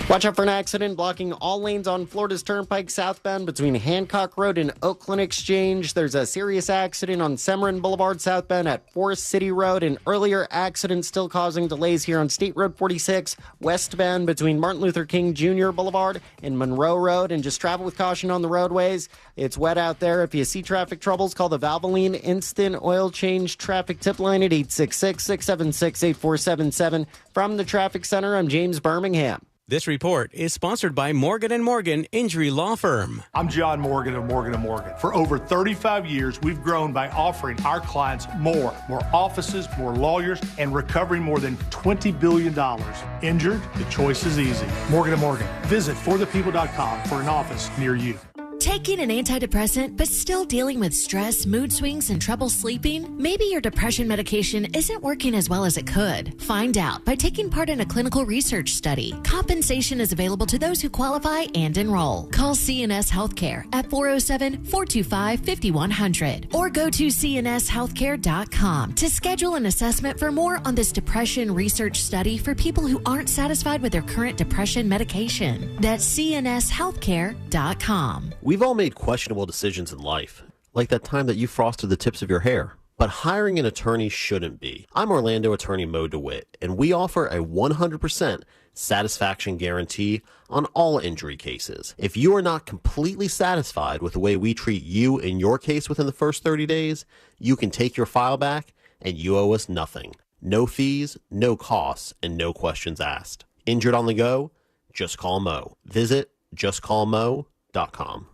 Watch out for an accident blocking all lanes on Florida's Turnpike southbound between Hancock Road and Oakland Exchange. There's a serious accident on Semorin Boulevard southbound at Forest City Road. An earlier accident still causing delays here on State Road 46 westbound between Martin Luther King Jr. Boulevard and Monroe Road. And just travel with caution on the roadways. It's wet out there. If you see traffic troubles, call the Valvoline Instant Oil Change Traffic Tip Line at 866-676-8477. From the Traffic Center, I'm James Birmingham. This report is sponsored by Morgan & Morgan Injury Law Firm. I'm John Morgan of Morgan & Morgan. For over 35 years, we've grown by offering our clients more offices, more lawyers, and recovering more than $20 billion. Injured? The choice is easy. Morgan & Morgan. Visit forthepeople.com for an office near you. Taking an antidepressant but still dealing with stress, mood swings, and trouble sleeping? Maybe your depression medication isn't working as well as it could. Find out by taking part in a clinical research study. Compensation is available to those who qualify and enroll. Call CNS Healthcare at 407-425-5100 or go to cnshealthcare.com to schedule an assessment for more on this depression research study for people who aren't satisfied with their current depression medication. That's cnshealthcare.com. We've all made questionable decisions in life, like that time that you frosted the tips of your hair. But hiring an attorney shouldn't be. I'm Orlando attorney Mo DeWitt, and we offer a 100% satisfaction guarantee on all injury cases. If you are not completely satisfied with the way we treat you in your case within the first 30 days, you can take your file back and you owe us nothing. No fees, no costs, and no questions asked. Injured on the go? Just call Mo. Visit justcallmo.com.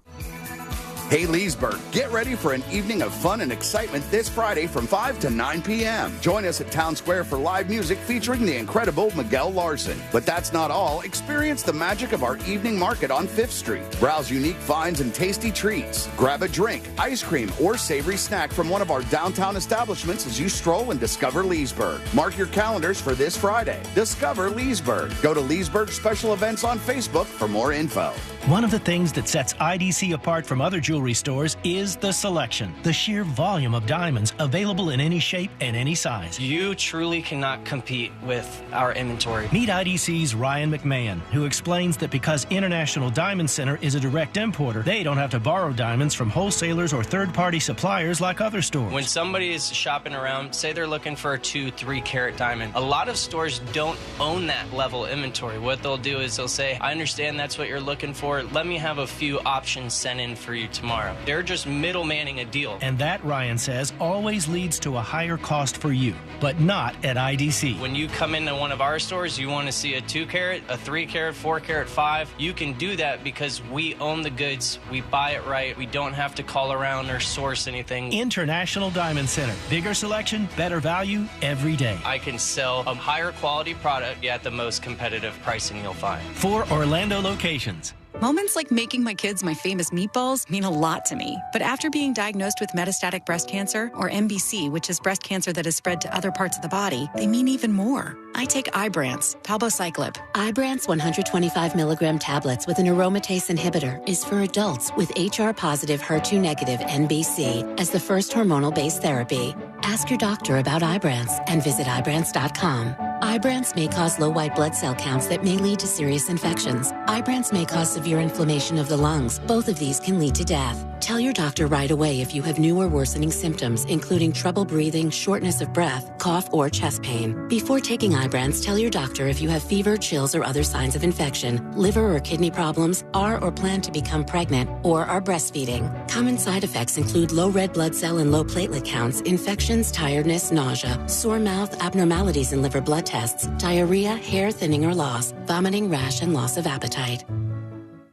Hey, Leesburg, get ready for an evening of fun and excitement this Friday from 5 to 9 p.m. Join us at Town Square for live music featuring the incredible Miguel Larson. But that's not all. Experience the magic of our evening market on 5th Street. Browse unique finds and tasty treats. Grab a drink, ice cream, or savory snack from one of our downtown establishments as you stroll and discover Leesburg. Mark your calendars for this Friday. Discover Leesburg. Go to Leesburg Special Events on Facebook for more info. One of the things that sets IDC apart from other jewelry stores is the selection, the sheer volume of diamonds available in any shape and any size. You truly cannot compete with our inventory. Meet IDC's Ryan McMahon, who explains that because International Diamond Center is a direct importer, they don't have to borrow diamonds from wholesalers or third-party suppliers like other stores. When somebody is shopping around, say they're looking for a 2-3 carat diamond, a lot of stores don't own that level inventory. What they'll do is they'll say, I understand that's what you're looking for. Let me have a few options sent in for you tomorrow. They're just middlemaning a deal. And that, Ryan says, always leads to a higher cost for you, but not at IDC. When you come into one of our stores, you want to see a 2 carat, a 3 carat, 4 carat, 5. You can do that because we own the goods. We buy it right. We don't have to call around or source anything. International Diamond Center. Bigger selection, better value every day. I can sell a higher quality product at the most competitive pricing you'll find. 4 Orlando locations. Moments like making my kids my famous meatballs mean a lot to me. But after being diagnosed with metastatic breast cancer, or MBC, which is breast cancer that has spread to other parts of the body, they mean even more. I take Ibrance, palbociclib. Ibrance 125 milligram tablets with an aromatase inhibitor is for adults with HR-positive, HER2-negative MBC as the first hormonal-based therapy. Ask your doctor about Ibrance and visit Ibrance.com. Ibrance may cause low white blood cell counts that may lead to serious infections. Ibrance may cause severe inflammation of the lungs. Both of these can lead to death. Tell your doctor right away if you have new or worsening symptoms, including trouble breathing, shortness of breath, cough, or chest pain. Before taking Ibrance, tell your doctor if you have fever, chills, or other signs of infection, liver or kidney problems, are or plan to become pregnant, or are breastfeeding. Common side effects include low red blood cell and low platelet counts, infections, tiredness, nausea, sore mouth, abnormalities in liver blood tests, diarrhea, hair thinning or loss, vomiting, rash, and loss of appetite.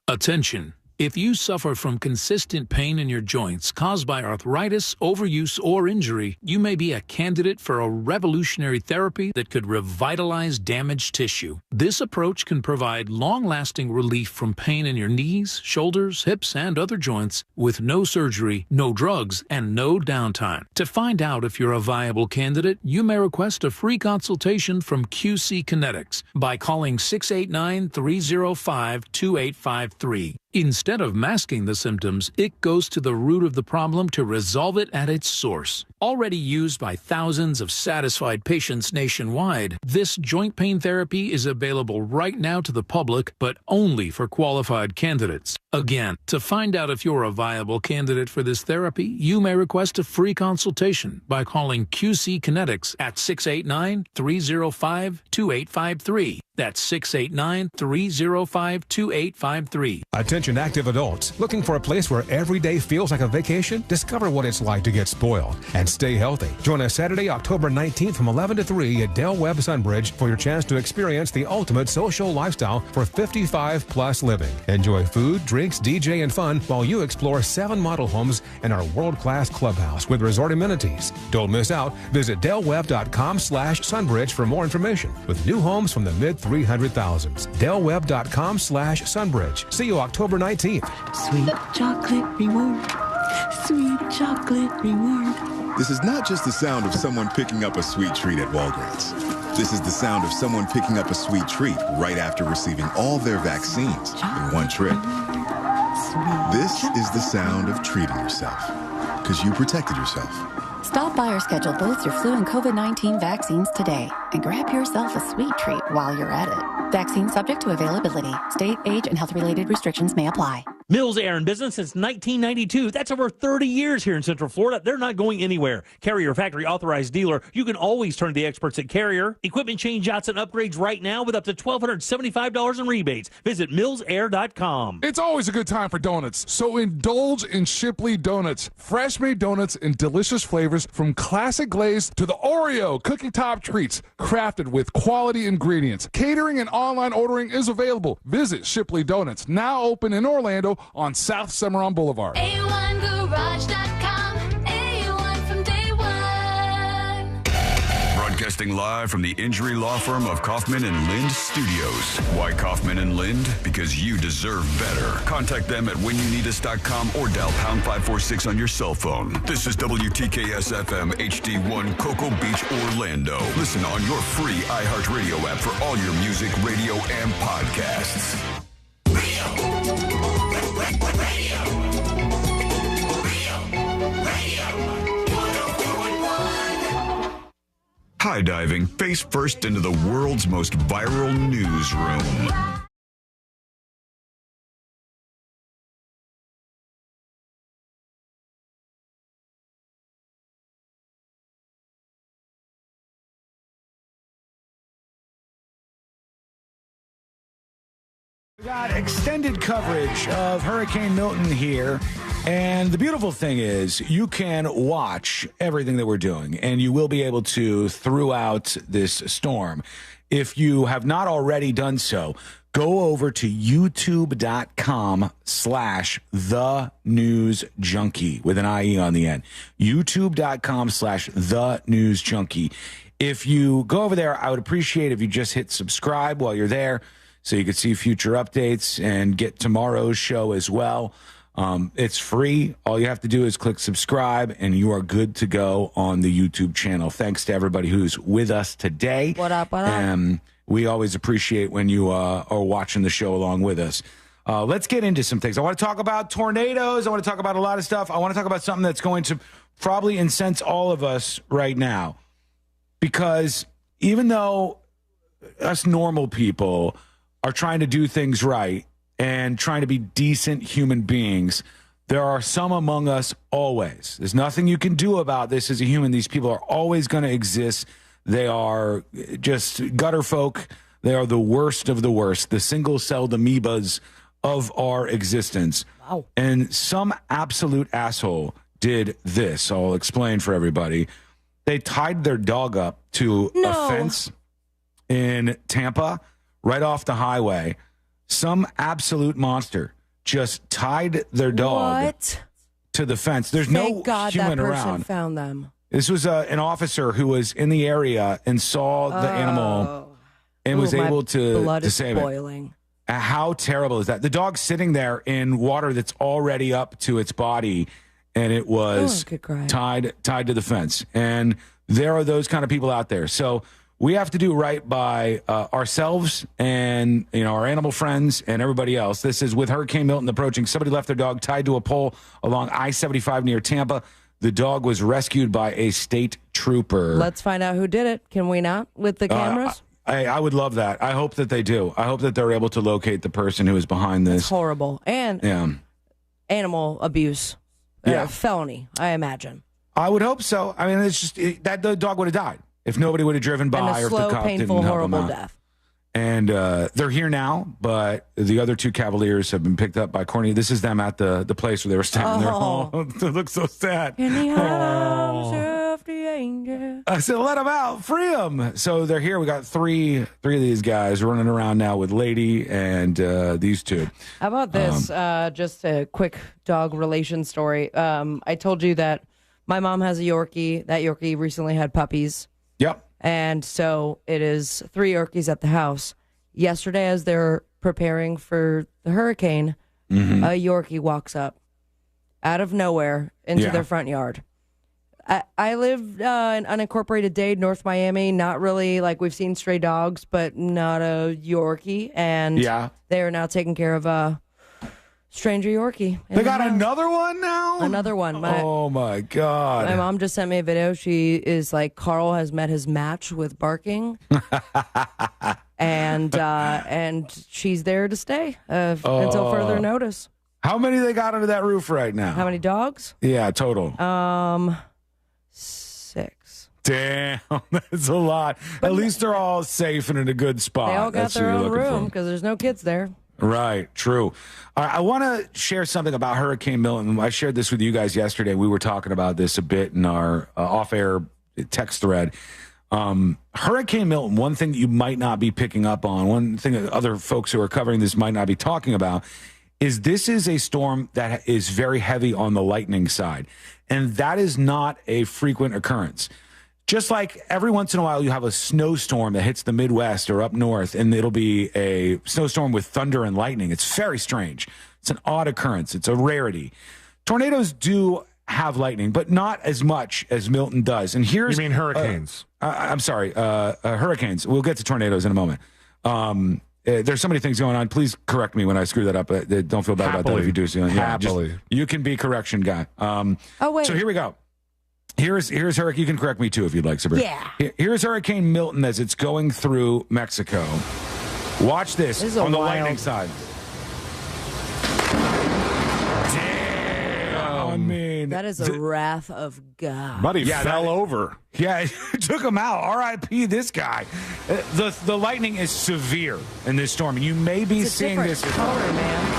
Attention. If you suffer from consistent pain in your joints caused by arthritis, overuse, or injury, you may be a candidate for a revolutionary therapy that could revitalize damaged tissue. This approach can provide long-lasting relief from pain in your knees, shoulders, hips, and other joints with no surgery, no drugs, and no downtime. To find out if you're a viable candidate, you may request a free consultation from QC Kinetics by calling 689-305-2853. Instead of masking the symptoms, it goes to the root of the problem to resolve it at its source. Already used by thousands of satisfied patients nationwide, this joint pain therapy is available right now to the public, but only for qualified candidates. Again, to find out if you're a viable candidate for this therapy, you may request a free consultation by calling QC Kinetics at 689-305-2853. That's 689-305-2853. Attention active adults. Looking for a place where every day feels like a vacation? Discover what it's like to get spoiled and stay healthy. Join us Saturday, October 19th from 11 to 3 at Del Webb Sunbridge for your chance to experience the ultimate social lifestyle for 55-plus living. Enjoy food, drinks, DJ, and fun while you explore 7 model homes and our world-class clubhouse with resort amenities. Don't miss out. Visit delwebb.com/sunbridge for more information with new homes from the mid-300,000s. delwebb.com/sunbridge. See you October 19th. Sweet chocolate reward. Sweet chocolate reward. This is not just the sound of someone picking up a sweet treat at Walgreens. This is the sound of someone picking up a sweet treat right after receiving all their vaccines in one trip. This is the sound of treating yourself, because you protected yourself. Stop by or schedule both your flu and COVID-19 vaccines today and grab yourself a sweet treat while you're at it. Vaccine subject to availability. State, age, and health-related restrictions may apply. Mills Air in business since 1992. That's over 30 years here in Central Florida. They're not going anywhere. Carrier factory authorized dealer. You can always turn to the experts at Carrier. Equipment changeouts and upgrades right now with up to $1,275 in rebates. Visit millsair.com. It's always a good time for donuts, so indulge in Shipley Donuts. Fresh made donuts in delicious flavors from classic glaze to the Oreo cookie top treats, crafted with quality ingredients. Catering and online ordering is available. Visit Shipley Donuts, now open in Orlando Studio on South Cimarron Boulevard. A1Garage.com. A1 from day one. Broadcasting live from the injury law firm of Kaufman and Lind Studios. Why Kaufman and Lind? Because you deserve better. Contact them at whenyouneedus.com or dial pound 546 on your cell phone. This is WTKS FM HD1 Cocoa Beach, Orlando. Listen on your free iHeartRadio app for all your music, radio, and podcasts. High diving face first into the world's most viral newsroom. We got extended coverage of Hurricane Milton here. And the beautiful thing is you can watch everything that we're doing, and you will be able to throughout this storm. If you have not already done so, go over to youtube.com/thenewsjunkie with an IE on the end. youtube.com/thenewsjunkie. If you go over there, I would appreciate if you just hit subscribe while you're there so you can see future updates and get tomorrow's show as well. It's free. All you have to do is click subscribe, and you are good to go on the YouTube channel. Thanks to everybody who's with us today. What up, what up? We always appreciate when you are watching the show along with us. Let's get into some things. I want to talk about tornadoes. I want to talk about a lot of stuff. I want to talk about something that's going to probably incense all of us right now. Because even though us normal people are trying to do things right and trying to be decent human beings, there are some among us always. There's nothing you can do about this as a human. These people are always going to exist. They are just gutter folk. They are the worst of the worst, the single-celled amoebas of our existence. Wow. And some absolute asshole did this. I'll explain for everybody. They tied their dog up to a fence in Tampa, right off the highway. Some absolute monster just tied their dog to the fence. There's Thank no God human that person around. found them. This was an officer who was in the area and saw the animal and was able to save boiling. it. How terrible is that? The dog's sitting there in water that's already up to its body, and it was tied to the fence. And there are those kind of people out there. So we have to do right by ourselves and our animal friends and everybody else. This is with Hurricane Milton approaching. Somebody left their dog tied to a pole along I-75 near Tampa. The dog was rescued by a state trooper. Let's find out who did it. Can we not with the cameras? I would love that. I hope that they do. I hope that they're able to locate the person who is behind this. It's horrible. And animal abuse. Felony, I imagine. I would hope so. I mean, it's just that the dog would have died if nobody would have driven by, and a or slow, if the cop painful, didn't help horrible him out. death. And they're here now, but the other two Cavaliers have been picked up by Courtney. This is them at the place where they were standing there. Oh, it looks so sad. In the arms of the angel. I said, let them out, free them. So they're here. We got three of these guys running around now with Lady and these two. How about this? Just a quick dog relation story. I told you that my mom has a Yorkie. That Yorkie recently had puppies. Yep. And so it is 3 Yorkies at the house. Yesterday, as they're preparing for the hurricane, a Yorkie walks up out of nowhere into their front yard. I live in unincorporated Dade, North Miami. Not really like we've seen stray dogs, but not a Yorkie. And they are now taking care of a stranger Yorkie. They got another one now? Another one. Oh, my God. My mom just sent me a video. She is like, Carl has met his match with barking. and she's there to stay until further notice. How many they got under that roof right now? How many dogs? Yeah, total. 6. Damn, that's a lot. But at least they're all safe and in a good spot. They all got their own room because there's no kids there. Right, true. I want to share something about Hurricane Milton. I shared this with you guys yesterday. We were talking about this a bit in our off-air text thread. Hurricane Milton, one thing that you might not be picking up on, one thing that other folks who are covering this might not be talking about, is this is a storm that is very heavy on the lightning side, and that is not a frequent occurrence. Just like every once in a while you have a snowstorm that hits the Midwest or up north, and it'll be a snowstorm with thunder and lightning. It's very strange. It's an odd occurrence. It's a rarity. Tornadoes do have lightning, but not as much as Milton does. And here's... You mean hurricanes? I'm sorry, hurricanes. We'll get to tornadoes in a moment. There's so many things going on. Please correct me when I screw that up. Don't feel bad about that if you do. So, Happily. You can be correction guy. Wait. So here we go. Here's Hurricane. You can correct me too if you'd like, Sabrina. Yeah. Here's Hurricane Milton as it's going through Mexico. Watch this on the lightning side. Damn. I mean, that is a wrath of God. Buddy fell over. Yeah, it took him out. R.I.P. this guy. The lightning is severe in this storm. You may be seeing this color, man.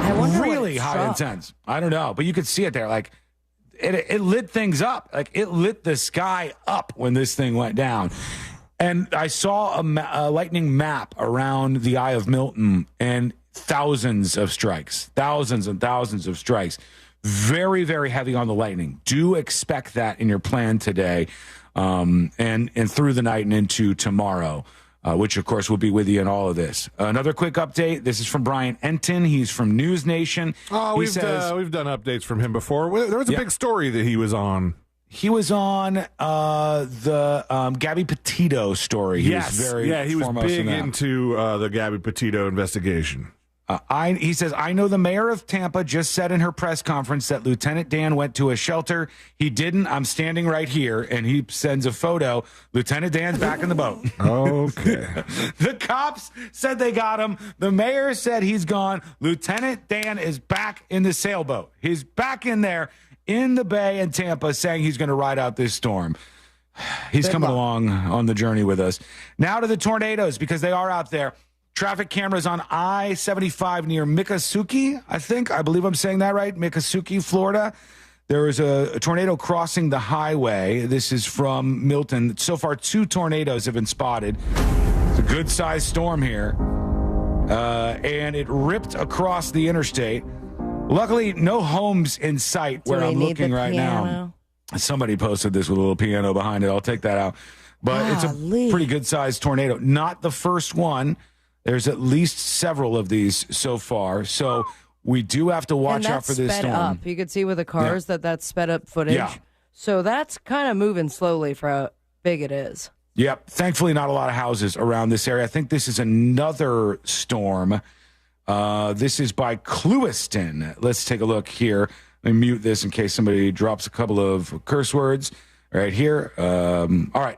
I wonder really high intense. I don't know, but you could see it there. Like it lit things up. Like it lit the sky up when this thing went down. And I saw a lightning map around the Eye of Milton, and thousands of strikes, thousands and thousands of strikes. Very, very heavy on the lightning. Do expect that in your plan today, and through the night and into tomorrow, which, of course, will be with you in all of this. Another quick update. This is from Brian Enton. He's from News Nation. Oh, we've done updates from him before. There was a big story that he was on. He was on the Gabby Petito story. He was big into the Gabby Petito investigation. He says, I know the mayor of Tampa just said in her press conference that Lieutenant Dan went to a shelter. He didn't. I'm standing right here. And he sends a photo. Lieutenant Dan's back in the boat. Okay. The cops said they got him. The mayor said he's gone. Lieutenant Dan is back in the sailboat. He's back in there in the bay in Tampa saying he's going to ride out this storm. He's coming along on the journey with us. Now to the tornadoes, because they are out there. Traffic cameras on I-75 near Miccosukee, I believe I'm saying that right, Miccosukee, Florida. There is a tornado crossing the highway. This is from Milton. So far, 2 tornadoes have been spotted. It's a good-sized storm here. And it ripped across the interstate. Luckily, no homes in sight where I'm looking right now. Somebody posted this with a little piano behind it. I'll take that out. But it's a pretty good-sized tornado. Not the first one. There's at least several of these so far. So we do have to watch out for this storm. Up. You could see with the cars that's sped up footage. Yeah. So that's kind of moving slowly for how big it is. Yep. Thankfully, not a lot of houses around this area. I think this is another storm. This is by Clewiston. Let's take a look here. Let me mute this in case somebody drops a couple of curse words right here. All right.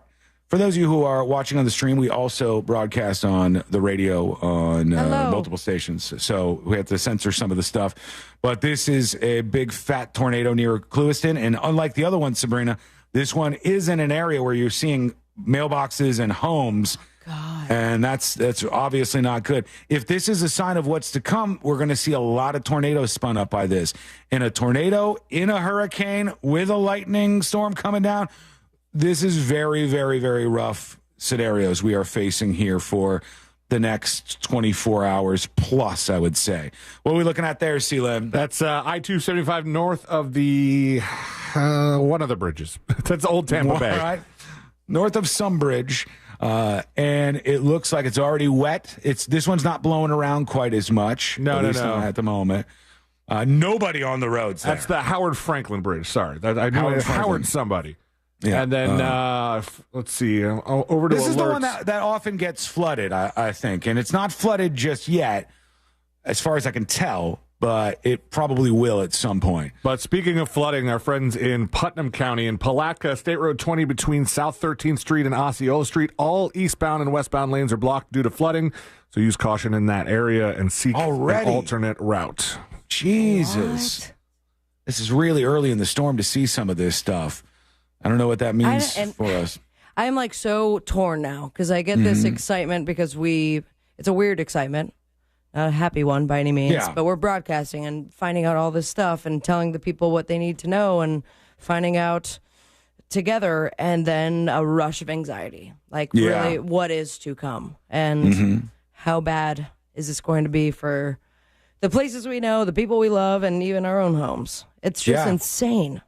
For those of you who are watching on the stream, we also broadcast on the radio on multiple stations. So we have to censor some of the stuff. But this is a big fat tornado near Clewiston. And unlike the other one, Sabrina, this one is in an area where you're seeing mailboxes and homes. God. And that's obviously not good. If this is a sign of what's to come, we're going to see a lot of tornadoes spun up by this. In a tornado, in a hurricane, with a lightning storm coming down, this is very, very, very rough scenarios we are facing here for the next 24 hours plus, I would say. What are we looking at there, C-Lib? That's I-275 north of the one of the bridges. That's Old Tampa Bay. Right. North of some bridge. And it looks like it's already wet. This one's not blowing around quite as much. No. At the moment. Nobody on the roads there. That's the Howard Franklin Bridge. Sorry. I knew Howard somebody. Yeah. And then, let's see, over to this alerts. is the one that often gets flooded, I think. And it's not flooded just yet, as far as I can tell, but it probably will at some point. But speaking of flooding, our friends in Putnam County, in Palatka, State Road 20 between South 13th Street and Osceola Street, all eastbound and westbound lanes are blocked due to flooding. So use caution in that area and seek an alternate route. Jesus. What? This is really early in the storm to see some of this stuff. I don't know what that means for us. I'm like so torn now because I get this excitement because it's a weird excitement, not a happy one by any means, but we're broadcasting and finding out all this stuff and telling the people what they need to know and finding out together, and then a rush of anxiety. Like really what is to come and how bad is this going to be for the places we know, the people we love, and even our own homes. It's just insane.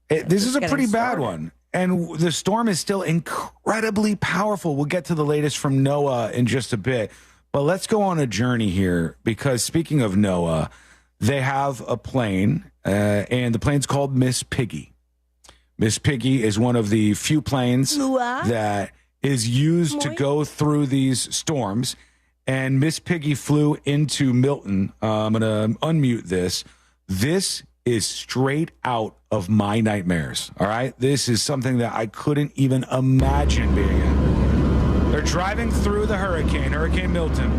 This is a pretty bad one. And the storm is still incredibly powerful. We'll get to the latest from NOAA in just a bit. But let's go on a journey here, because speaking of NOAA, they have a plane, and the plane's called Miss Piggy. Miss Piggy is one of the few planes that is used to go through these storms. And Miss Piggy flew into Milton. I'm going to unmute this. This is straight out of my nightmares, all right? This is something that I couldn't even imagine being in. They're driving through the Hurricane Milton.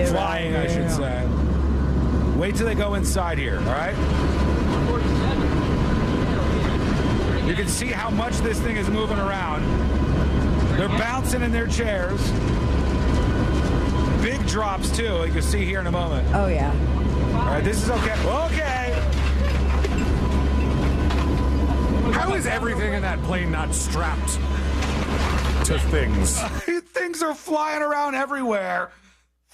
Flying, I should say. Wait till they go inside here, all right? You can see how much this thing is moving around. They're bouncing in their chairs. Big drops, too. You can see here in a moment. Oh, yeah. All right, this is okay. Okay. How is everything in that plane not strapped to things? Things are flying around everywhere.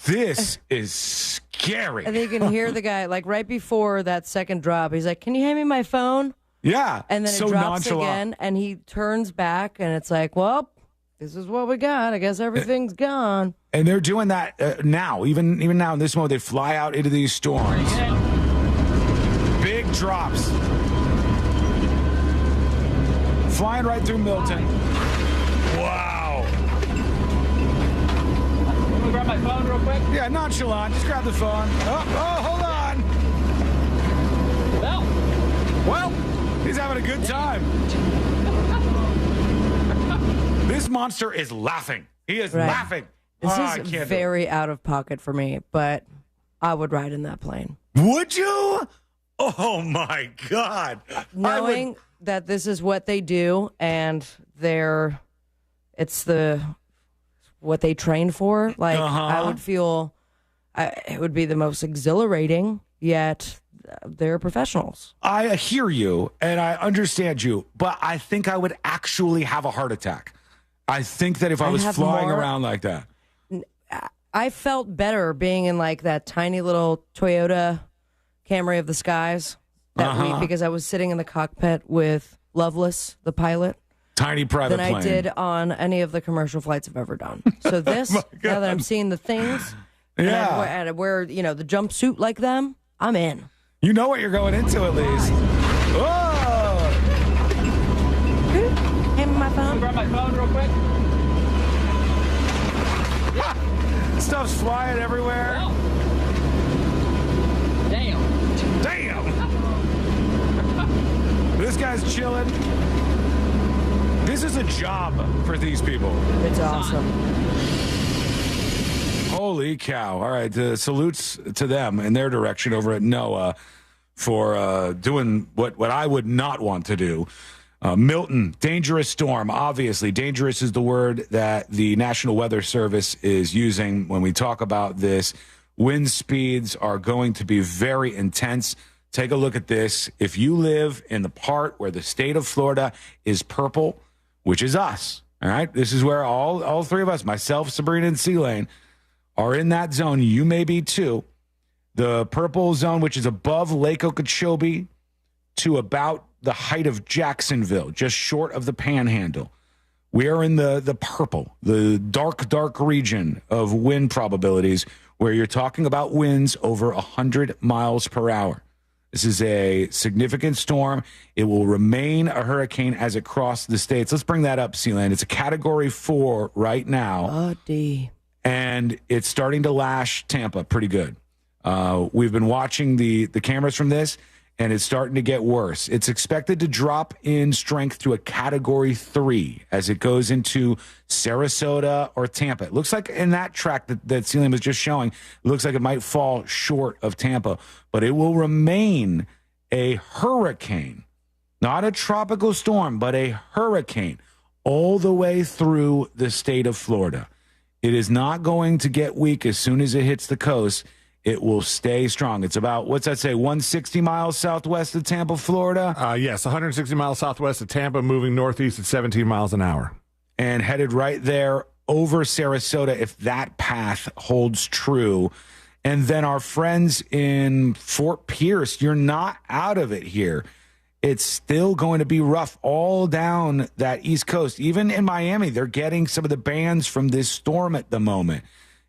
This is scary. And then you can hear the guy, like right before that second drop, he's like, "Can you hand me my phone?" Yeah. And then it drops again, and he turns back, and it's like, well, this is what we got. I guess everything's gone. And they're doing that now. Even now in this mode, they fly out into these storms. Big drops. Flying right through Milton. Wow. I'm gonna grab my phone real quick. Yeah, nonchalant. Just grab the phone. Oh, hold on. Well, he's having a good time. This monster is laughing. He is laughing. This is very out of pocket for me, but I would ride in that plane. Would you? Oh, my God. Knowing that this is what they do, and it's what they train for. Like, I would feel it would be the most exhilarating, yet they're professionals. I hear you, and I understand you, but I think I would actually have a heart attack. I think that if I was flying around like that. I felt better being in like that tiny little Toyota Camry of the skies that week, because I was sitting in the cockpit with Loveless, the pilot. Tiny private plane. Than I did on any of the commercial flights I've ever done. So this, now that I'm seeing the things, and I wear, the jumpsuit like them, I'm in. You know what you're going into at least. Whoa! Hand me my phone. Grab my phone real quick. Stuff's flying everywhere. Well. Damn. This guy's chilling. This is a job for these people. It's awesome. Holy cow. All right. Salutes to them in their direction over at NOAA for doing what I would not want to do. Milton, dangerous storm. Obviously, dangerous is the word that the National Weather Service is using when we talk about this. Wind speeds are going to be very intense. Take a look at this. If you live in the part where the state of Florida is purple, which is us, all right? This is where all three of us, myself, Sabrina, and C-Lane, are in that zone. You may be too. The purple zone, which is above Lake Okeechobee to about the height of Jacksonville, just short of the Panhandle. We are in the purple, the dark region of wind probabilities where you're talking about winds over 100 miles per hour. This is a significant storm. It will remain a hurricane as it crosses the states. Let's bring that up, Sealand. It's a Category 4 right now. Oh, D. And it's starting to lash Tampa pretty good. We've been watching the cameras from this, and it's starting to get worse. It's expected to drop in strength to a Category 3 as it goes into Sarasota or Tampa. It looks like in that track that Sealand was just showing, it looks like it might fall short of Tampa, but it will remain a hurricane, not a tropical storm, but a hurricane all the way through the state of Florida. It is not going to get weak as soon as it hits the coast. It will stay strong. It's about, what's that say, 160 miles southwest of Tampa, Florida? Yes, 160 miles southwest of Tampa, moving northeast at 17 miles an hour. And headed right there over Sarasota if that path holds true. And then our friends in Fort Pierce, you're not out of it here. It's still going to be rough all down that East Coast. Even in Miami, they're getting some of the bands from this storm at the moment.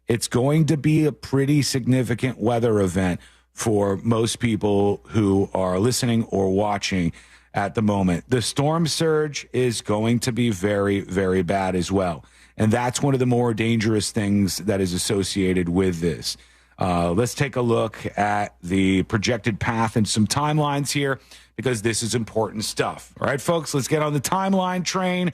It's going to be a pretty significant weather event for most people who are listening or watching at the moment. The storm surge is going to be very, very bad as well. And that's one of the more dangerous things that is associated with this. Let's take a look at the projected path and some timelines here, because this is important stuff. All right, folks, let's get on the timeline train.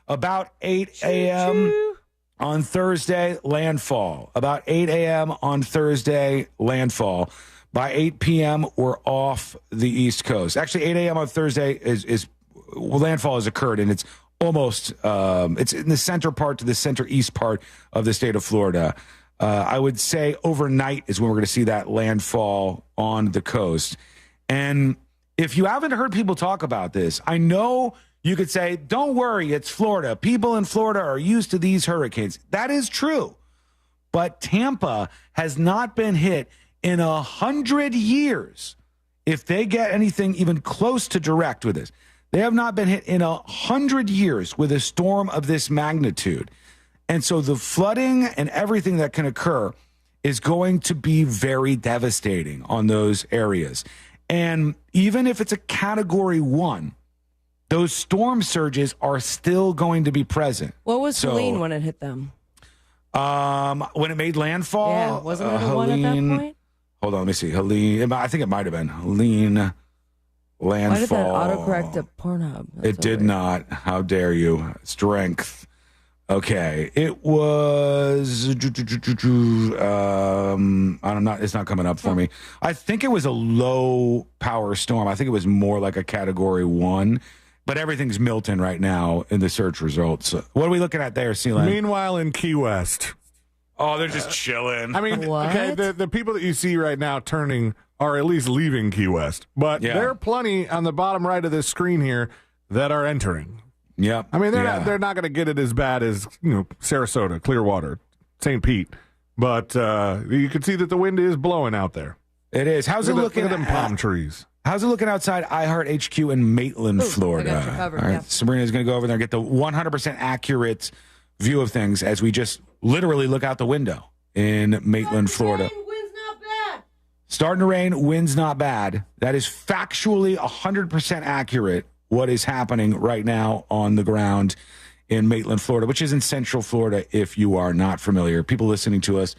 About 8 a.m. on Thursday, landfall. About 8 a.m. on Thursday, landfall. By 8 p.m., we're off the East Coast. Actually, 8 a.m. on Thursday is landfall has occurred, and it's almost it's in the center part to the center east part of the state of Florida. I would say overnight is when we're going to see that landfall on the coast. And if you haven't heard people talk about this, I know you could say, don't worry, it's Florida. People in Florida are used to these hurricanes. That is true. But Tampa has not been hit in 100 years. If they get anything even close to direct with this, they have not been hit in 100 years with a storm of this magnitude. And so the flooding and everything that can occur is going to be very devastating on those areas. And even if it's a Category 1, those storm surges are still going to be present. What was Helene when it hit them? When it made landfall? Yeah, wasn't it a one at that point? Hold on, let me see. Helene, I think it might have been. Helene, landfall. Why did that autocorrect to Pornhub? It did not. How dare you? Strength. Okay, it was. It's not coming up for me. I think it was a low power storm. I think it was more like a Category 1. But everything's Milton right now in the search results. What are we looking at there, Celine? Meanwhile, in Key West. Oh, they're just chilling. I mean, okay, the people that you see right now turning are at least leaving Key West. But there are plenty on the bottom right of this screen here that are entering. Yeah, I mean, they're not going to get it as bad as, Sarasota, Clearwater, St. Pete, but you can see that the wind is blowing out there. It is. How's it looking? Look at them palm trees. How's it looking outside iHeart HQ in Maitland, Florida? I got you covered, All right, Sabrina's going to go over there and get the 100% accurate view of things as we just literally look out the window in Maitland, Florida. Wind's not bad. Starting to rain, wind's not bad. That is factually 100% accurate. What is happening right now on the ground in Maitland, Florida, which is in Central Florida, if you are not familiar. People listening to us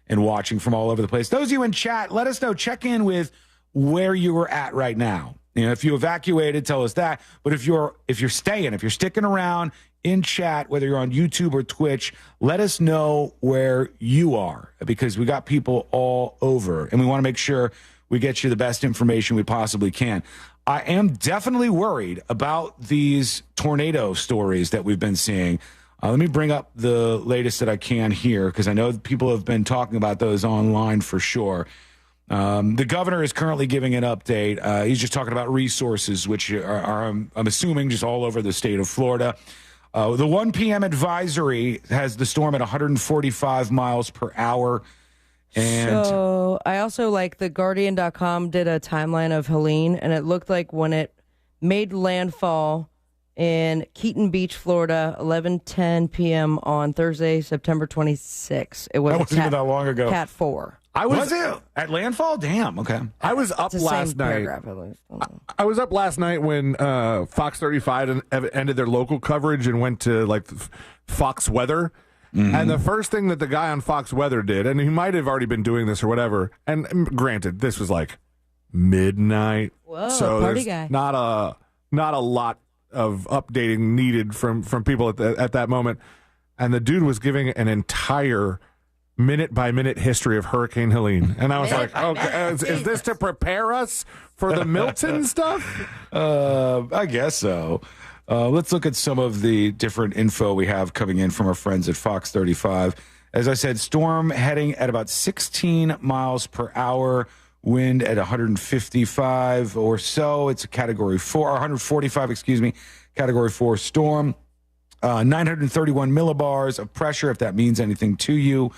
and watching from all over the place. Those of you in chat, let us know. Check in with where you are at right now. If you evacuated, tell us that. But if you're staying, if you're sticking around in chat, whether you're on YouTube or Twitch, let us know where you are, because we got people all over, and we want to make sure we get you the best information we possibly can. I am definitely worried about these tornado stories that we've been seeing. Let me bring up the latest that I can here, because I know people have been talking about those online for sure. The governor is currently giving an update. He's just talking about resources, which are I'm assuming, just all over the state of Florida. The 1 p.m. advisory has the storm at 145 miles per hour. And so I also the Guardian.com did a timeline of Helene, and it looked like when it made landfall in Keaton Beach, Florida, 11:10 p.m. on Thursday, September 26th. It was that wasn't even that long ago. Cat 4. Was it at landfall? Damn. Okay. I was up last night. I was up last night when Fox 35 ended their local coverage and went to Fox Weather. Mm-hmm. And the first thing that the guy on Fox Weather did, and he might have already been doing this or whatever, and granted, this was midnight. Whoa, so party guy. Not a lot of updating needed from people at that moment. And the dude was giving an entire minute-by-minute history of Hurricane Helene. And I was like, okay, is this to prepare us for the Milton stuff? I guess so. Let's look at some of the different info we have coming in from our friends at Fox 35. As I said, storm heading at about 16 miles per hour, wind at 155 or so. It's a Category 4, or 145, Category 4 storm. 931 millibars of pressure, if that means anything to you.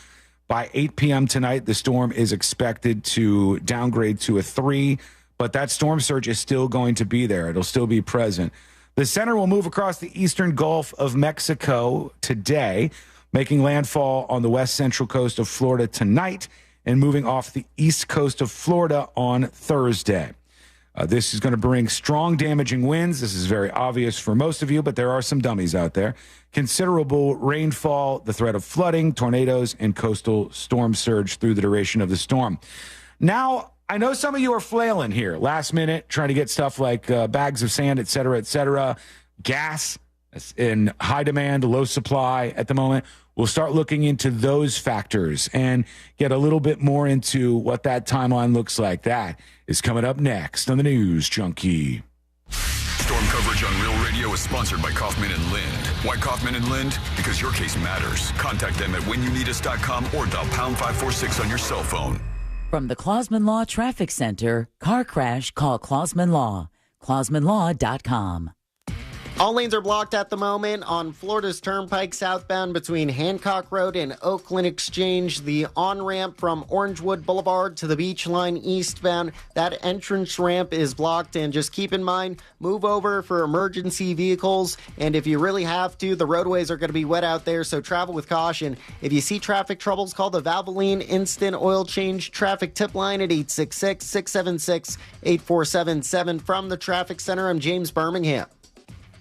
By 8 p.m. tonight, the storm is expected to downgrade to a 3, but that storm surge is still going to be there. It'll still be present. The center will move across the eastern Gulf of Mexico today, making landfall on the west central coast of Florida tonight and moving off the east coast of Florida on Thursday. This is going to bring strong damaging winds. This is very obvious for most of you, but there are some dummies out there. Considerable rainfall, the threat of flooding, tornadoes, and coastal storm surge through the duration of the storm. Now, I know some of you are flailing here last minute, trying to get stuff like bags of sand, et cetera, gas in high demand, low supply at the moment. We'll start looking into those factors and get a little bit more into what that timeline looks like. That is coming up next on the News Junkie. Storm coverage on Real Radio is sponsored by Kaufman and Lind. Why Kaufman and Lind? Because your case matters. Contact them at whenyouneedus.com or dial pound 546 on your cell phone. From the Clausman Law Traffic Center, car crash, call Clausman Law. ClausmanLaw.com. All lanes are blocked at the moment on Florida's Turnpike southbound between Hancock Road and Oakland Exchange. The on-ramp from Orangewood Boulevard to the Beach Line eastbound, that entrance ramp is blocked. And just keep in mind, move over for emergency vehicles. And if you really have to, the roadways are going to be wet out there, so travel with caution. If you see traffic troubles, call the Valvoline Instant Oil Change Traffic Tip Line at 866-676-8477. From the Traffic Center, I'm James Birmingham.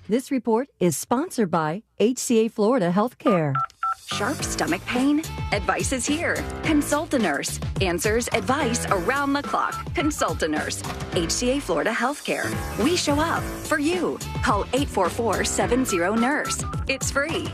This report is sponsored by HCA Florida Healthcare. Sharp stomach pain? Advice is here. Consult a nurse. Answers, advice around the clock. Consult a nurse. HCA Florida Healthcare. We show up for you. Call 844-70-NURSE. It's free.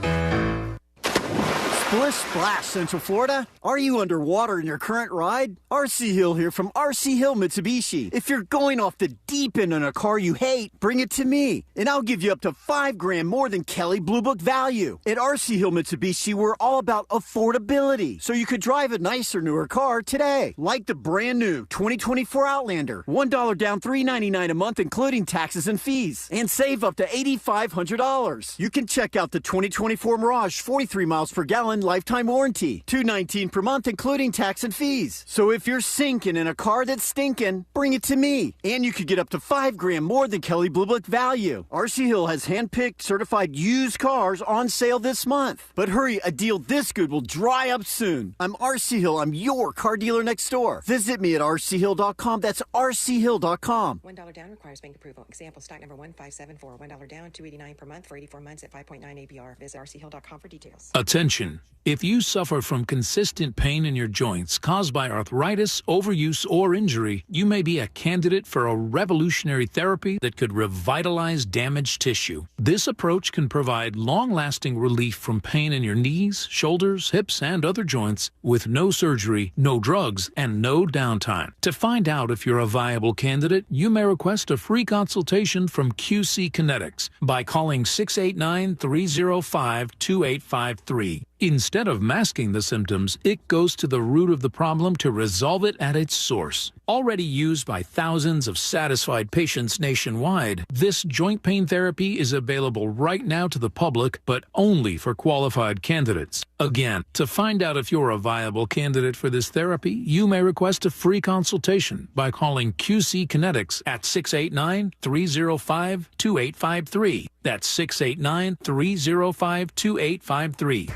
Splish Splash, Central Florida. Are you underwater in your current ride? RC Hill here from RC Hill Mitsubishi. If you're going off the deep end in a car you hate, bring it to me, and I'll give you up to $5,000 more than Kelley Blue Book value. At RC Hill Mitsubishi, we're all about affordability, so you could drive a nicer, newer car today, like the brand new 2024 Outlander. $1 down, $399 a month, including taxes and fees, and save up to $8,500. You can check out the 2024 Mirage, 43 miles per gallon. Lifetime warranty, $219 per month, including tax and fees. So if you're sinking in a car that's stinking, bring it to me, and you could get up to $5,000 more than Kelley Blue Book value. RC Hill has handpicked, certified used cars on sale this month. But hurry, a deal this good will dry up soon. I'm RC Hill. I'm your car dealer next door. Visit me at rchill.com. That's rchill.com. $1 down requires bank approval. Example, stock number 1574. $1 down, $289 per month for 84 months at 5.9 APR. Visit rchill.com for details. Attention. If you suffer from consistent pain in your joints caused by arthritis, overuse, or injury, you may be a candidate for a revolutionary therapy that could revitalize damaged tissue. This approach can provide long-lasting relief from pain in your knees, shoulders, hips, and other joints with no surgery, no drugs, and no downtime. To find out if you're a viable candidate, you may request a free consultation from QC Kinetics by calling 689-305-2853. Instead of masking the symptoms, it goes to the root of the problem to resolve it at its source. Already used by thousands of satisfied patients nationwide, this joint pain therapy is available right now to the public, but only for qualified candidates. Again, to find out if you're a viable candidate for this therapy, you may request a free consultation by calling QC Kinetics at 689-305-2853. That's 689-305-2853.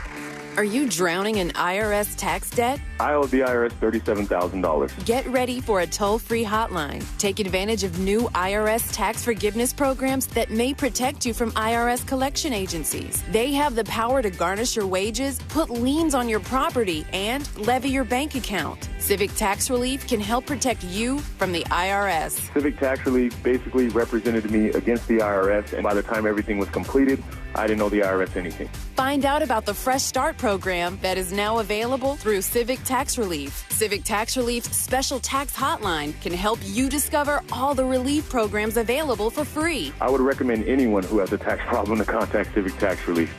Are you drowning in IRS tax debt? I owe the IRS $37,000. Get ready for a toll-free hotline. Take advantage of new IRS tax forgiveness programs that may protect you from IRS collection agencies. They have the power to garnish your wages, put liens on your property, and levy your bank account. Civic Tax Relief can help protect you from the IRS. Civic Tax Relief basically represented me against the IRS, and by the time everything was completed, I didn't owe the IRS anything. Find out about the Fresh Start program that is now available through Civic Tax Relief. Civic Tax Relief's special tax hotline can help you discover all the relief programs available for free. I would recommend anyone who has a tax problem to contact Civic Tax Relief.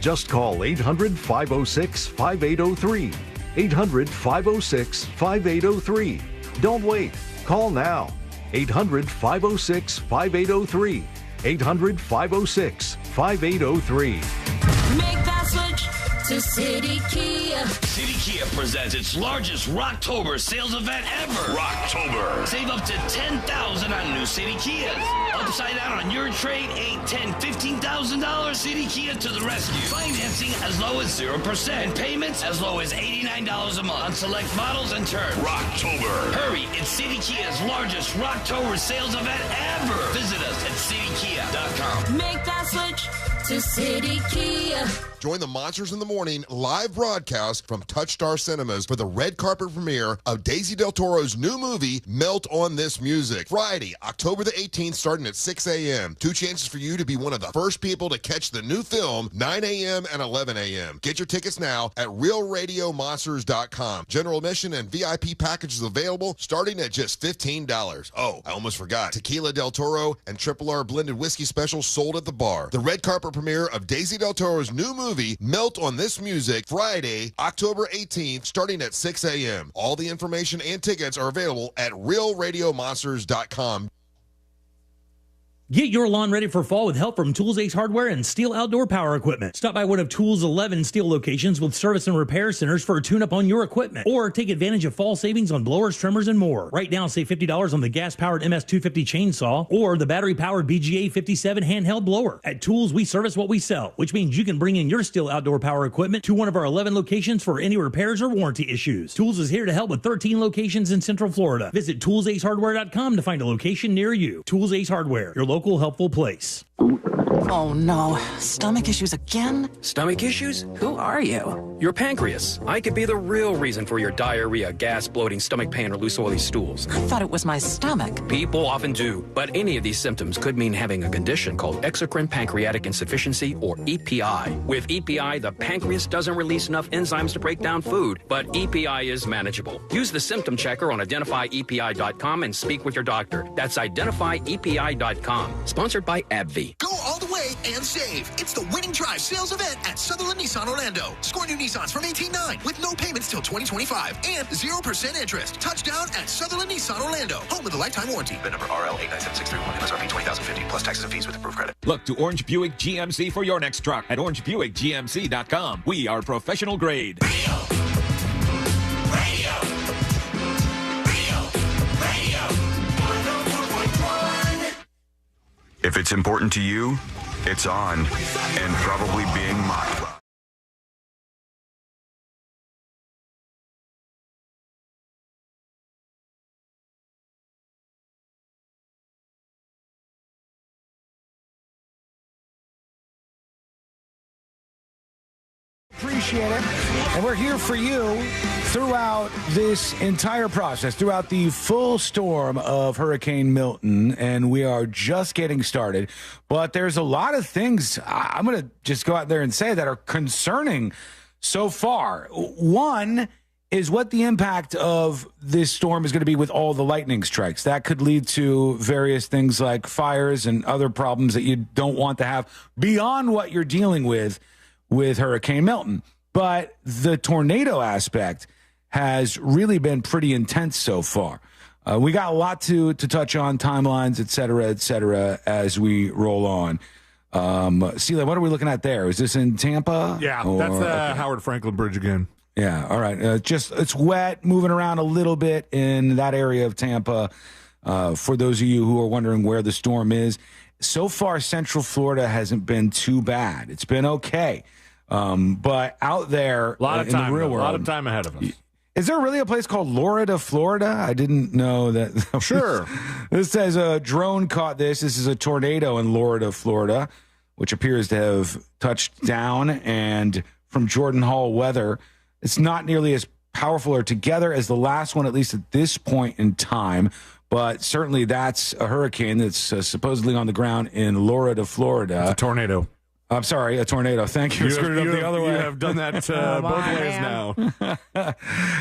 Just call 800-506-5803. 800-506-5803. Don't wait. Call now. 800-506-5803. 800-506-5803. Make that switch. to City Kia. City Kia presents its largest Rocktober sales event ever. Rocktober. Save up to $10,000 on new City Kias. Upside down on your trade, $8,000, $10,000, $15,000. City Kia to the rescue. Financing as low as 0% and payments as low as $89 a month on select models and terms. Rocktober. Hurry, it's City Kia's largest Rocktober sales event ever. Visit us at citykia.com. Make that switch to City Kia. Join the Monsters in the Morning live broadcast from Touchstar Cinemas for the red carpet premiere of Daisy Del Toro's new movie, Melt on This Music. Friday, October the 18th, starting at 6 a.m. 2 chances for you to be one of the first people to catch the new film, 9 a.m. and 11 a.m. Get your tickets now at realradiomonsters.com. General admission and VIP packages available starting at just $15. Oh, I almost forgot. Tequila Del Toro and Triple R blended whiskey specials sold at the bar. The red carpet premiere of Daisy Del Toro's new movie, Melt on This Music, Friday, October 18th, starting at 6 a.m. All the information and tickets are available at realradiomonsters.com. Get your lawn ready for fall with help from Tools Ace Hardware and Steel Outdoor Power Equipment. Stop by one of Tools' 11 Steel locations with service and repair centers for a tune-up on your equipment. Or take advantage of fall savings on blowers, trimmers, and more. Right now, save $50 on the gas-powered MS-250 chainsaw or the battery-powered BGA-57 handheld blower. At Tools, we service what we sell, which means you can bring in your Steel Outdoor Power Equipment to one of our 11 locations for any repairs or warranty issues. Tools is here to help with 13 locations in Central Florida. Visit toolsacehardware.com to find a location near you. Tools Ace Hardware, your local helpful place. Oh no, stomach issues again? Stomach issues? Who are you? Your pancreas. I could be the real reason for your diarrhea, gas, bloating, stomach pain, or loose oily stools. I thought it was my stomach. People often do, but any of these symptoms could mean having a condition called exocrine pancreatic insufficiency, or EPI. With EPI, the pancreas doesn't release enough enzymes to break down food, but EPI is manageable. Use the symptom checker on identifyepi.com and speak with your doctor. That's identifyepi.com. Sponsored by AbbVie. Go all the way and save. It's the Winning Drive sales event at Sutherland Nissan Orlando. Score new Nissans from 18.9 with no payments till 2025 and 0% interest. Touchdown at Sutherland Nissan Orlando. Home with a lifetime warranty. VIN number RL 897631. MSRP 20,050 plus taxes and fees with approved credit. Look to Orange Buick GMC for your next truck at orangebuickgmc.com. We are professional grade. If it's important to you, it's on and probably being mocked. Appreciate it. And we're here for you throughout this entire process, throughout the full storm of Hurricane Milton, and we are just getting started. But there's a lot of things I'm going to just go out there and say that are concerning so far. One is what the impact of this storm is going to be with all the lightning strikes. That could lead to various things like fires and other problems that you don't want to have beyond what you're dealing with Hurricane Milton. But the tornado aspect has really been pretty intense so far. We got a lot to touch on, timelines, et cetera, as we roll on. Celia, what are we looking at there? Is this in Tampa? Yeah, that's the Howard Franklin Bridge again. Yeah, all right. It's wet, moving around a little bit in that area of Tampa. For those of you who are wondering where the storm is, so far Central Florida hasn't been too bad. It's been okay. But out there a lot of time, in the real world, a lot of time ahead of us. Is there really a place called Florida, Florida? I didn't know that. Sure. This says a drone caught this. This is a tornado in Florida, Florida, which appears to have touched down. And from Jordan Hall Weather, it's not nearly as powerful or together as the last one, at least at this point in time. But certainly that's a hurricane that's supposedly on the ground in Florida, Florida. It's a tornado. I'm sorry, a tornado. Thank you. Screwed it up the other way. You have done that both ways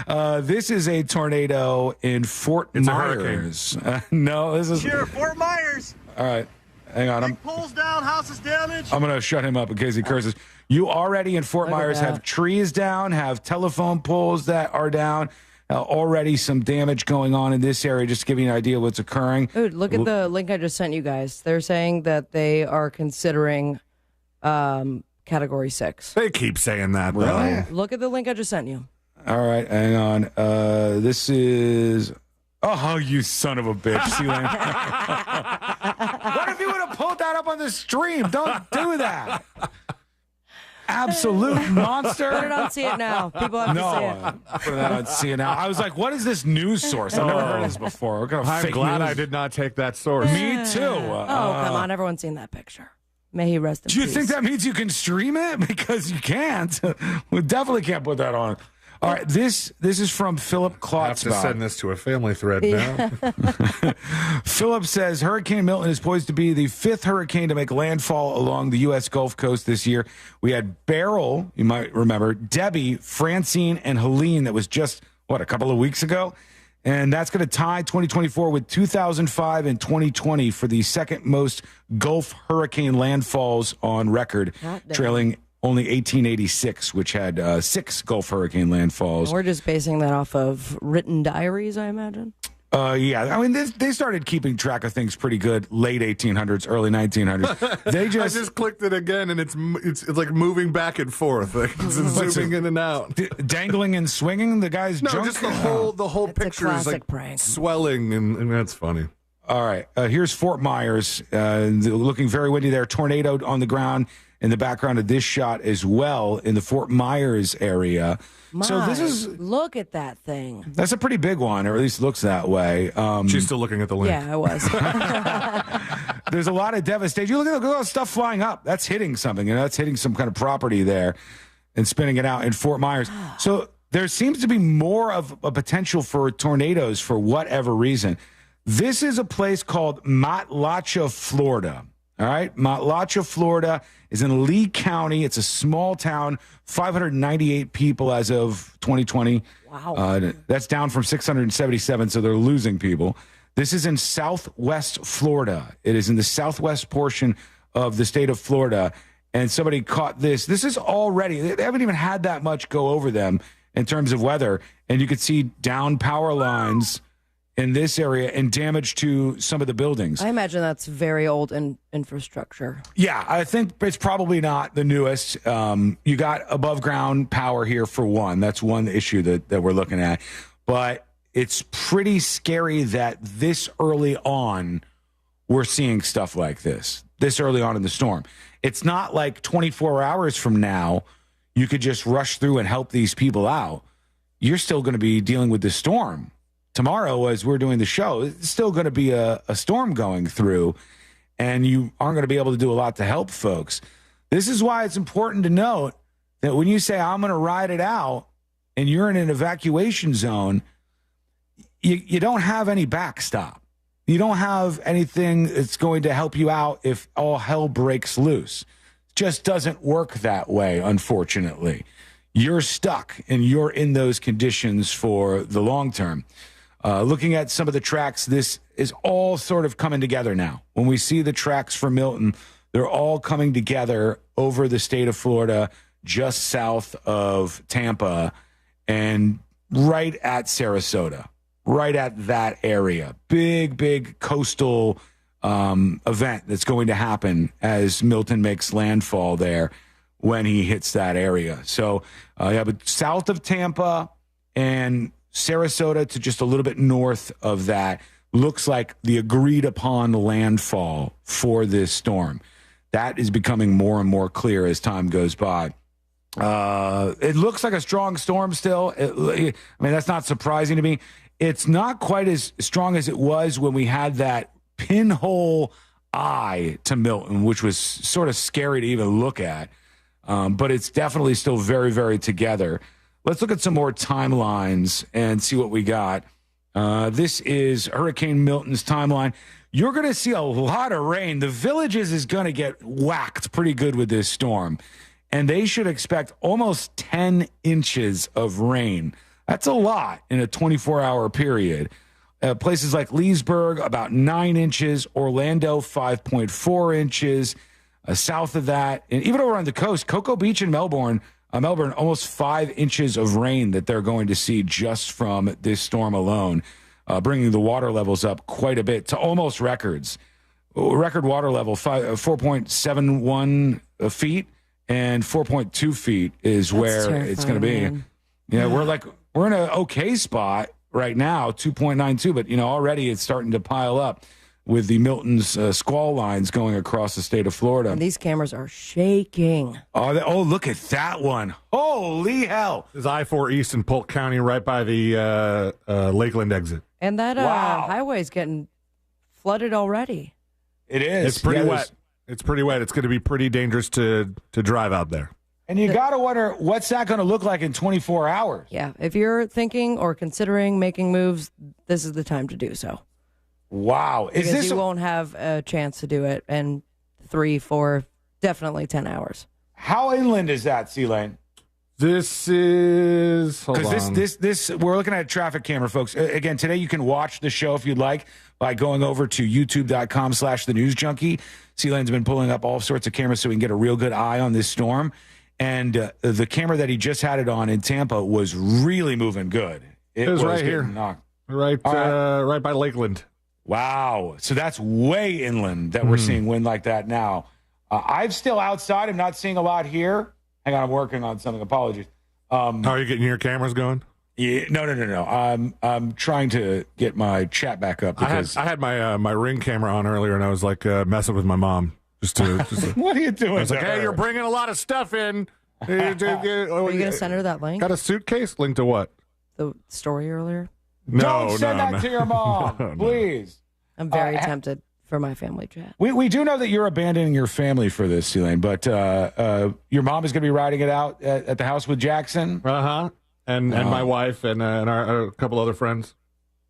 now. This is a tornado in Fort Myers. No, this is... Sure, Fort Myers. All right, hang on. Big poles down, houses damaged. I'm going to shut him up in case he curses. You already in Fort Myers have trees down, have telephone poles that are down. Already some damage going on in this area, just to give you an idea of what's occurring. Ooh, look at the link I just sent you guys. They're saying that they are considering Category 6. They keep saying that, though. Really? Look at the link I just sent you. All right, hang on. This is... Oh, you son of a bitch, Sealand. What if you would have pulled that up on the stream? Don't do that. Absolute monster. Put it on See It Now. People have to see it. Put it on See It Now. I was like, what is this news source? I've never heard of this before. I'm glad I did not take that source. Me too. Come on. Everyone's seen that picture. May he rest in peace. Do you think that means you can stream it? Because you can't. We definitely can't put that on. All right, this is from Philip Klotzbach. I have to send this to a family thread now. Philip says, Hurricane Milton is poised to be the 5th hurricane to make landfall along the U.S. Gulf Coast this year. We had Beryl, you might remember, Debbie, Francine, and Helene that was just, a couple of weeks ago? And that's going to tie 2024 with 2005 and 2020 for the second most Gulf hurricane landfalls on record, trailing only 1886, which had 6 Gulf hurricane landfalls. We're just basing that off of written diaries, I imagine. Yeah, I mean, they started keeping track of things pretty good late 1800s, early 1900s. I just clicked it again, and it's like moving back and forth, like it's zooming in and out, dangling and swinging. The guy's junk? Just the whole picture is like prank. swelling, and that's funny. All right, here's Fort Myers, looking very windy there. Tornado on the ground in the background of this shot as well in the Fort Myers area. So this is look at that thing. That's a pretty big one, or at least looks that way. She's still looking at the link. Yeah, I was. There's a lot of devastation. You look at all the stuff flying up. That's hitting something. That's hitting some kind of property there and spinning it out in Fort Myers. So there seems to be more of a potential for tornadoes for whatever reason. This is a place called Matlacha, Florida. All right, Matlacha, Florida is in Lee County. It's a small town, 598 people as of 2020. Wow. That's down from 677, so they're losing people. This is in southwest Florida. It is in the southwest portion of the state of Florida, and somebody caught this. This is already, they haven't even had that much go over them in terms of weather, and you could see down power lines in this area and damage to some of the buildings. I imagine that's very old infrastructure. Yeah, I think it's probably not the newest. You got above ground power here for one. That's one issue that we're looking at. But it's pretty scary that this early on we're seeing stuff like this early on in the storm. It's not like 24 hours from now you could just rush through and help these people out. You're still going to be dealing with this storm. Tomorrow, as we're doing the show, it's still going to be a storm going through, and you aren't going to be able to do a lot to help folks. This is why it's important to note that when you say, I'm going to ride it out, and you're in an evacuation zone, you don't have any backstop. You don't have anything that's going to help you out if all hell breaks loose. It just doesn't work that way, unfortunately. You're stuck, and you're in those conditions for the long term. Looking at some of the tracks, this is all sort of coming together now. When we see the tracks for Milton, they're all coming together over the state of Florida, just south of Tampa, and right at Sarasota, right at that area. Big coastal event that's going to happen as Milton makes landfall there when he hits that area. So, but south of Tampa and Sarasota to just a little bit north of that looks like the agreed upon landfall for this storm. That is becoming more and more clear as time goes by. It looks like a strong storm still. I mean, that's not surprising to me. It's not quite as strong as it was when we had that pinhole eye to Milton, which was sort of scary to even look at. But it's definitely still very, very together. Let's look at some more timelines and see what we got. This is Hurricane Milton's timeline. You're going to see a lot of rain. The Villages is going to get whacked pretty good with this storm, and they should expect almost 10 inches of rain. That's a lot in a 24-hour period. Places like Leesburg, about 9 inches. Orlando, 5.4 inches. South of that, and even over on the coast, Cocoa Beach and Melbourne, almost 5 inches of rain that they're going to see just from this storm alone, bringing the water levels up quite a bit to almost records. Record water level, 4.71 feet, and 4.2 feet is where it's going to be. Man. Yeah, we're in an okay spot right now, 2.92, but already it's starting to pile up with the Milton's squall lines going across the state of Florida. And these cameras are shaking. Oh, look at that one. Holy hell. This is I-4 East in Polk County right by the Lakeland exit. And that highway is getting flooded already. It is. It's pretty wet. It's pretty wet. It's going to be pretty dangerous to drive out there. And you got to wonder, what's that going to look like in 24 hours? Yeah. If you're thinking or considering making moves, this is the time to do so. Wow. Because you won't have a chance to do it in 3, 4, definitely 10 hours. How inland is that, C-Lane? This is... Because this we're looking at a traffic camera, folks. Again, today you can watch the show if you'd like by going over to youtube.com/thenewsjunkie. C-Lane's been pulling up all sorts of cameras so we can get a real good eye on this storm. And the camera that he just had it on in Tampa was really moving good. It was right here. Right by Lakeland. Wow. So that's way inland that we're seeing wind like that now. I'm still outside. I'm not seeing a lot here. Hang on, I'm working on something. Apologies. How are you getting your cameras going? Yeah, no. I'm trying to get my chat back up. Because I had my Ring camera on earlier, and I was like messing with my mom. What are you doing? I was like, hey, you're bringing a lot of stuff in. Are you going to send her that link? Got a suitcase? Link to what? The story earlier? Don't send that to your mom, please. I'm very tempted for my family chat. We do know that you're abandoning your family for this, C-Lane, but your mom is going to be riding it out at the house with Jackson? Uh-huh. And my wife and a couple other friends.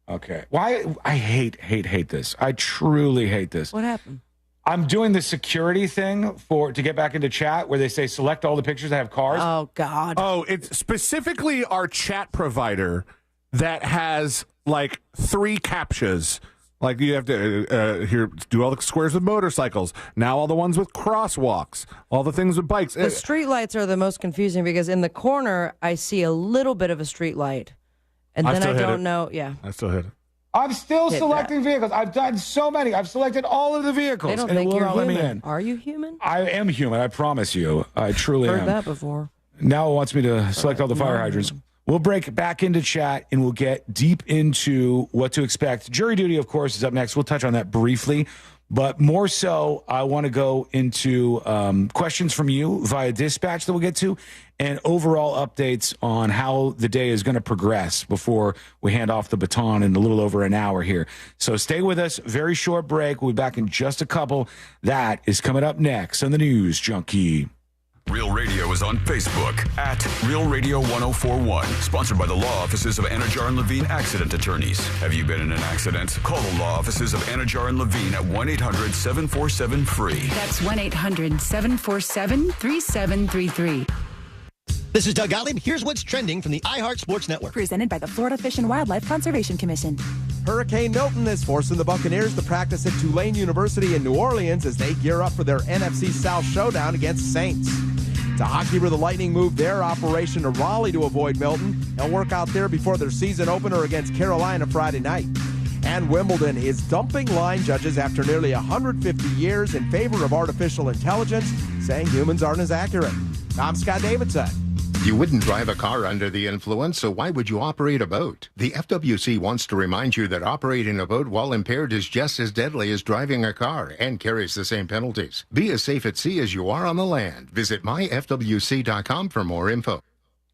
Okay. Why? I hate this. I truly hate this. What happened? I'm doing the security thing to get back into chat where they say select all the pictures that have cars. Oh, God. Oh, it's specifically our chat provider that has like 3 CAPTCHAs. Like you have to do all the squares with motorcycles. Now all the ones with crosswalks. All the things with bikes. The street lights are the most confusing because in the corner I see a little bit of a street light, and then I don't know. Yeah, I still hit it. I'm still selecting vehicles. I've done so many. I've selected all of the vehicles. They don't and think it will you're not let me human. in. Are you human? I am human. I promise you. I truly am. Heard that before. Now it wants me to select all the fire hydrants. We'll break back into chat and we'll get deep into what to expect. Jury duty, of course, is up next. We'll touch on that briefly. But more so, I want to go into questions from you via dispatch that we'll get to and overall updates on how the day is going to progress before we hand off the baton in a little over an hour here. So stay with us. Very short break. We'll be back in just a couple. That is coming up next on the News Junkie. Real Radio is on Facebook at Real Radio 1041. Sponsored by the law offices of Anajar and Levine Accident Attorneys. Have you been in an accident? Call the law offices of Anajar and Levine at 1-800-747-FREE. That's 1-800-747-3733. This is Doug Gottlieb. Here's what's trending from the iHeart Sports Network. Presented by the Florida Fish and Wildlife Conservation Commission. Hurricane Milton is forcing the Buccaneers to practice at Tulane University in New Orleans as they gear up for their NFC South showdown against Saints. To hockey, where the Lightning moved their operation to Raleigh to avoid Milton. They'll work out there before their season opener against Carolina Friday night. And Wimbledon is dumping line judges after nearly 150 years in favor of artificial intelligence, saying humans aren't as accurate. I'm Scott Davidson. You wouldn't drive a car under the influence, so why would you operate a boat? The FWC wants to remind you that operating a boat while impaired is just as deadly as driving a car and carries the same penalties. Be as safe at sea as you are on the land. Visit myfwc.com for more info.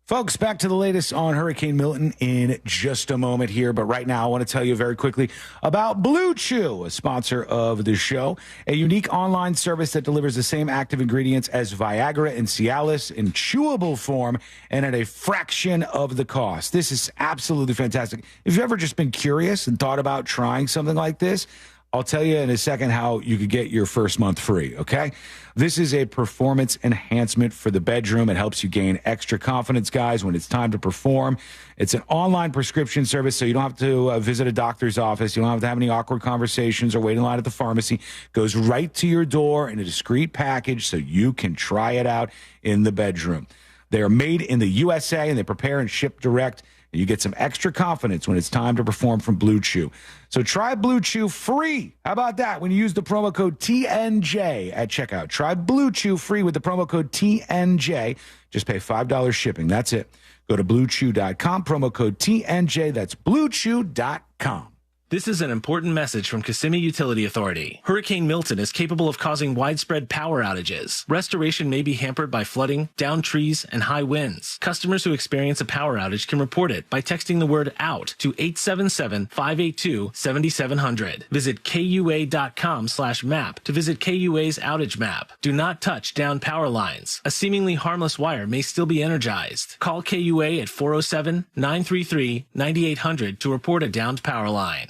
Folks, back to the latest on Hurricane Milton in just a moment here. But right now, I want to tell you very quickly about Blue Chew, a sponsor of the show, a unique online service that delivers the same active ingredients as Viagra and Cialis in chewable form and at a fraction of the cost. This is absolutely fantastic. If you've ever just been curious and thought about trying something like this, I'll tell you in a second how you could get your first month free, okay? This is a performance enhancement for the bedroom. It helps you gain extra confidence, guys, when it's time to perform. It's an online prescription service, so you don't have to visit a doctor's office. You don't have to have any awkward conversations or wait in line at the pharmacy. It goes right to your door in a discreet package so you can try it out in the bedroom. They are made in the USA, and they prepare and ship direct and you get some extra confidence when it's time to perform from Blue Chew. So try Blue Chew free. How about that? When you use the promo code TNJ at checkout. Try Blue Chew free with the promo code TNJ. Just pay $5 shipping. That's it. Go to BlueChew.com, promo code TNJ. That's BlueChew.com. This is an important message from Kissimmee Utility Authority. Hurricane Milton is capable of causing widespread power outages. Restoration may be hampered by flooding, downed trees, and high winds. Customers who experience a power outage can report it by texting the word OUT to 877-582-7700. Visit KUA.com/map to visit KUA's outage map. Do not touch downed power lines. A seemingly harmless wire may still be energized. Call KUA at 407-933-9800 to report a downed power line.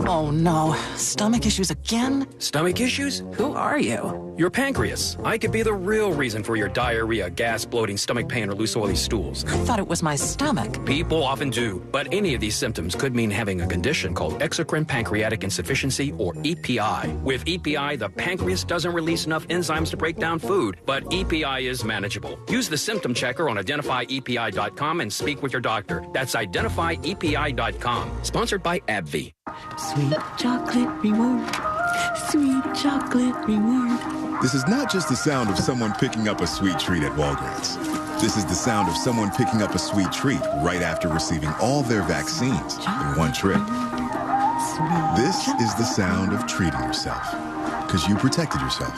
Oh no, stomach issues again? Stomach issues? Who are you? Your pancreas. I could be the real reason for your diarrhea, gas, bloating, stomach pain, or loose oily stools. I thought it was my stomach. People often do, but any of these symptoms could mean having a condition called exocrine pancreatic insufficiency, or EPI. With EPI, the pancreas doesn't release enough enzymes to break down food, but EPI is manageable. Use the symptom checker on identifyepi.com and speak with your doctor. That's identifyepi.com. Sponsored by AbbVie. Sweet chocolate reward. Sweet chocolate reward. This is not just the sound of someone picking up a sweet treat at Walgreens. This is the sound of someone picking up a sweet treat right after receiving all their vaccines in one trip. This is the sound of treating yourself, because you protected yourself.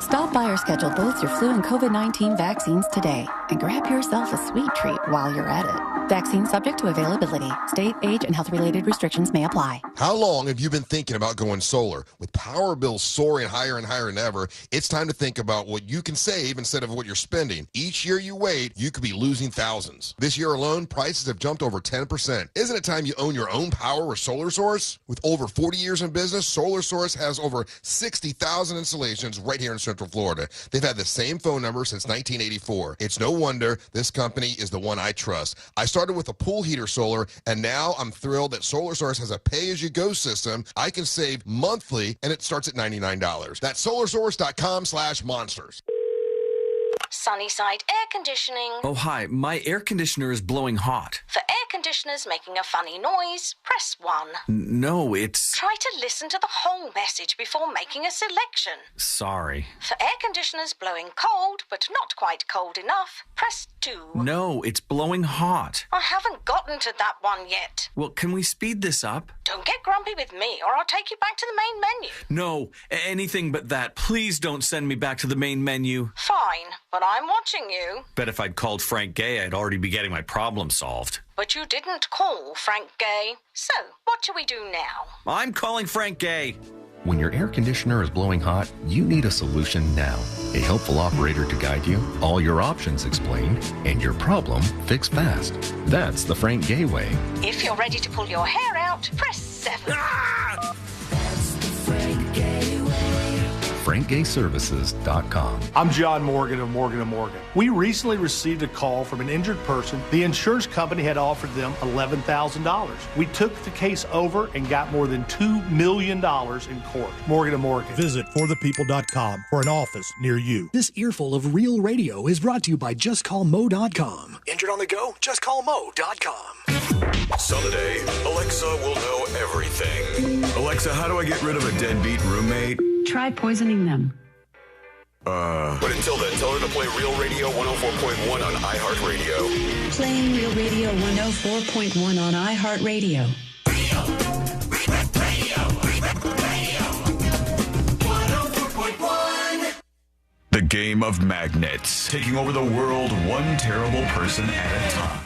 Stop by or schedule both your flu and COVID-19 vaccines today and grab yourself a sweet treat while you're at it. Vaccine subject to availability. State, age, and health-related restrictions may apply. How long have you been thinking about going solar? With power bills soaring higher and higher than ever, it's time to think about what you can save instead of what you're spending. Each year you wait, you could be losing thousands. This year alone, prices have jumped over 10%. Isn't it time you own your own power or solar source? With over 40 years in business, Solar Source has over 60,000 installations right here in Central Florida. They've had the same phone number since 1984. It's no wonder this company is the one I trust. I started with a pool heater solar, and now I'm thrilled that Solar Source has a pay-as-you-go system. I can save monthly, and it starts at $99. That's solarsource.com/monsters. Sunnyside Air Conditioning. Oh, hi. My air conditioner is blowing hot. For air conditioners making a funny noise, press 1. No, it's... Try to listen to the whole message before making a selection. Sorry. For air conditioners blowing cold, but not quite cold enough, press 2. No, it's blowing hot. I haven't gotten to that one yet. Well, can we speed this up? Don't get grumpy with me, or I'll take you back to the main menu. No, anything but that. Please don't send me back to the main menu. Fine, but I'm watching you. Bet if I'd called Frank Gay, I'd already be getting my problem solved. But you didn't call Frank Gay. So, what do we do now? I'm calling Frank Gay. When your air conditioner is blowing hot, you need a solution now. A helpful operator to guide you, all your options explained, and your problem fixed fast. That's the Frank Gay way. If you're ready to pull your hair out, press 7. Ah! FrankGayServices.com. I'm John Morgan of Morgan & Morgan. We recently received a call from an injured person. The insurance company had offered them $11,000. We took the case over and got more than $2 million in court. Morgan & Morgan. Visit forthepeople.com for an office near you. This earful of real radio is brought to you by JustCallMo.com. Injured on the go? JustCallMo.com. Someday, Alexa will know everything. Alexa, how do I get rid of a deadbeat roommate? Try poisoning them. But until then, tell her to play Real Radio 104.1 on iHeartRadio. Playing Real Radio 104.1 on iHeartRadio. Radio 104.1. The game of magnets, taking over the world one terrible person at a time.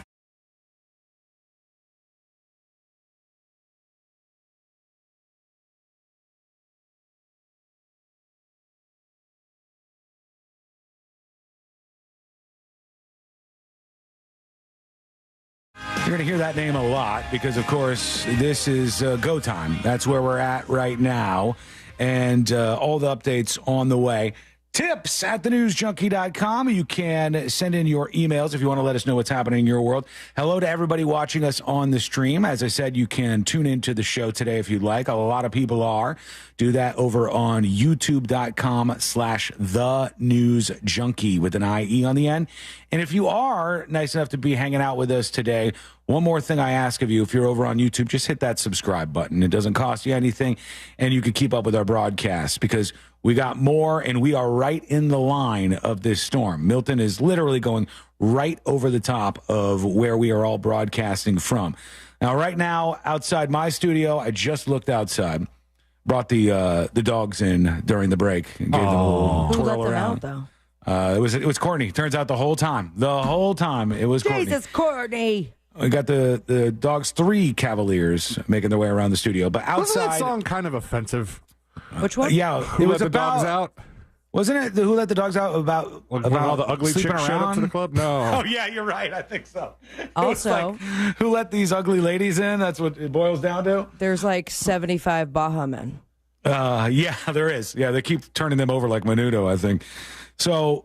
You're going to hear that name a lot because, of course, this is go time. That's where we're at right now. And all the updates on the way. tips@thenewsjunkie.com. You can send in your emails if you want to let us know what's happening in your world. Hello to everybody watching us on the stream. As I said, you can tune into the show today if you'd like. A lot of people are. Do that over on youtube.com/thenewsjunkie with an IE on the end. And if you are nice enough to be hanging out with us today, one more thing I ask of you, if you're over on YouTube, just hit that subscribe button. It doesn't cost you anything, and you can keep up with our broadcasts because we got more, and we are right in the line of this storm. Milton is literally going right over the top of where we are all broadcasting from. Now, right now, outside my studio, I just looked outside, brought the dogs in during the break, and gave them a little Who twirl let them around. out, though? It was Courtney. Turns out the whole time it was Courtney. Jesus, Courtney. We got the dogs, 3 Cavaliers making their way around the studio, but outside. Wasn't that song kind of offensive? Which one? Yeah, Who let the dogs out? Wasn't it Who Let the Dogs Out about when all the ugly sleeping chicks showed up to the club? No. Oh yeah, you're right. I think so. Also, who let these ugly ladies in? That's what it boils down to. There's like 75 Baja men. Yeah, there is. Yeah, they keep turning them over like Menudo, I think. So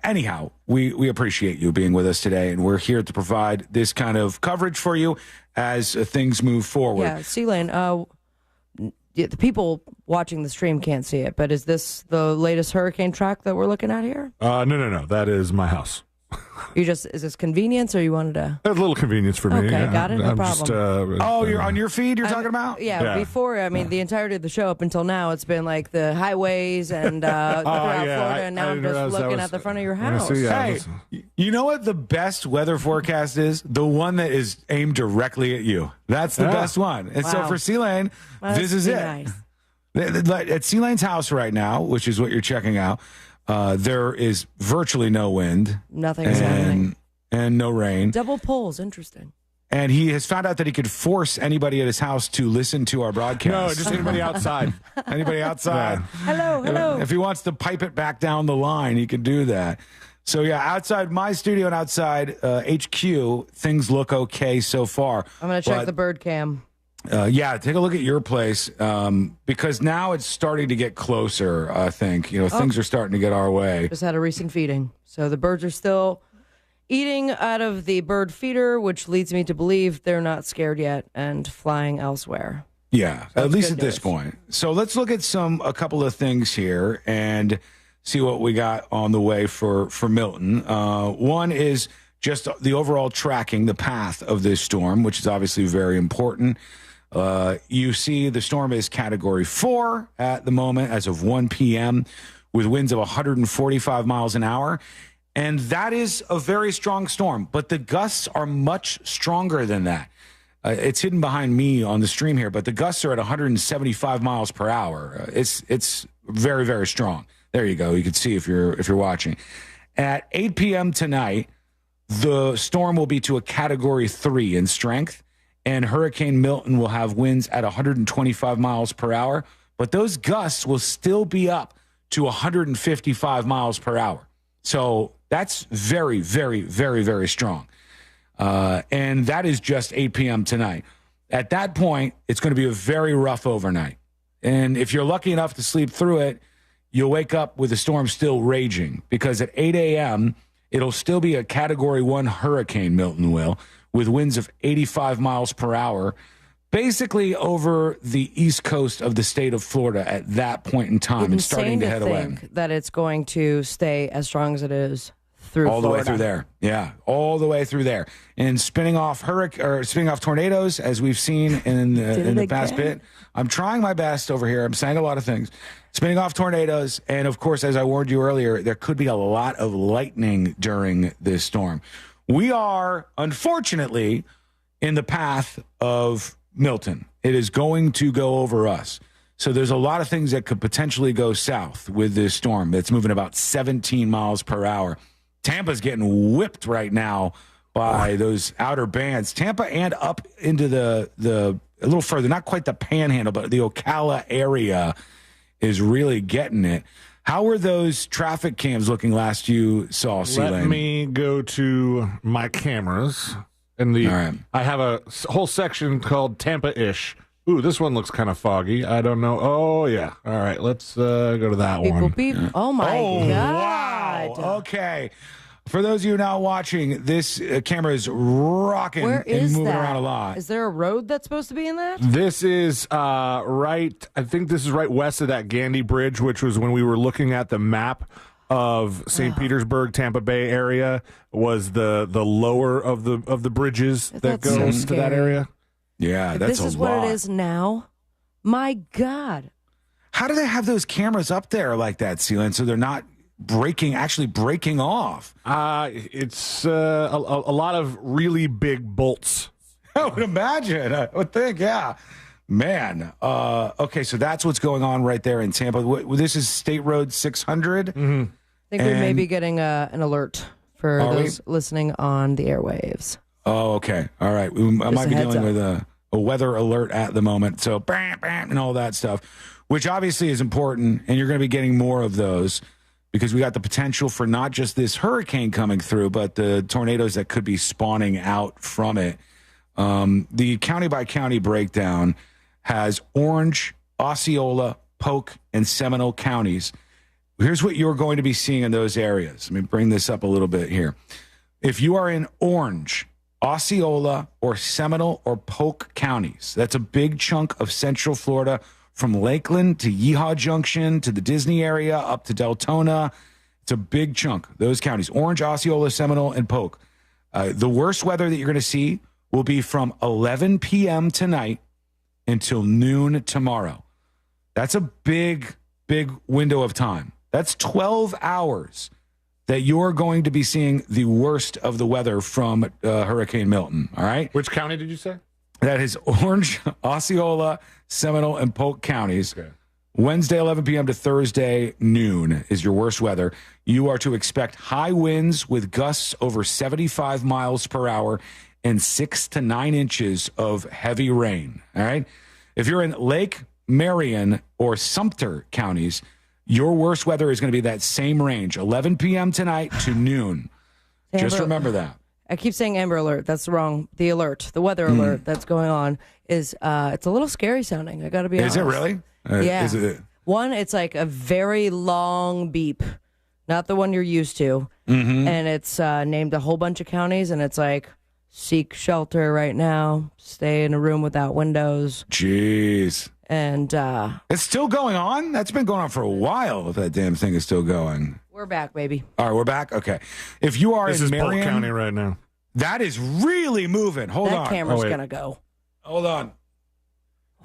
anyhow, we appreciate you being with us today, and we're here to provide this kind of coverage for you as things move forward. Yeah, C-Lane, the people watching the stream can't see it, but is this the latest hurricane track that we're looking at here? No. That is my house. Is this convenience, or you wanted to? A little convenience for me. Okay, yeah. got it. No problem. You're on your feed. You're talking about? Yeah. Before, the entirety of the show up until now, it's been like the highways and throughout Florida, and now I'm just looking at the front of your house. Hey, you know what the best weather forecast is? The one that is aimed directly at you. That's the best one. And so for C-Lane, this is it. Nice. At C-Lane's house right now, which is what you're checking out, there is virtually no wind. Nothing's happening. And no rain. Double poles, interesting. And he has found out that he could force anybody at his house to listen to our broadcast. No, just anybody outside. Anybody outside. Yeah. Hello. If he wants to pipe it back down the line, he can do that. So, yeah, outside my studio and outside HQ, things look okay so far. I'm going to check the bird cam. Take a look at your place because now it's starting to get closer, I think. Things are starting to get our way. Just had a recent feeding. So the birds are still eating out of the bird feeder, which leads me to believe they're not scared yet and flying elsewhere. Yeah, so at least at this point. So let's look at a couple of things here and see what we got on the way for Milton. One is just the overall tracking, the path of this storm, which is obviously very important. You see the storm is Category 4 at the moment as of 1 p.m. with winds of 145 miles an hour. And that is a very strong storm, but the gusts are much stronger than that. It's hidden behind me on the stream here, but the gusts are at 175 miles per hour. It's very, very strong. There you go. You can see if you're watching. At 8 p.m. tonight, the storm will be to a Category 3 in strength, and Hurricane Milton will have winds at 125 miles per hour, but those gusts will still be up to 155 miles per hour. So that's very, very, very, very strong. And that is just 8 p.m. tonight. At that point, it's going to be a very rough overnight. And if you're lucky enough to sleep through it, you'll wake up with the storm still raging, because at 8 a.m., it'll still be a Category 1 hurricane, Milton will, with winds of 85 miles per hour, basically over the east coast of the state of Florida at that point in time and starting to head away. Insane to think that it's going to stay as strong as it is through all Florida. The way through there. Yeah, all the way through there. And spinning off tornadoes, as we've seen in the past bit. I'm trying my best over here. I'm saying a lot of things. Spinning off tornadoes, and of course, as I warned you earlier, there could be a lot of lightning during this storm. We are, unfortunately, in the path of Milton. It is going to go over us. So there's a lot of things that could potentially go south with this storm. It's moving about 17 miles per hour. Tampa's getting whipped right now by those outer bands. Tampa and up into the a little further, not quite the Panhandle, but the Ocala area is really getting it. How were those traffic cams looking last you saw, C-Lane? Let me go to my cameras. I have a whole section called Tampa-ish. Ooh, this one looks kind of foggy. I don't know. Oh, yeah. All right, let's go to that Beep, one. beep. Oh, my Wow. God. Okay. For those of you now watching, this camera is rocking Where and is moving that? around a lot. Is there a road that's supposed to be in that? This is I think this is right west of that Gandy Bridge, which was when we were looking at the map of St. Petersburg, Tampa Bay area, was the lower of the bridges that That's goes so to that scary. area. Yeah, If that's this a is lot. what it is now. My God. How do they have those cameras up there like that, Sealand, so they're not actually breaking off? It's a lot of really big bolts. I would imagine. I would think, yeah. Man. Okay, so that's what's going on right there in Tampa. This is State Road 600. Mm-hmm. I think we may be getting an alert for those listening on the airwaves. Oh, okay. All right. I might be dealing with a weather alert at the moment. So, bam, bam, and all that stuff, which obviously is important. And you're going to be getting more of those because we got the potential for not just this hurricane coming through, but the tornadoes that could be spawning out from it. The county by county breakdown has Orange, Osceola, Polk, and Seminole counties. Here's what you're going to be seeing in those areas. Let me bring this up a little bit here. If you are in Orange, Osceola, or Seminole or Polk counties, that's a big chunk of Central Florida from Lakeland to Yeehaw Junction to the Disney area up to Deltona. It's a big chunk, those counties. Orange, Osceola, Seminole, and Polk. The worst weather that you're going to see will be from 11 p.m. tonight until noon tomorrow. That's a big, big window of time. That's 12 hours that you're going to be seeing the worst of the weather from Hurricane Milton, all right? Which county did you say? That is Orange, Osceola, Seminole, and Polk counties. Okay. Wednesday, 11 p.m. to Thursday, noon is your worst weather. You are to expect high winds with gusts over 75 miles per hour and 6 to 9 inches of heavy rain, all right? If you're in Lake, Marion, or Sumter counties, your worst weather is going to be that same range, 11 p.m. tonight to noon. Just remember that. I keep saying Amber Alert. That's wrong. The alert, the weather alert that's going on is it's a little scary sounding. I got to be honest. Is it really? Yeah. Is it? One, it's like a very long beep, not the one you're used to. Mm-hmm. And it's named a whole bunch of counties, and it's like, seek shelter right now, stay in a room without windows. Jeez. And it's still going on? That's been going on for a while if that damn thing is still going. we're back, baby. All right, we're back? Okay. If you are This in is Marion, Polk County right now. that is really moving. Hold on. That camera's going to go. Hold on.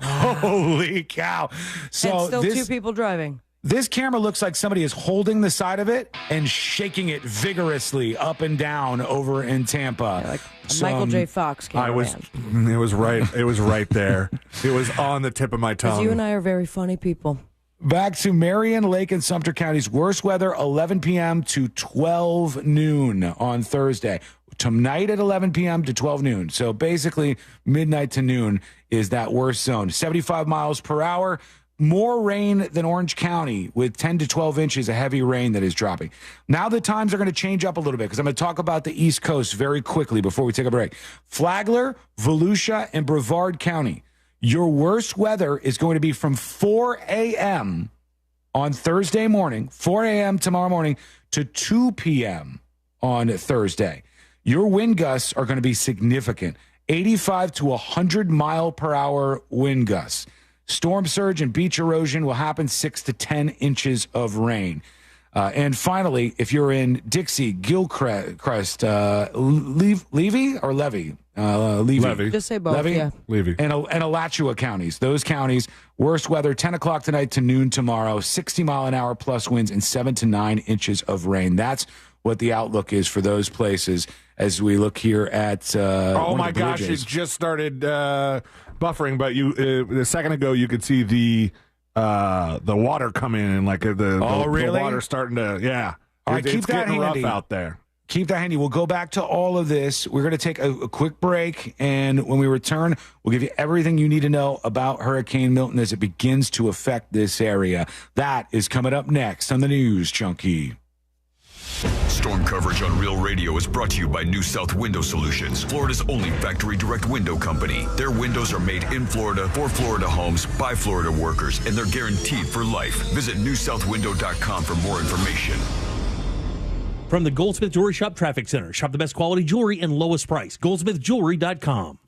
Holy cow. So and still this, two people driving. This camera looks like somebody is holding the side of it and shaking it vigorously up and down over in Tampa. Yeah, like Michael J. Fox cameraman. It was right there. It was on the tip of my Because tongue. you and I are very funny people. Back to Marion, Lake, and Sumter counties. Worst weather, 11 p.m. to 12 noon on Thursday. Tonight at 11 p.m. to 12 noon. So basically, midnight to noon is that worst zone. 75 miles per hour. More rain than Orange County with 10 to 12 inches of heavy rain that is dropping. Now the times are going to change up a little bit because I'm going to talk about the East Coast very quickly before we take a break. Flagler, Volusia, and Brevard County. Your worst weather is going to be from 4 a.m. on Thursday morning, 4 a.m. tomorrow morning to 2 p.m. on Thursday. Your wind gusts are going to be significant. 85 to 100 mile per hour wind gusts. Storm surge and beach erosion will happen 6 to 10 inches of rain. And finally, if you're in Dixie, Gilchrist, Levy or Levy? Levy. Just say both, Levy? yeah. Levy. And Alachua counties. Those counties, worst weather, 10 o'clock tonight to noon tomorrow, 60 mile an hour plus winds and 7 to 9 inches of rain. That's what the outlook is for those places as we look here at oh my gosh, it just started buffering, but a second ago you could see the water come in and the water starting to All right, keep that getting handy. rough out there. Keep that handy. We'll go back to all of this. We're going to take a quick break, and when we return, we'll give you everything you need to know about Hurricane Milton as it begins to affect this area. That is coming up next on the News Junkie. Storm coverage on Real Radio is brought to you by New South Window Solutions, Florida's only factory direct window company. Their windows are made in Florida for Florida homes by Florida workers, and they're guaranteed for life. Visit newsouthwindow.com for more information. From the Goldsmith Jewelry Shop Traffic Center, shop the best quality jewelry and lowest price. goldsmithjewelry.com.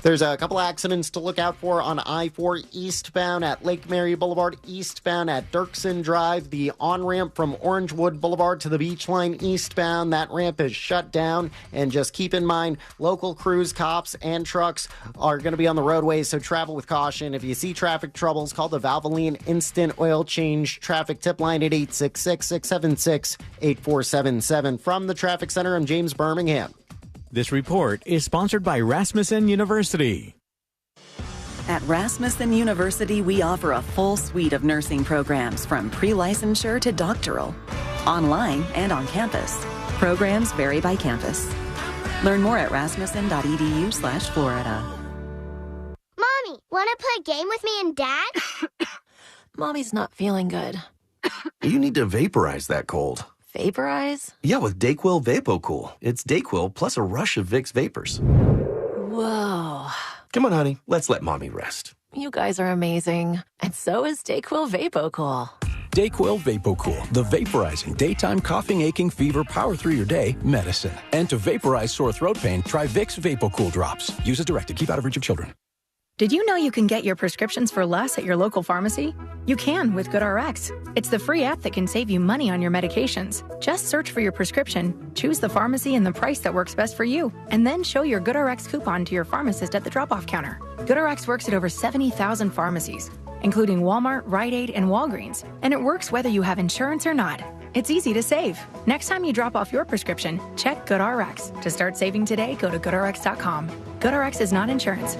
There's a couple accidents to look out for on I-4 eastbound at Lake Mary Boulevard, eastbound at Dirksen Drive. The on-ramp from Orangewood Boulevard to the Beach Line eastbound, that ramp is shut down. And just keep in mind, local crews, cops, and trucks are going to be on the roadways, so travel with caution. If you see traffic troubles, call the Valvoline Instant Oil Change traffic tip line at 866-676-8477. From the Traffic Center, I'm James Birmingham. This report is sponsored by Rasmussen University. At Rasmussen University, we offer a full suite of nursing programs from pre-licensure to doctoral, online and on campus. Programs vary by campus. Learn more at rasmussen.edu/Florida. Mommy, want to play a game with me and Dad? Mommy's not feeling good. You need to vaporize that cold. Vaporize? Yeah, with Dayquil VapoCool. It's Dayquil plus a rush of Vicks vapors. Whoa. Come on, honey. Let's let Mommy rest. You guys are amazing. And so is Dayquil VapoCool. Dayquil VapoCool, the vaporizing daytime coughing, aching, fever, power through your day medicine. And to vaporize sore throat pain, try Vicks VapoCool drops. Use as directed. Keep out of reach of children. Did you know you can get your prescriptions for less at your local pharmacy? You can with GoodRx. It's the free app that can save you money on your medications. Just search for your prescription, choose the pharmacy and the price that works best for you, and then show your GoodRx coupon to your pharmacist at the drop-off counter. GoodRx works at over 70,000 pharmacies, including Walmart, Rite Aid, and Walgreens, and it works whether you have insurance or not. It's easy to save. Next time you drop off your prescription, check GoodRx. To start saving today, go to GoodRx.com. GoodRx is not insurance.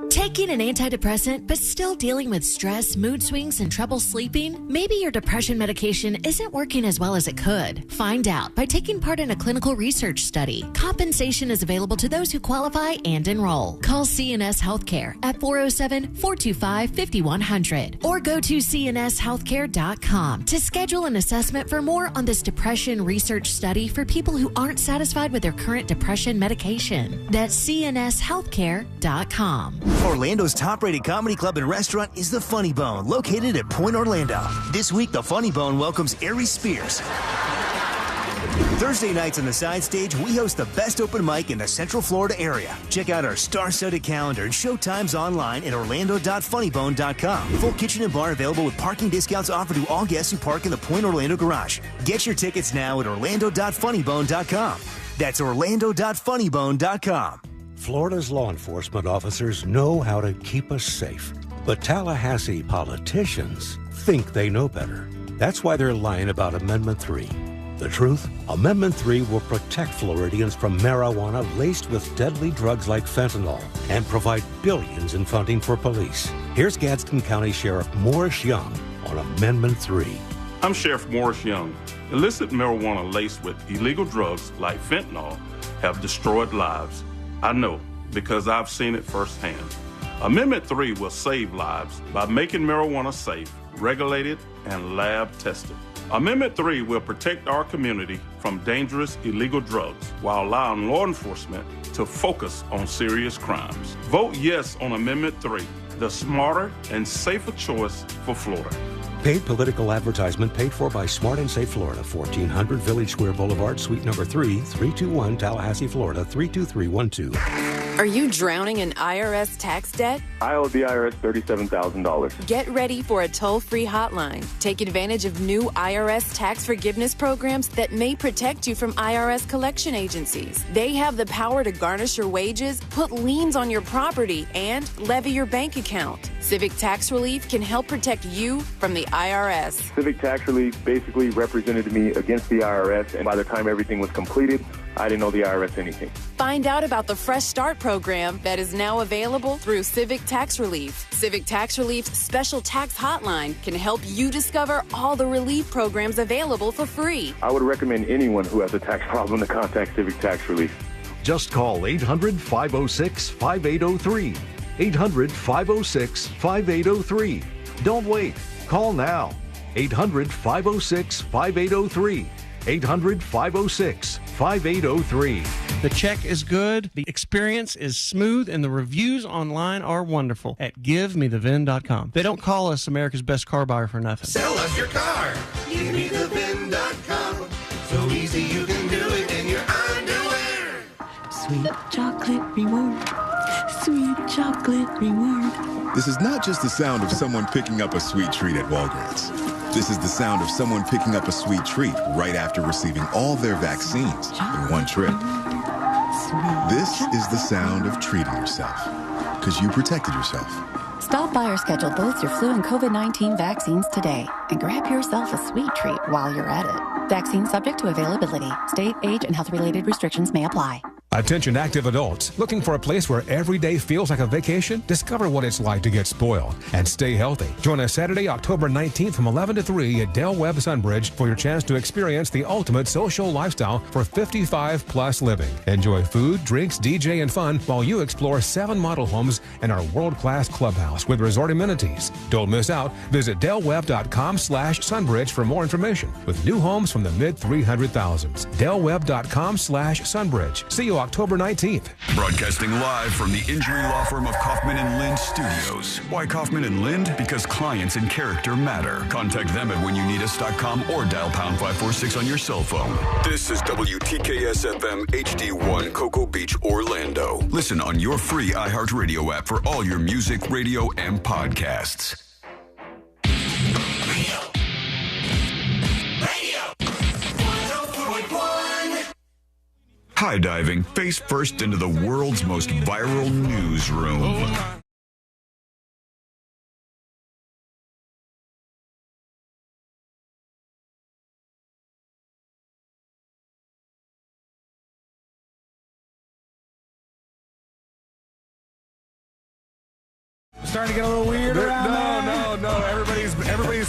Taking an antidepressant but still dealing with stress, mood swings, and trouble sleeping? Maybe your depression medication isn't working as well as it could. Find out by taking part in a clinical research study. Compensation is available to those who qualify and enroll. Call CNS Healthcare at 407-425-5100 or go to cnshealthcare.com to schedule an assessment for more on this depression research study for people who aren't satisfied with their current depression medication. That's cnshealthcare.com. Orlando's top-rated comedy club and restaurant is the Funny Bone, located at Point Orlando. This week, the Funny Bone welcomes Ari Spears. Thursday nights on the side stage, we host the best open mic in the Central Florida area. Check out our star-studded calendar and showtimes online at orlando.funnybone.com. Full kitchen and bar available with parking discounts offered to all guests who park in the Point Orlando garage. Get your tickets now at orlando.funnybone.com. That's orlando.funnybone.com. Florida's law enforcement officers know how to keep us safe, but Tallahassee politicians think they know better. That's why they're lying about Amendment 3. The truth? Amendment 3 will protect Floridians from marijuana laced with deadly drugs like fentanyl and provide billions in funding for police. Here's Gadsden County Sheriff Morris Young on Amendment 3. I'm Sheriff Morris Young. Illicit marijuana laced with illegal drugs like fentanyl have destroyed lives. I know, because I've seen it firsthand. Amendment 3 will save lives by making marijuana safe, regulated, and lab tested. Amendment 3 will protect our community from dangerous illegal drugs while allowing law enforcement to focus on serious crimes. Vote yes on Amendment 3, the smarter and safer choice for Florida. Paid political advertisement paid for by Smart and Safe Florida, 1400 Village Square Boulevard, Suite number 3, 321 Tallahassee, Florida, 32312. Are you drowning in IRS tax debt? I owe the IRS $37,000. Get ready for a toll-free hotline. Take advantage of new IRS tax forgiveness programs that may protect you from IRS collection agencies. They have the power to garnish your wages, put liens on your property, and levy your bank account. Civic Tax Relief can help protect you from the IRS. Civic Tax Relief basically represented me against the IRS, and by the time everything was completed, I didn't owe the IRS anything. Find out about the Fresh Start program that is now available through Civic Tax Relief. Civic Tax Relief's special tax hotline can help you discover all the relief programs available for free. I would recommend anyone who has a tax problem to contact Civic Tax Relief. Just call 800-506-5803. 800-506-5803. Don't wait. Call now. 800-506-5803. 800-506-5803. The check is good, the experience is smooth, and the reviews online are wonderful at GiveMeTheVin.com. They don't call us America's best car buyer for nothing. Sell us your car. GiveMeTheVin.com. So easy you can do it in your underwear. Sweet chocolate reward. Sweet chocolate reward. This is not just the sound of someone picking up a sweet treat at Walgreens. This is the sound of someone picking up a sweet treat right after receiving all their vaccines in one trip. This is the sound of treating yourself, because you protected yourself. Stop by or schedule both your flu and COVID-19 vaccines today and grab yourself a sweet treat while you're at it. Vaccine subject to availability. State, age, and health-related restrictions may apply. Attention active adults looking for a place where every day feels like a vacation? Discover what it's like to get spoiled and stay healthy. Join us Saturday, October 19th from 11 to 3 at Del Webb Sunbridge for your chance to experience the ultimate social lifestyle for 55-plus living. Enjoy food, drinks, DJ, and fun while you explore 7 model homes and our world-class clubhouse with resort amenities. Don't miss out. Visit DelWebb.com/Sunbridge for more information with new homes from the mid-300,000s. DelWebb.com/Sunbridge. See you October 19th. Broadcasting live from the injury law firm of Kaufman and Lind Studios. Why Kaufman and Lind? Because clients and character matter. Contact them at whenyouneedus.com or dial pound 546 on your cell phone. This is WTKS-FM HD1 Cocoa Beach, Orlando. Listen on your free iHeartRadio app for all your music, radio, and podcasts. High diving face first into the world's most viral newsroom. Starting to get a little weird around No. Everybody's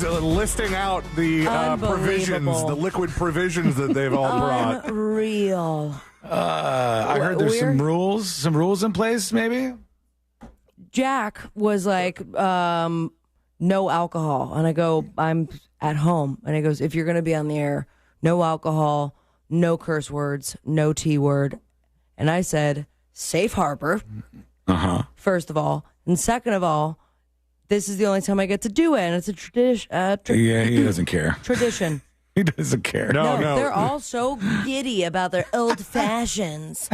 listing out the provisions, the liquid provisions that they've all brought. Unreal. I heard there's some rules in place, maybe? Jack was like, no alcohol. And I go, I'm at home. And he goes, if you're going to be on the air, no alcohol, no curse words, no T word. And I said, safe harbor, first of all. And second of all, this is the only time I get to do it. And it's a tradition. Yeah, he doesn't care. Tradition. He doesn't care. No. They're all so giddy about their old fashions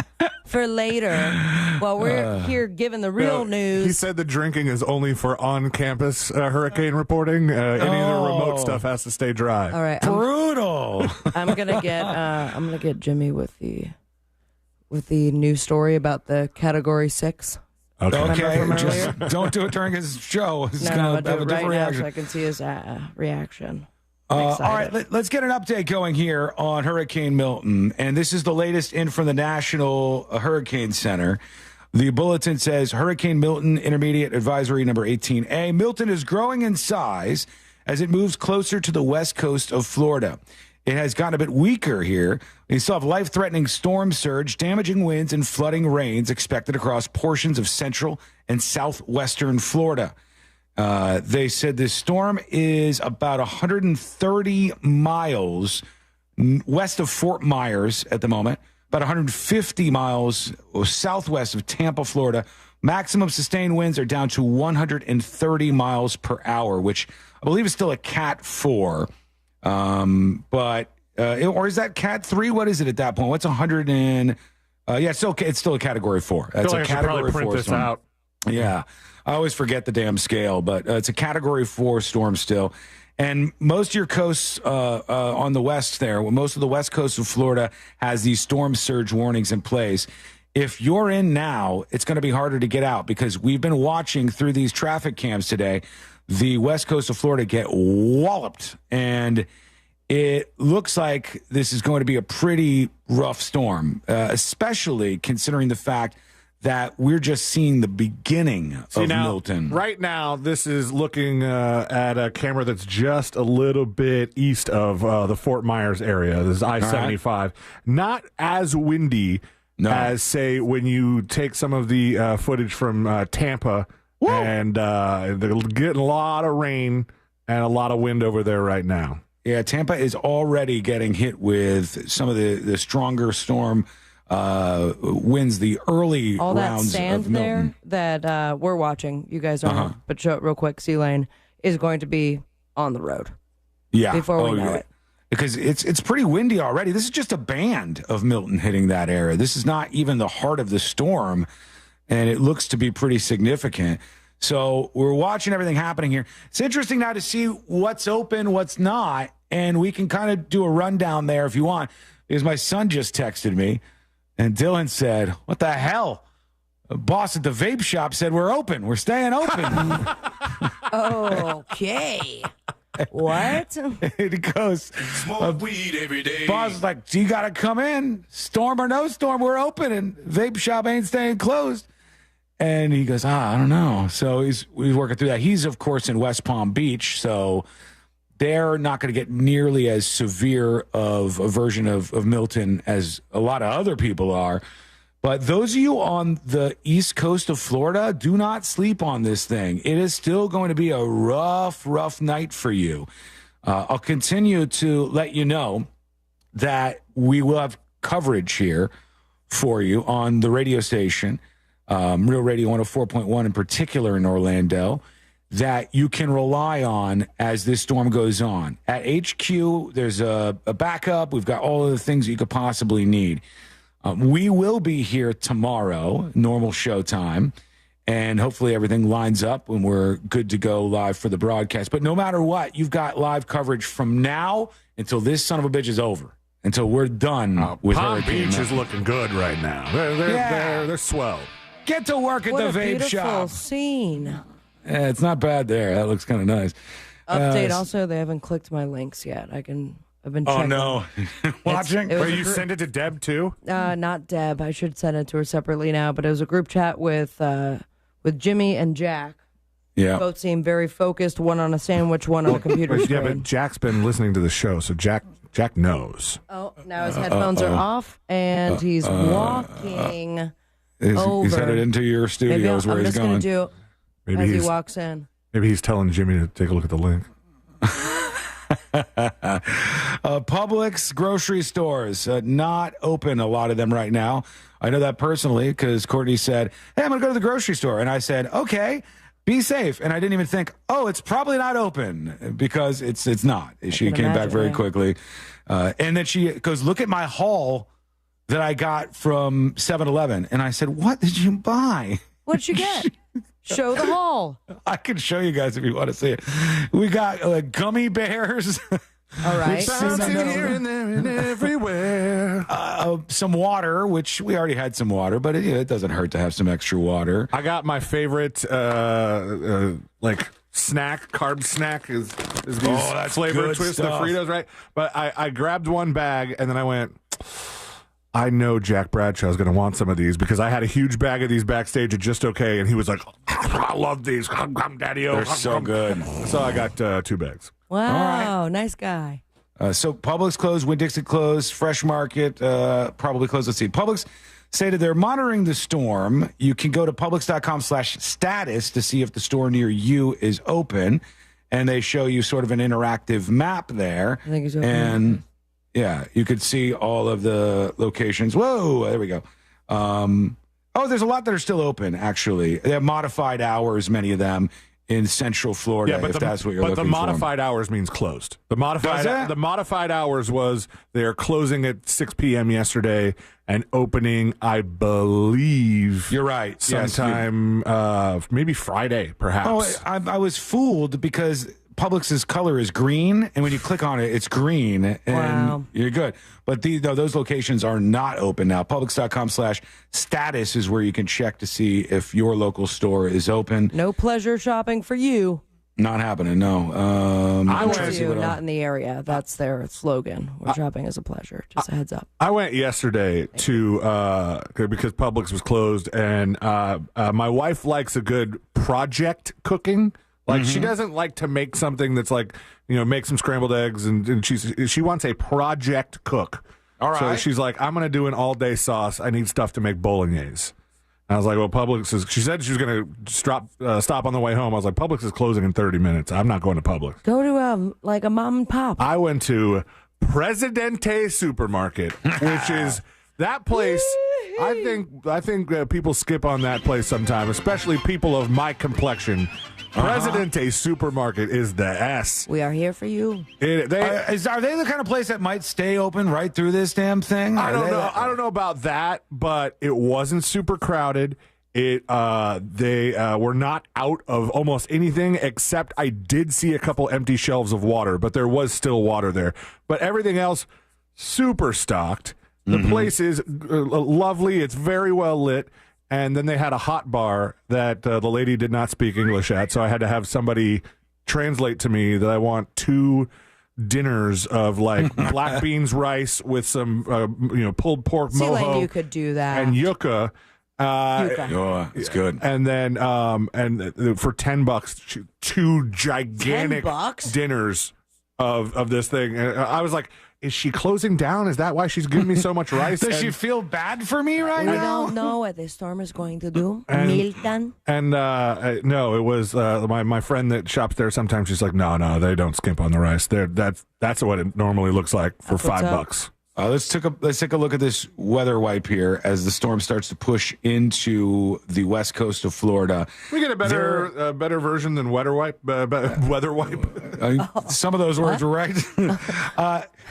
for later. While we're here giving the real news. He said the drinking is only for on-campus hurricane reporting. Any of the remote stuff has to stay dry. All right, brutal. I'm gonna get Jimmy with the news story about the Category 6. Okay, just don't do it during his show. He's I'll do have a it different right reaction. now so I can see his reaction. All right, let's get an update going here on Hurricane Milton. And this is the latest in from the National Hurricane Center. The bulletin says Hurricane Milton Intermediate Advisory number 18A. Milton is growing in size as it moves closer to the west coast of Florida. It has gotten a bit weaker here. We still have life-threatening storm surge, damaging winds, and flooding rains expected across portions of central and southwestern Florida. They said this storm is about 130 miles west of Fort Myers at the moment, about 150 miles southwest of Tampa, Florida. Maximum sustained winds are down to 130 miles per hour, which I believe is still a Cat 4. Or is that Cat 3? What is it at that point? What's 100 and... it's still a Category 4. That's a Category 4 this storm. Out. Yeah. I always forget the damn scale, but it's a Category 4 storm still. And most of your coasts on the west there, most of the west coast of Florida has these storm surge warnings in place. If you're in now, it's going to be harder to get out because we've been watching through these traffic cams today, the west coast of Florida get walloped. And it looks like this is going to be a pretty rough storm, especially considering the fact that we're just seeing the beginning of Milton. Right now, this is looking at a camera that's just a little bit east of the Fort Myers area. This is I-75. Right. Not as windy as, say, when you take some of the footage from Tampa. Woo! And they're getting a lot of rain and a lot of wind over there right now. Yeah, Tampa is already getting hit with some of the stronger storm winds, the early All that rounds sand of Milton. there that we're watching, you guys aren't, but show it real quick, C-Lane, is going to be on the road. Yeah. Before we know it. Because it's pretty windy already. This is just a band of Milton hitting that area. This is not even the heart of the storm, and it looks to be pretty significant. So we're watching everything happening here. It's interesting now to see what's open, what's not, and we can kind of do a rundown there if you want. Because my son just texted me, and Dylan said, "What the hell? The boss at the vape shop said we're open. We're staying open." Okay. What? It goes, Smoke weed every day. boss is like, "You got to come in. Storm or no storm, we're open, and vape shop ain't staying closed." And he goes, I don't know. So he's working through that. He's, of course, in West Palm Beach, so they're not going to get nearly as severe of a version of Milton as a lot of other people are. But those of you on the east coast of Florida, do not sleep on this thing. It is still going to be a rough night for you. I'll continue to let you know that we will have coverage here for you on the radio station, Real Radio 104.1 in particular in Orlando, that you can rely on as this storm goes on. At HQ, there's a backup. We've got all of the things that you could possibly need. We will be here tomorrow, normal show time, and hopefully everything lines up and we're good to go live for the broadcast. But no matter what, you've got live coverage from now until this son of a bitch is over, until we're done with Palm Hurricane Beach Milton. is looking good right now. They're swell. Get to work at What the a vape beautiful shop. scene. It's not bad there. That looks kind of nice. Update also, they haven't clicked my links yet. I've been checking. Oh, no. Watching? it was Wait, a you send it to Deb, too? Not Deb. I should send it to her separately now, but it was a group chat with Jimmy and Jack. Yeah. Both seem very focused, one on a sandwich, one on a computer Yeah, screen. but Jack's been listening to the show, so Jack knows. Oh, now his headphones are off, and he's walking over. He's headed into your studio is where I'm he's just going. going to do Maybe as he he's- walks in. Maybe he's telling Jimmy to take a look at the link. Publix grocery stores not open, a lot of them right now. I know that personally because Courtney said, "Hey, I'm going to go to the grocery store," and I said, "Okay, be safe." And I didn't even think, "Oh, it's probably not open," because it's not. She came back very quickly, and then she goes, "Look at my haul that I got from 7-Eleven," and I said, "What did you buy?" What'd you get? Show the haul. I can show you guys if you want to see it. We got gummy bears. All right. Bouncing here and there and everywhere. Some water, which we already had some water, but it doesn't hurt to have some extra water. I got my favorite snack, carb snack is these that's flavor good twist, stuff. the Fritos, right? But I grabbed one bag and then I went, I know Jack Bradshaw's going to want some of these because I had a huge bag of these backstage at Just Okay, and he was like, I love these. Daddy-o. They're so good. So I got 2 bags. Wow, nice guy. So Publix closed, Winn-Dixie closed, Fresh Market probably closed. Let's see. Publix stated they're monitoring the storm. You can go to Publix.com/status to see if the store near you is open, and they show you sort of an interactive map there. I think he's open. And yeah, you could see all of the locations. Whoa, there we go. There's a lot that are still open, actually. They have modified hours, many of them, in Central Florida, if that's what you're looking for. But the modified hours means closed. The modified hours was they're closing at 6 p.m. yesterday and opening, I believe. You're right. Sometime maybe Friday, perhaps. Oh, I was fooled because Publix's color is green, and when you click on it, it's green, and you're good. But those locations are not open now. Publix.com/status is where you can check to see if your local store is open. No pleasure shopping for you. Not happening, no. Not in the area. That's their slogan. Where shopping is a pleasure. Just a heads up. I went yesterday to because Publix was closed, and my wife likes a good project cooking. Like she doesn't like to make something that's like, make some scrambled eggs, and she wants a project cook. All right. So she's like, I'm going to do an all-day sauce. I need stuff to make bolognese. I was like, well, Publix is. She said she was going to stop on the way home. I was like, Publix is closing in 30 minutes. I'm not going to Publix. Go to like a mom and pop. I went to Presidente Supermarket, which is that place. I think people skip on that place sometime, especially people of my complexion. Presidente Supermarket is the S. We are here for you. Are they the kind of place that might stay open right through this damn thing? I don't know. I don't know about that, but it wasn't super crowded. They were not out of almost anything, except I did see a couple empty shelves of water, but there was still water there. But everything else, super stocked. The place is lovely. It's very well lit. And then they had a hot bar that the lady did not speak English at, so I had to have somebody translate to me that I want 2 dinners of like black beans rice with some pulled pork mojo. You could do that. And yucca. Oh, it's good. And then for $10, 2 gigantic $10? dinners of this thing. And I was like, is she closing down? Is that why she's giving me so much rice? Does she feel bad for me right We now? don't know what the storm is going to do. Milton. And no, it was my friend that shops there. Sometimes she's like, no, they don't skimp on the rice. That's what it normally looks like for $5. Let's take a look at this weather wipe here as the storm starts to push into the west coast of Florida. We get a better version than weather wipe. Weather wipe. Some of those words were right.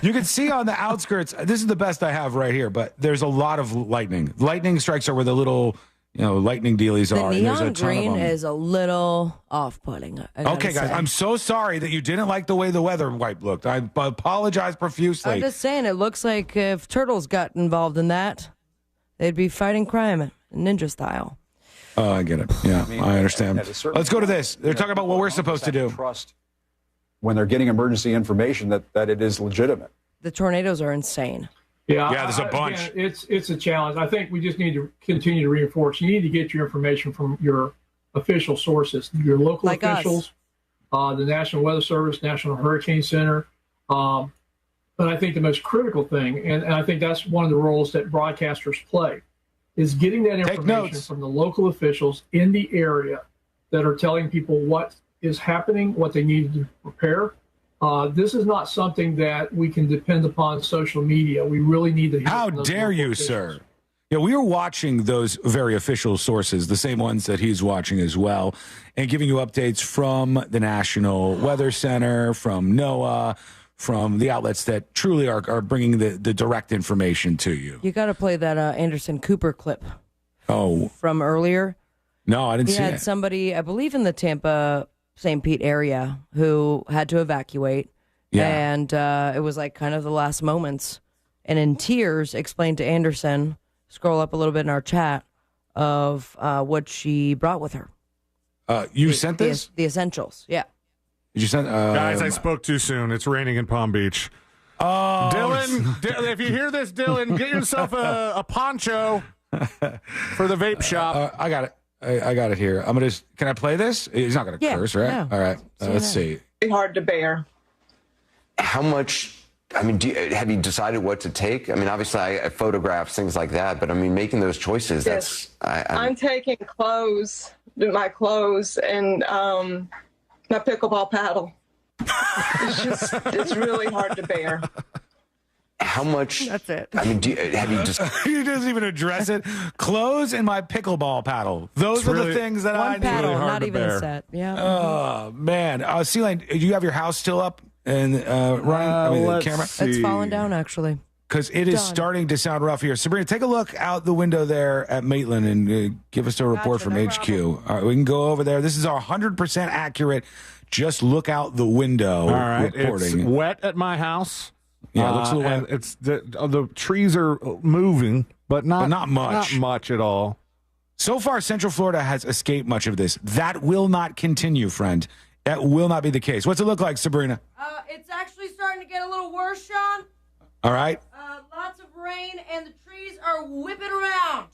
You can see on the outskirts. This is the best I have right here, but there's a lot of lightning. Lightning strikes are where the little lightning dealies are. The And there's a neon ton green of them. is a little off-putting. Okay, guys, I'm so sorry that you didn't like the way the weather wipe looked. I apologize profusely. I'm just saying, it looks like if turtles got involved in that, they'd be fighting crime ninja style. Oh, I get it. Yeah, I understand. Let's go to this. They're talking about what we're supposed to do. Trust when they're getting emergency information that it is legitimate. The tornadoes are insane. Yeah, there's a bunch. Again, it's a challenge. I think we just need to continue to reinforce. You need to get your information from your official sources, your local like officials, the National Weather Service, National Hurricane Center. But I think the most critical thing, and I think that's one of the roles that broadcasters play, is getting that information from the local officials in the area that are telling people what is happening, what they need to prepare. This is not something that we can depend upon social media. We really need to hear How from those dare local you, officials. sir? Yeah, we are watching those very official sources, the same ones that he's watching as well, and giving you updates from the National Weather Center, from NOAA, from the outlets that truly are bringing the direct information to you. You got to play that Anderson Cooper clip Oh, from earlier. no, I didn't He see had it. somebody, I believe in the Tampa, St. Pete area, who had to evacuate. Yeah. And it was like kind of the last moments. And in tears, explained to Anderson, scroll up a little bit in our chat, of what she brought with her. You sent this? The essentials, yeah. Did you send? Guys, I spoke too soon. It's raining in Palm Beach. Oh, Dylan, if you hear this, Dylan, get yourself a poncho for the vape shop. I got it. I got it here. Can I play this? He's not going to curse, right? yeah. All right. Let's see. Hard to bear. How much, have you decided what to take? Obviously I photograph things like that, but making those choices, Yes. I'm taking my clothes and my pickleball paddle. It's really hard to bear. How much? That's it. Have you just? He doesn't even address it. Clothes and my pickleball paddle. Those are the things that I One need. paddle, really hard not to even bear. a set. Yeah. Oh man, Celine, do you have your house still up and running? The let's camera, It's falling down, actually. because it is Done. starting to sound rough here. Sabrina, take a look out the window there at Maitland and give us a report from HQ. All right, we can go over there. This is our 100% accurate. Just look out the window. All right, reporting. it's wet at my house. Yeah, it looks a little and wet. it's the trees are moving, but not much. Not much at all. So far, Central Florida has escaped much of this. That will not continue, friend. That will not be the case. What's it look like, Sabrina? It's actually starting to get a little worse, Sean. All right. Lots of rain, and the trees are whipping around.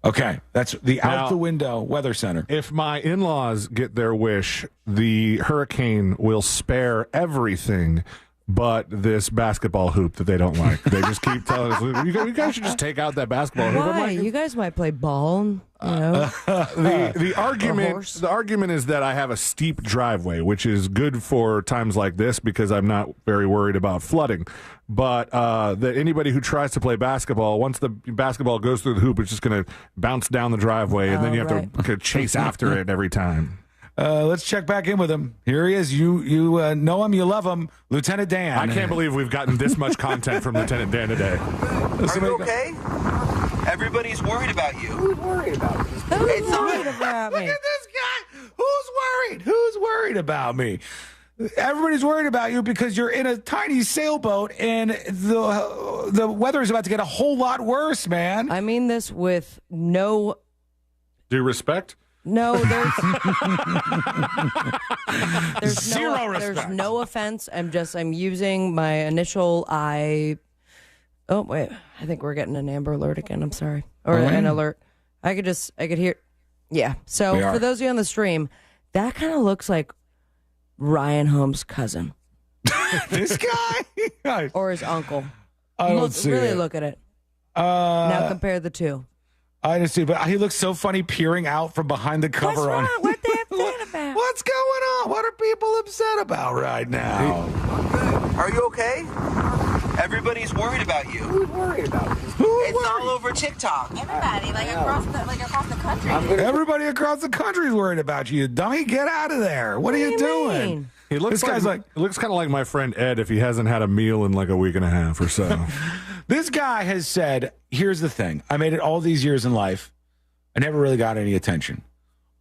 Okay, that's the Now, out the window weather center. If my in-laws get their wish, the hurricane will spare everything but this basketball hoop that they don't like. They just keep telling us, you guys should just take out that basketball hoop. Why? You guys might play ball. The argument is that I have a steep driveway, which is good for times like this because I'm not very worried about flooding. But that anybody who tries to play basketball, once the basketball goes through the hoop, it's just going to bounce down the driveway, and then you have to chase after it every time. Let's check back in with him. Here he is. You know him, you love him, Lieutenant Dan. I can't believe we've gotten this much content from Lieutenant Dan today. Are you okay? Everybody's worried about you. Who's worried about me? Who's worried about me? Look at this guy. Who's worried? Who's worried about me? Everybody's worried about you because you're in a tiny sailboat and the weather is about to get a whole lot worse, man. I mean this with no... Due respect? No, there's zero respect. There's no offense. I'm using my initial I. Oh wait, I think we're getting an Amber Alert again. I'm sorry, or an alert. I could hear. Yeah. So for those of you on the stream, that kind of looks like Ryan Holmes' cousin. This guy or his uncle. I don't see really it. look at it. Now compare the two. I just do, but he looks so funny peering out from behind the cover. What's wrong? What they upset about? What's going on? What are people upset about right now? Are you okay? Everybody's worried about you. Who's worried about you? It's all over TikTok. Everybody, across the country. Everybody across the country is worried about you, dummy. Get out of there. What are you doing? He looks This guy's it looks kind of like my friend Ed if he hasn't had a meal in like a week and a half or so. This guy has said, here's the thing. I made it all these years in life. I never really got any attention.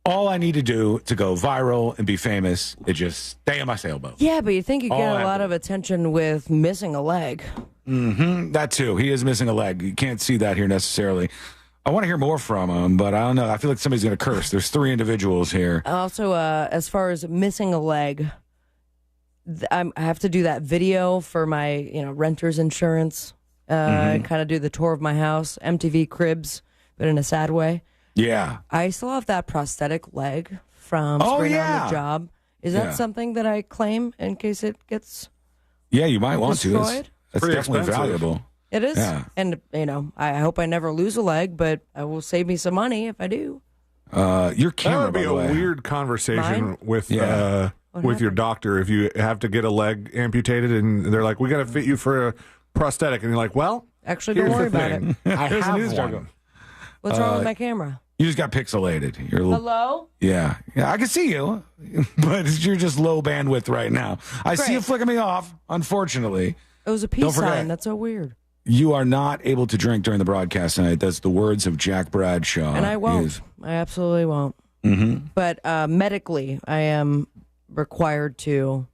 All I need to do to go viral and be famous is just stay in my sailboat. Yeah, but you think you get a lot of attention with missing a leg. Mm-hmm. That too. He is missing a leg. You can't see that here necessarily. I want to hear more from him, but I don't know. I feel like somebody's going to curse. There's 3 individuals here. Also, as far as missing a leg, I have to do that video for my renter's insurance. Kind of do the tour of my house, MTV Cribs, but in a sad way. Yeah. I still have that prosthetic leg from Spring on the Job. Is that something that I claim in case it gets Yeah, you might want destroyed? to. That's definitely valuable. It is. Yeah. And, I hope I never lose a leg, but I will save me some money if I do. Your camera, that would be a weird conversation with your doctor if you have to get a leg amputated and they're like, we got to fit you for a prosthetic. And you're like, well, actually, don't worry about it. I have one. What's wrong with my camera? You just got pixelated. You're a little, Hello? Yeah, I can see you, but you're just low bandwidth right now. I see you flicking me off, unfortunately. It was a peace sign. That's so weird. You are not able to drink during the broadcast tonight. That's the words of Jack Bradshaw. And I won't. I absolutely won't. Mm-hmm. But medically, I am required to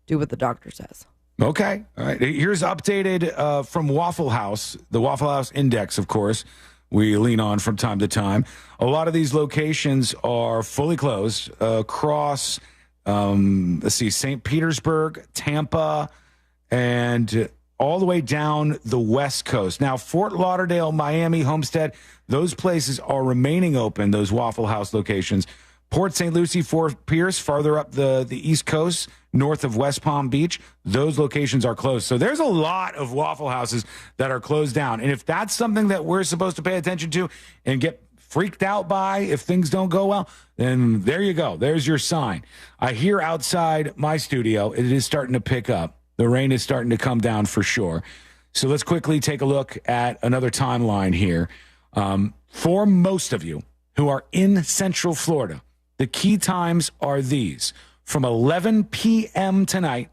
do what the doctor says. Okay. All right. Here's updated from Waffle House, the Waffle House Index, of course, we lean on from time to time. A lot of these locations are fully closed across, St. Petersburg, Tampa, and all the way down the West Coast. Now, Fort Lauderdale, Miami, Homestead, those places are remaining open, those Waffle House locations. Port St. Lucie, Fort Pierce, farther up the East Coast, north of West Palm Beach, those locations are closed. So there's a lot of Waffle Houses that are closed down. And if that's something that we're supposed to pay attention to and get freaked out by if things don't go well, then there you go. There's your sign. I hear outside my studio, it is starting to pick up. The rain is starting to come down for sure. So let's quickly take a look at another timeline here. For most of you who are in Central Florida, the key times are these: from 11 p.m. tonight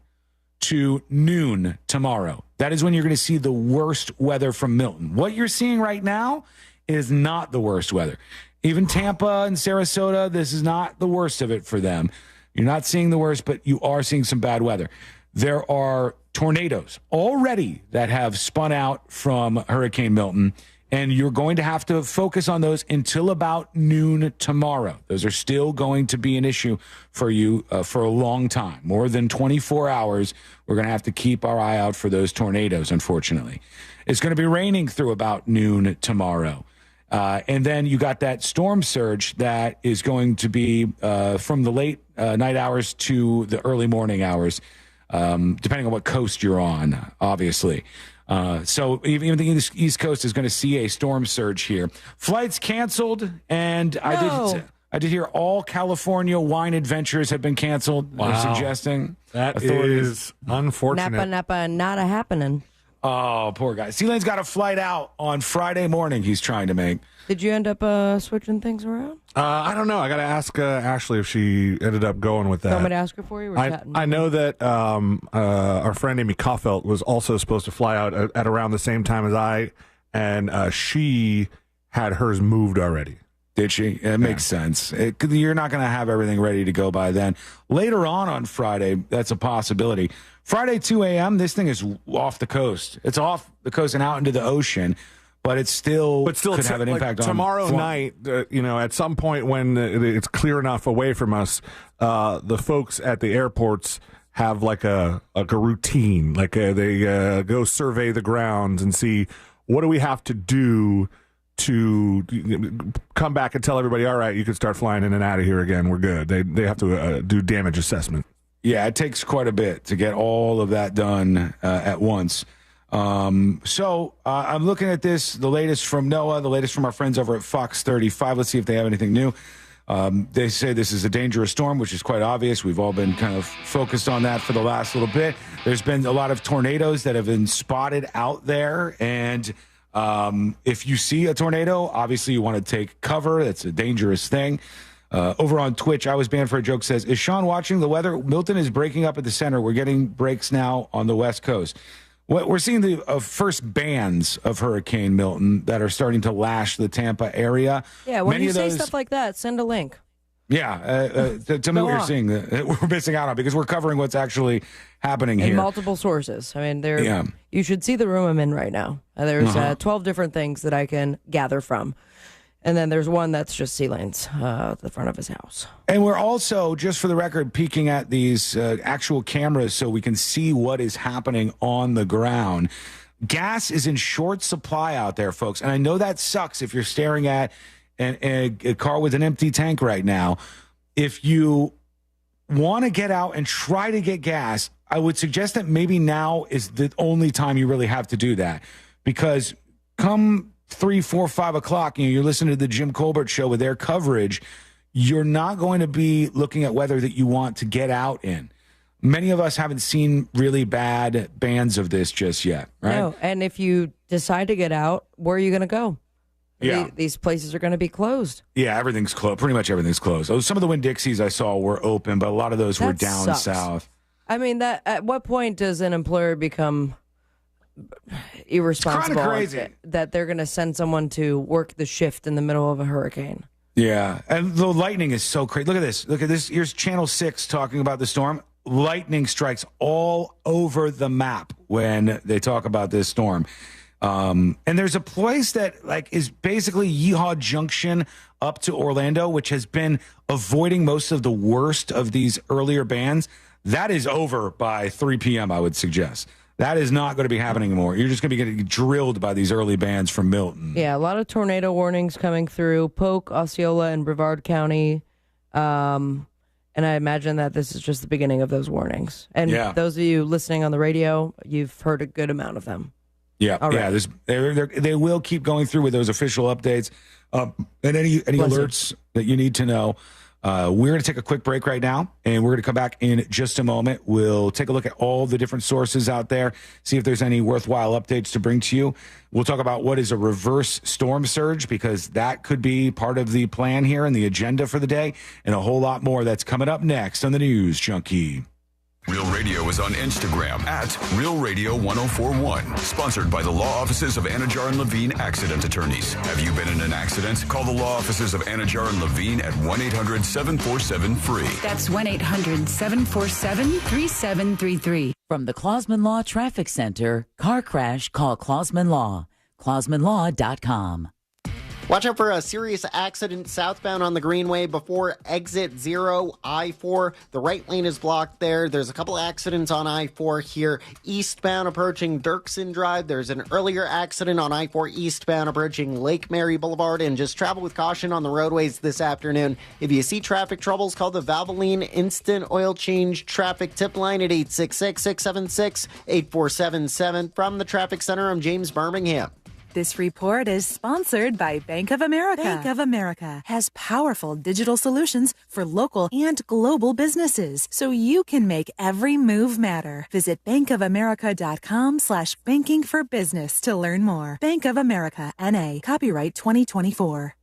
to noon tomorrow. That is when you're going to see the worst weather from Milton. What you're seeing right now is not the worst weather. Even Tampa and Sarasota, this is not the worst of it for them. You're not seeing the worst, but you are seeing some bad weather. There are tornadoes already that have spun out from Hurricane Milton, and you're going to have to focus on those until about noon tomorrow. Those are still going to be an issue for you for a long time. More than 24 hours, we're going to have to keep our eye out for those tornadoes, unfortunately. It's going to be raining through about noon tomorrow. And then you got that storm surge that is going to be from the late night hours to the early morning hours. depending on what coast you're on, obviously. So even the East Coast is going to see a storm surge here. Flights canceled, and No. I did hear all California wine adventures have been canceled. Wow. They're suggesting That is unfortunate. Napa, not a happening. Oh, poor guy. Sealane's got a flight out on Friday morning he's trying to make. Did you end up switching things around? I don't know. I got to ask Ashley if she ended up going with that. Want me to ask her for you? We're chatting. I know that our friend Amy Kaufelt was also supposed to fly out at around the same time as I, and she had hers moved already. Did she? It makes sense. You're not going to have everything ready to go by then. Later on Friday, that's a possibility. Friday, 2 a.m., this thing is off the coast. It's off the coast and out into the ocean, but it still could have an impact on tomorrow night. At some point when it's clear enough away from us, the folks at the airports have like a routine. They go survey the grounds and see what do we have to do to come back and tell everybody, all right, you can start flying in and out of here again. We're good. They have to do damage assessment. Yeah, it takes quite a bit to get all of that done at once. So I'm looking at this, the latest from NOAA, the latest from our friends over at Fox 35. Let's see if they have anything new. They say this is a dangerous storm, which is quite obvious. We've all been kind of focused on that for the last little bit. There's been a lot of tornadoes that have been spotted out there, and if you see a tornado, obviously you want to take cover. That's a dangerous thing. Over on Twitch, I was banned for a joke says, is Sean watching the weather? Milton is breaking up at the center. We're getting breaks now on the West Coast. We're seeing the first bands of Hurricane Milton that are starting to lash the Tampa area. Yeah, when you say stuff like that, send a link. Yeah, tell me what you're seeing that we're missing out on, because we're covering what's actually happening here. In multiple sources. I mean, you should see the room I'm in right now. There's 12 different things that I can gather from. And then there's one that's just Sealane's at the front of his house. And we're also, just for the record, peeking at these actual cameras so we can see what is happening on the ground. Gas is in short supply out there, folks. And I know that sucks if you're staring at a car with an empty tank right now. If you want to get out and try to get gas, I would suggest that maybe now is the only time you really have to do that. Because come 3, 4, 5 o'clock, you're listening to the Jim Colbert show with their coverage, you're not going to be looking at weather that you want to get out in. Many of us haven't seen really bad bands of this just yet, right? No, and if you decide to get out, where are you going to go? Yeah. These places are going to be closed. Yeah, everything's closed. Pretty much everything's closed. Oh, some of the Winn-Dixies I saw were open, but a lot of those were down south. I mean, at what point does an employer become irresponsible? It's kinda crazy that they're going to send someone to work the shift in the middle of a hurricane. Yeah, and the lightning is so crazy. Look at this. Look at this. Here's Channel 6 talking about the storm. Lightning strikes all over the map when they talk about this storm. And there's a place that is basically Yeehaw Junction up to Orlando, which has been avoiding most of the worst of these earlier bands. That is over by 3 p.m., I would suggest. That is not going to be happening anymore. You're just going to be getting drilled by these early bands from Milton. Yeah, a lot of tornado warnings coming through Polk, Osceola, and Brevard County. And I imagine that this is just the beginning of those warnings. And those of you listening on the radio, you've heard a good amount of them. Yeah, already. They will keep going through with those official updates and any alerts that you need to know. We're going to take a quick break right now, and we're going to come back in just a moment. We'll take a look at all the different sources out there, see if there's any worthwhile updates to bring to you. We'll talk about what is a reverse storm surge, because that could be part of the plan here and the agenda for the day, and a whole lot more. That's coming up next on the News Junkie. Real Radio is on Instagram at Real Radio 1041. Sponsored by the law offices of Anajar and Levine Accident Attorneys. Have you been in an accident? Call the law offices of Anajar and Levine at 1-800-747-FREE. That's 1-800-747-3733. From the Clausman Law Traffic Center, car crash, call Clausman Law. ClausmanLaw.com. Watch out for a serious accident southbound on the Greenway before exit 0, I-4. The right lane is blocked there. There's a couple accidents on I-4 here. Eastbound approaching Dirksen Drive. There's an earlier accident on I-4 eastbound approaching Lake Mary Boulevard. And just travel with caution on the roadways this afternoon. If you see traffic troubles, call the Valvoline Instant Oil Change Traffic Tip Line at 866-676-8477. From the Traffic Center, I'm James Birmingham. This report is sponsored by Bank of America. Bank of America has powerful digital solutions for local and global businesses, so you can make every move matter. Visit bankofamerica.com/banking for business to learn more. Bank of America, N.A., copyright 2024.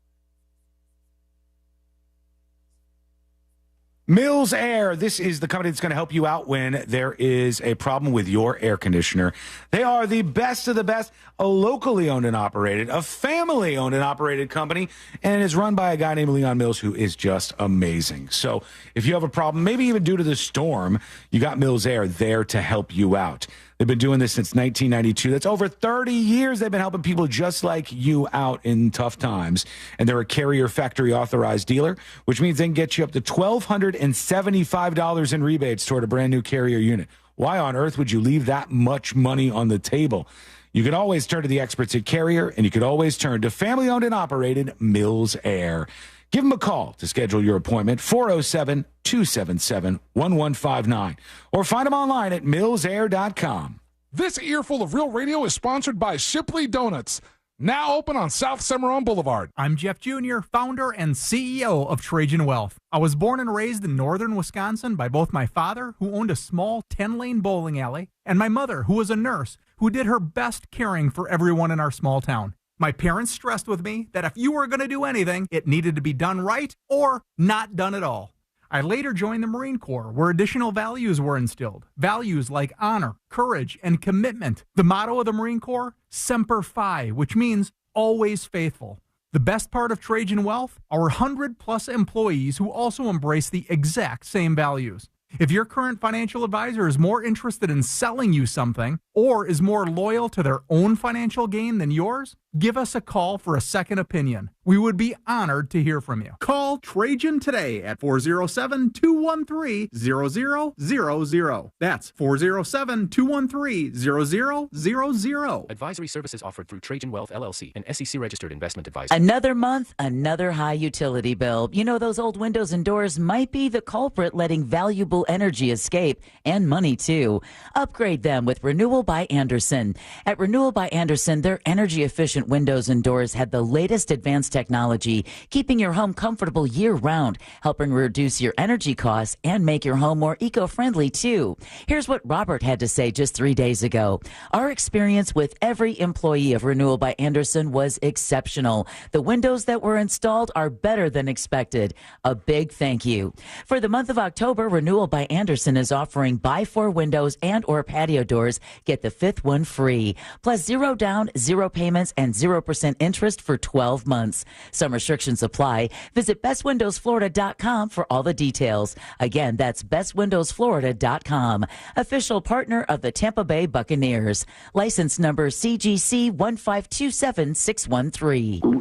Mills Air, this is the company that's going to help you out when there is a problem with your air conditioner. They are the best of the best, a locally owned and operated, a family owned and operated company, and is run by a guy named Leon Mills who is just amazing. So if you have a problem, maybe even due to the storm, you got Mills Air there to help you out. They've been doing this since 1992. That's over 30 years they've been helping people just like you out in tough times. And they're a Carrier factory authorized dealer, which means they can get you up to $1,275 in rebates toward a brand new Carrier unit. Why on earth would you leave that much money on the table? You can always turn to the experts at Carrier, and you can always turn to family-owned and operated Mills Air. Give them a call to schedule your appointment, 407-277-1159, or find them online at millsair.com. This earful of real radio is sponsored by Shipley Donuts, now open on South Cimarron Boulevard. I'm Jeff Jr., founder and CEO of Trajan Wealth. I was born and raised in northern Wisconsin by both my father, who owned a small 10-lane bowling alley, and my mother, who was a nurse, who did her best caring for everyone in our small town. My parents stressed with me that if you were going to do anything, it needed to be done right or not done at all. I later joined the Marine Corps, where additional values were instilled. Values like honor, courage, and commitment. The motto of the Marine Corps, Semper Fi, which means always faithful. The best part of Trajan Wealth, our 100-plus employees who also embrace the exact same values. If your current financial advisor is more interested in selling you something or is more loyal to their own financial gain than yours, give us a call for a second opinion. We would be honored to hear from you. Call Trajan today at 407-213-0000. That's 407-213-0000. Advisory services offered through Trajan Wealth, LLC, an SEC-registered investment advisor. Another month, another high utility bill. You know, those old windows and doors might be the culprit letting valuable energy escape, and money too. Upgrade them with Renewal by Andersen. At Renewal by Andersen, their energy-efficient windows and doors had the latest advanced technology, keeping your home comfortable year-round, helping reduce your energy costs and make your home more eco-friendly too. Here's what Robert had to say just 3 days ago. Our experience with every employee of Renewal by Andersen was exceptional. The windows that were installed are better than expected. A big thank you. For the month of October, Renewal by Andersen is offering buy 4 windows and or patio doors, get the 5th one free. Plus 0 down, 0 payments, and 0% interest for 12 months. Some restrictions apply. Visit bestwindowsflorida.com for all the details. Again, that's bestwindowsflorida.com. Official partner of the Tampa Bay Buccaneers. License number CGC 1527613.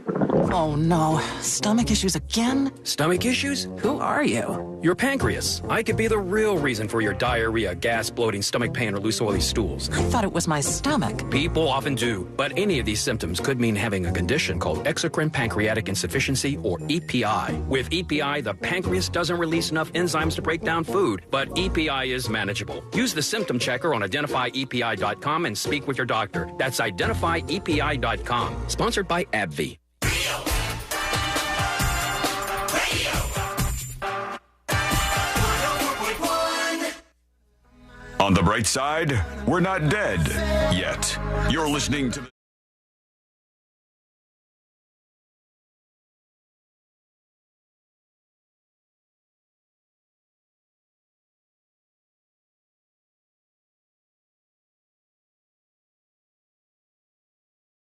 Oh no, stomach issues again? Stomach issues? Who are you? Your pancreas. I could be the real reason for your diarrhea, gas, bloating, stomach pain, or loose oily stools. I thought it was my stomach. People often do, but any of these symptoms could mean having a condition called exocrine pancreatic insufficiency, or EPI. With EPI, the pancreas doesn't release enough enzymes to break down food, but EPI is manageable. Use the symptom checker on identifyepi.com and speak with your doctor. That's identifyepi.com. Sponsored by AbbVie. On the bright side, we're not dead yet. You're listening to the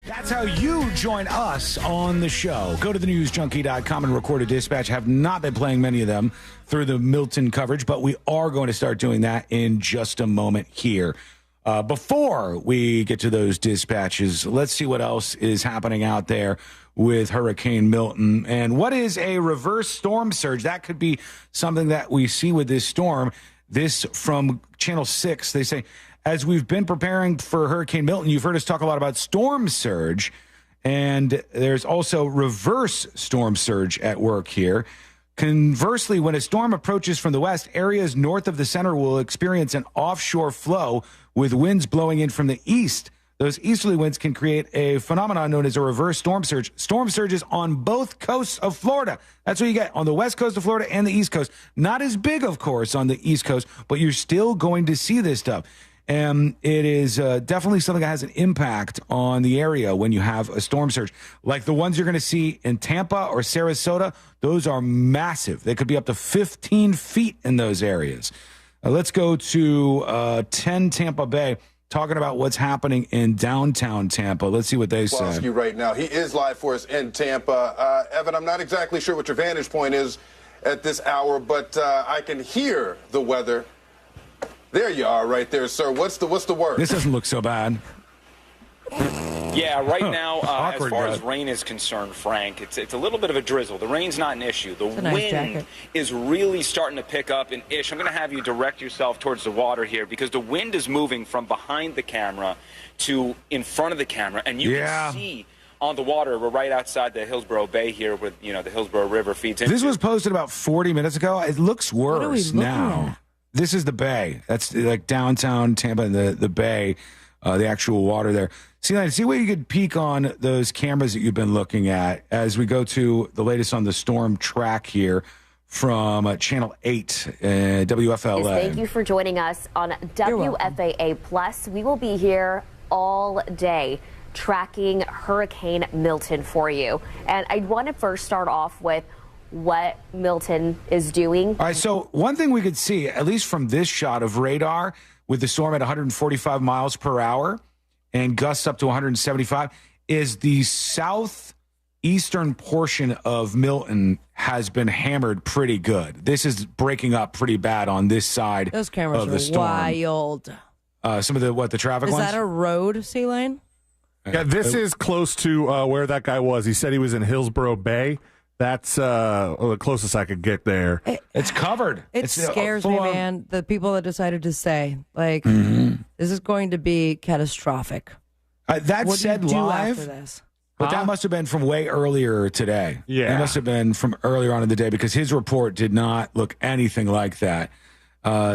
That's how you join us on the show. Go to thenewsjunkie.com and record a dispatch. Have not been playing many of them through the Milton coverage, but we are going to start doing that in just a moment here. Before we get to those dispatches, let's see what else is happening out there with Hurricane Milton. And what is a reverse storm surge? That could be something that we see with this storm. This from Channel 6. They say, as we've been preparing for Hurricane Milton, you've heard us talk a lot about storm surge. And there's also reverse storm surge at work here. Conversely, when a storm approaches from the west, areas north of the center will experience an offshore flow with winds blowing in from the east. Those easterly winds can create a phenomenon known as a reverse storm surge. Storm surges on both coasts of Florida. That's what you get on the west coast of Florida and the east coast. Not as big, of course, on the east coast, but you're still going to see this stuff. And it is definitely something that has an impact on the area when you have a storm surge. Like the ones you're going to see in Tampa or Sarasota, those are massive. They could be up to 15 feet in those areas. Let's go to 10 Tampa Bay, talking about what's happening in downtown Tampa. Let's see what they say. You right now. He is live for us in Tampa. Evan, I'm not exactly sure what your vantage point is at this hour, but I can hear the weather. There you are right there, sir. What's the word? This doesn't look so bad. Yeah, right now, Awkward, as far guy. as rain is concerned, Frank, it's a little bit of a drizzle. The rain's not an issue. The nice wind jacket. is really starting to pick up. And Ish, I'm going to have you direct yourself towards the water here because the wind is moving from behind the camera to in front of the camera, and you can see on the water. We're right outside the Hillsborough Bay here, where the Hillsborough River feeds in. This was posted about 40 minutes ago. It looks worse now. This is the Bay. That's like downtown Tampa, the Bay, the actual water there. See where you could peek on those cameras that you've been looking at as we go to the latest on the storm track here from Channel 8, WFLA. Thank you for joining us on WFAA Plus. We will be here all day tracking Hurricane Milton for you. And I want to first start off with what Milton is doing. All right, so one thing we could see, at least from this shot of radar, with the storm at 145 miles per hour and gusts up to 175, is the southeastern portion of Milton has been hammered pretty good. This is breaking up pretty bad on this side Those cameras of the are storm. wild. Some of the traffic Is ones? that a road, C-Lane? Yeah, this is close to where that guy was. He said he was in Hillsborough Bay. That's the closest I could get there. It's covered. It scares me, man. The people that decided to stay, like, this is going to be catastrophic. That What said, do you do live, after this? but that must have been from way earlier today. Yeah. It must have been from earlier on in the day because his report did not look anything like that.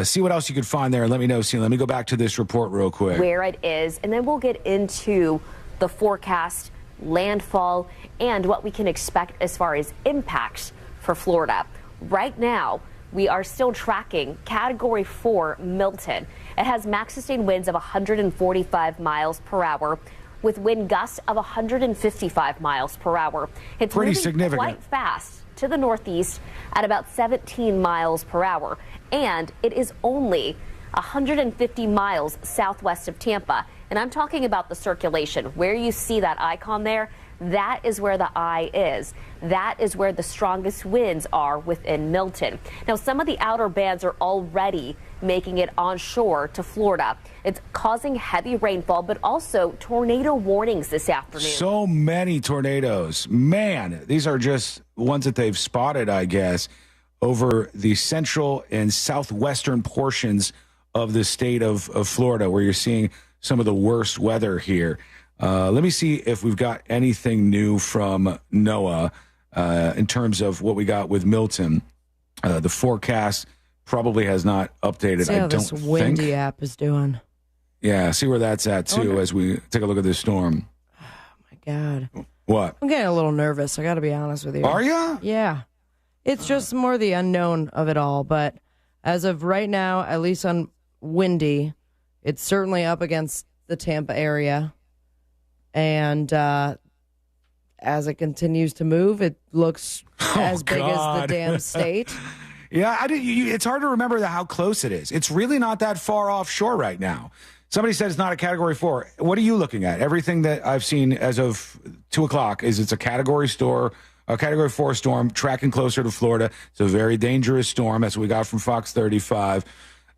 See what else you could find there and let me know. See, let me go back to this report real quick. Where it is, and then we'll get into the forecast, landfall, and what we can expect as far as impacts for Florida. Right now, we are still tracking Category 4 Milton. It has max sustained winds of 145 miles per hour with wind gusts of 155 miles per hour. It's pretty moving significant. quite fast to the northeast at about 17 miles per hour, and it is only 150 miles southwest of Tampa. And I'm talking about the circulation. Where you see that icon there, that is where the eye is. That is where the strongest winds are within Milton. Now, some of the outer bands are already making it onshore to Florida. It's causing heavy rainfall, but also tornado warnings this afternoon. So many tornadoes. Man, these are just ones that they've spotted, I guess, over the central and southwestern portions of the state of Florida, where you're seeing some of the worst weather here. Let me see if we've got anything new from NOAA in terms of what we got with Milton. The forecast probably has not updated. See how this windy think. app is doing. Yeah, see where that's at, too, as we take a look at this storm. My God. What? I'm getting a little nervous. I got to be honest with you. Are you? Yeah. It's just more the unknown of it all. But as of right now, at least on windy, it's certainly up against the Tampa area. And as it continues to move, it looks as big as the damn state. Yeah, it's hard to remember how close it is. It's really not that far offshore right now. Somebody said it's not a Category 4. What are you looking at? Everything that I've seen as of 2 o'clock is it's a Category 4 storm tracking closer to Florida. It's a very dangerous storm. That's what we got from Fox 35.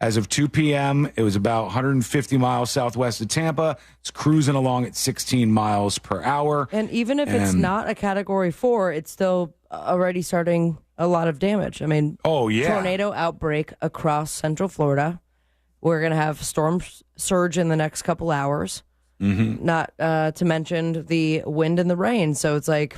As of 2 p.m., it was about 150 miles southwest of Tampa. It's cruising along at 16 miles per hour. And even if it's not a Category 4, it's still already starting a lot of damage. I mean, tornado outbreak across Central Florida. We're going to have storm surge in the next couple hours. Mm-hmm. Not to mention the wind and the rain. So it's like,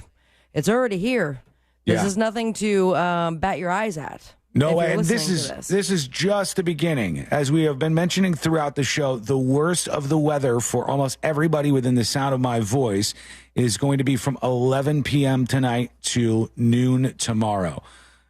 it's already here. This is nothing to bat your eyes at. No, and this is just the beginning. As we have been mentioning throughout the show, the worst of the weather for almost everybody within the sound of my voice is going to be from 11 p.m. tonight to noon tomorrow.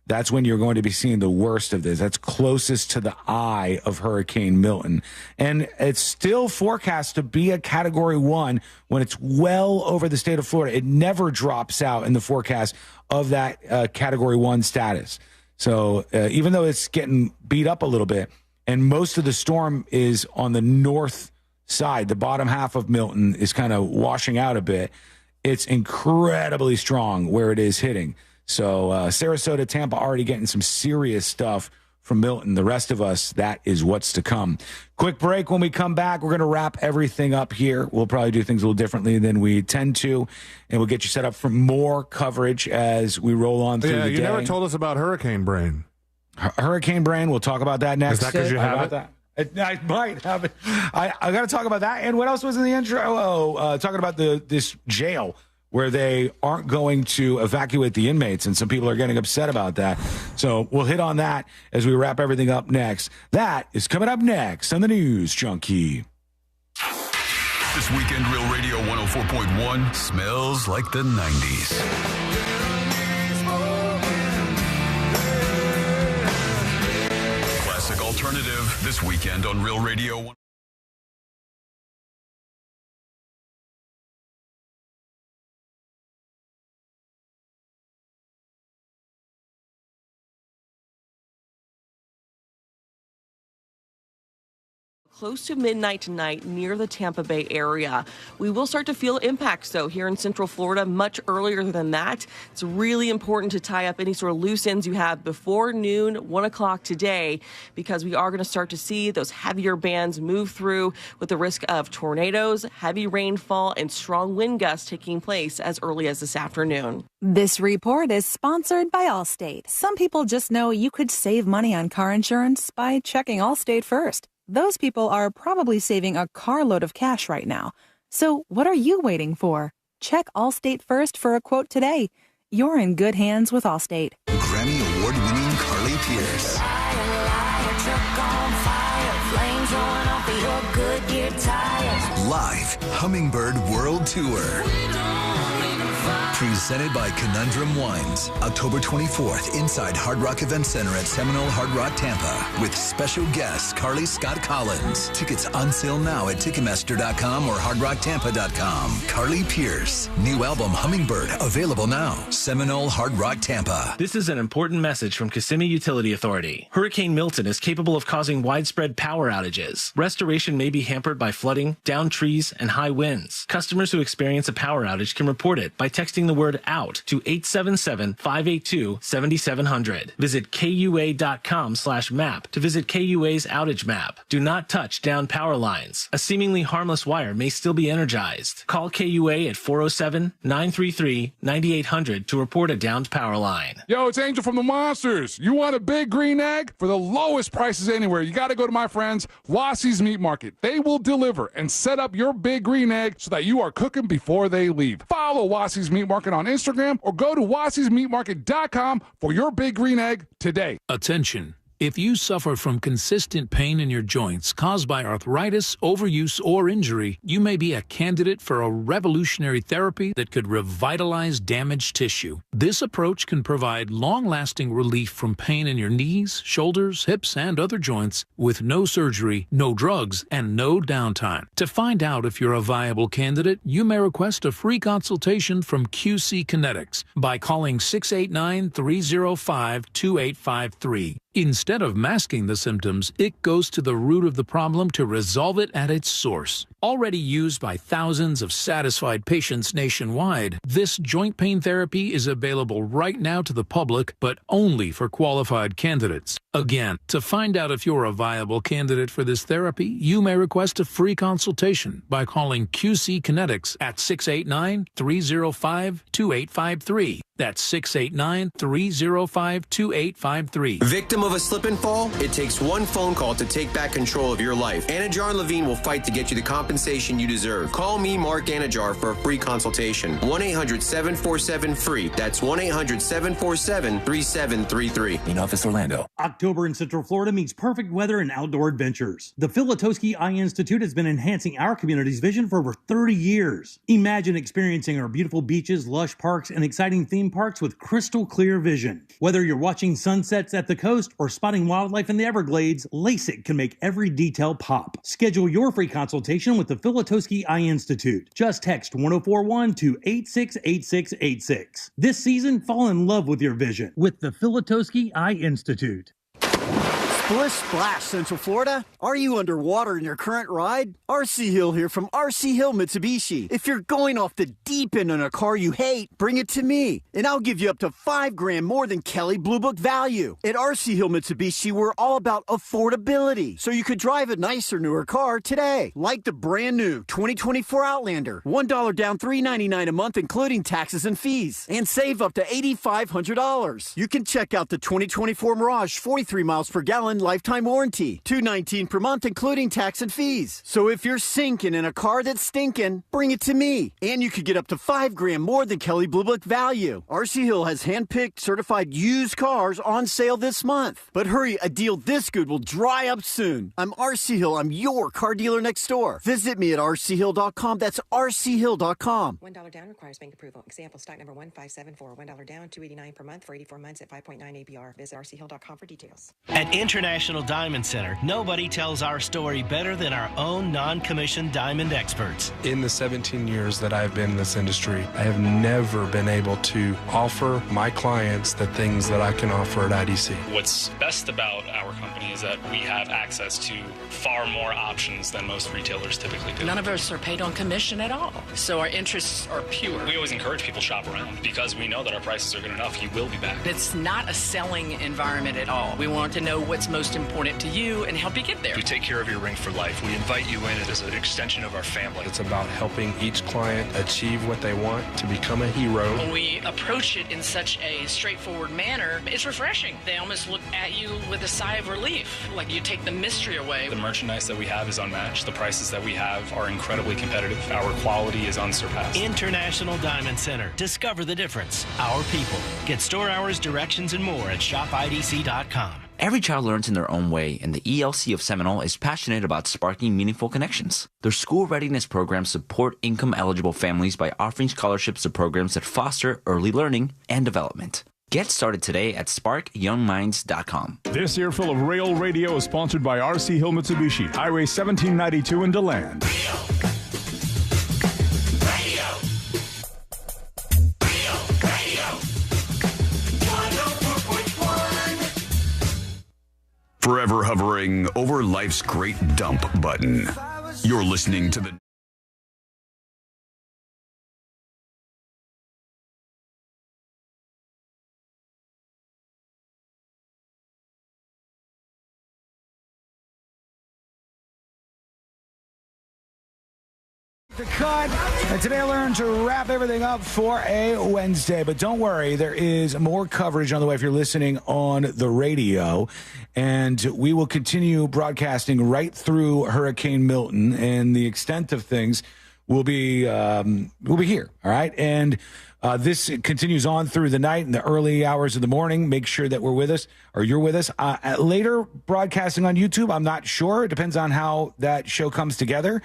That's when you're going to be seeing the worst of this. That's closest to the eye of Hurricane Milton. And it's still forecast to be a Category 1 when it's well over the state of Florida. It never drops out in the forecast of that Category 1 status. So even though it's getting beat up a little bit, and most of the storm is on the north side, the bottom half of Milton is kind of washing out a bit, it's incredibly strong where it is hitting. So Sarasota, Tampa already getting some serious stuff from Milton. The rest of us, that is what's to come. Quick break. When we come back, we're going to wrap everything up here. We'll probably do things a little differently than we tend to, and we'll get you set up for more coverage as we roll on through the day. Yeah, you never told us about Hurricane Brain. Hurricane Brain, we'll talk about that next. Is that because you have it? I might have it. I got to talk about that. And what else was in the intro? Talking about this jail where they aren't going to evacuate the inmates, and some people are getting upset about that. So we'll hit on that as we wrap everything up next. That is coming up next on the News Junkie. This weekend, Real Radio 104.1 smells like the 90s. Classic alternative this weekend on Real Radio. Close to midnight tonight near the Tampa Bay area. We will start to feel impacts, though, here in Central Florida much earlier than that. It's really important to tie up any sort of loose ends you have before noon, 1 o'clock today, because we are going to start to see those heavier bands move through with the risk of tornadoes, heavy rainfall, and strong wind gusts taking place as early as this afternoon. This report is sponsored by Allstate. Some people just know you could save money on car insurance by checking Allstate first. Those people are probably saving a carload of cash right now. So what are you waiting for? Check Allstate first for a quote today. You're in good hands with Allstate. Grammy Award-winning Carly Pierce. Live Hummingbird World Tour. Presented by Conundrum Wines. October 24th inside Hard Rock Event Center at Seminole Hard Rock, Tampa. With special guest Carly Scott Collins. Tickets on sale now at Ticketmaster.com or HardRockTampa.com. Carly Pierce. New album Hummingbird available now. Seminole Hard Rock, Tampa. This is an important message from Kissimmee Utility Authority. Hurricane Milton is capable of causing widespread power outages. Restoration may be hampered by flooding, downed trees, and high winds. Customers who experience a power outage can report it by texting the word OUT to 877-582-7700. Visit KUA.com/map to visit KUA's outage map. Do not touch down power lines. A seemingly harmless wire may still be energized. Call KUA at 407-933-9800 to report a downed power line. Yo, it's Angel from the Monsters. You want a big green egg? For the lowest prices anywhere, you got to go to my friends, Wassie's Meat Market. They will deliver and set up your big green egg so that you are cooking before they leave. Follow Wassie's Meat Market on Instagram or go to wassiesmeatmarket.com for your big green egg today. Attention. If you suffer from consistent pain in your joints caused by arthritis, overuse, or injury, you may be a candidate for a revolutionary therapy that could revitalize damaged tissue. This approach can provide long-lasting relief from pain in your knees, shoulders, hips, and other joints with no surgery, no drugs, and no downtime. To find out if you're a viable candidate, you may request a free consultation from QC Kinetics by calling 689-305-2853. Instead of masking the symptoms, it goes to the root of the problem to resolve it at its source. Already used by thousands of satisfied patients nationwide, this joint pain therapy is available right now to the public, but only for qualified candidates. Again, to find out if you're a viable candidate for this therapy, you may request a free consultation by calling QC Kinetics at 689-305-2853. That's 689-305-2853. Victim of a slip and fall? It takes one phone call to take back control of your life. Anajar and Levine will fight to get you the compensation you deserve. Call me, Mark Anajar, for a free consultation. 1-800-747-FREE. That's 1-800-747-3733. In Office, Orlando. October in Central Florida means perfect weather and outdoor adventures. The Filatowski Eye Institute has been enhancing our community's vision for over 30 years. Imagine experiencing our beautiful beaches, lush parks, and exciting theme parks with crystal clear vision. Whether you're watching sunsets at the coast or spotting wildlife in the Everglades, LASIK can make every detail pop. Schedule your free consultation with the Filatowski Eye Institute. Just text 1041 to 868686. This season, fall in love with your vision with the Filatowski Eye Institute. Splish Splash, Central Florida. Are you underwater in your current ride? RC Hill here from RC Hill Mitsubishi. If you're going off the deep end in a car you hate, bring it to me, and I'll give you up to $5,000 more than Kelley Blue Book value. At RC Hill Mitsubishi, we're all about affordability, so you could drive a nicer, newer car today, like the brand new 2024 Outlander. $1 down, $399 a month, including taxes and fees, and save up to $8,500. You can check out the 2024 Mirage, 43 miles per gallon. Lifetime warranty, $219 per month, including tax and fees. So if you're sinking in a car that's stinking, bring it to me, and you could get up to $5,000 more than Kelley Blue Book value. RC Hill has hand-picked, certified used cars on sale this month. But hurry, a deal this good will dry up soon. I'm RC Hill. I'm your car dealer next door. Visit me at rchill.com. That's rchill.com. $1 down requires bank approval. Example, stock number 1574. $1 down, $289 per month for 84 months at 5.9 APR. Visit rchill.com for details. At International Diamond Center, nobody tells our story better than our own non-commissioned diamond experts. In the 17 years that I've been in this industry, I have never been able to offer my clients the things that I can offer at IDC. What's best about our company is that we have access to far more options than most retailers typically do. None of us are paid on commission at all, so our interests are pure. We always encourage people to shop around because we know that our prices are good enough. You will be back. It's not a selling environment at all. We want to know what's most important to you and help you get there. We take care of your ring for life. We invite you in as an extension of our family. It's about helping each client achieve what they want, to become a hero. When we approach it in such a straightforward manner, it's refreshing. They almost look at you with a sigh of relief, like you take the mystery away. The merchandise that we have is unmatched. The prices that we have are incredibly competitive. Our quality is unsurpassed. International Diamond Center. Discover the difference. Our people. Get store hours, directions, and more at shopidc.com. Every child learns in their own way, and the ELC of Seminole is passionate about sparking meaningful connections. Their school readiness programs support income-eligible families by offering scholarships to programs that foster early learning and development. Get started today at sparkyoungminds.com. This earful of Rail Radio is sponsored by RC Hill Mitsubishi, Highway 1792 in DeLand. Forever hovering over life's great dump button. You're listening to the The cut. And today I learned to wrap everything up for a Wednesday. But don't worry, there is more coverage on the way if you're listening on the radio. And we will continue broadcasting right through Hurricane Milton. And the extent of things will be here. All right. And this continues on through the night and the early hours of the morning. Make sure that we're with us, or you're with us. Later broadcasting on YouTube, I'm not sure. It depends on how that show comes together.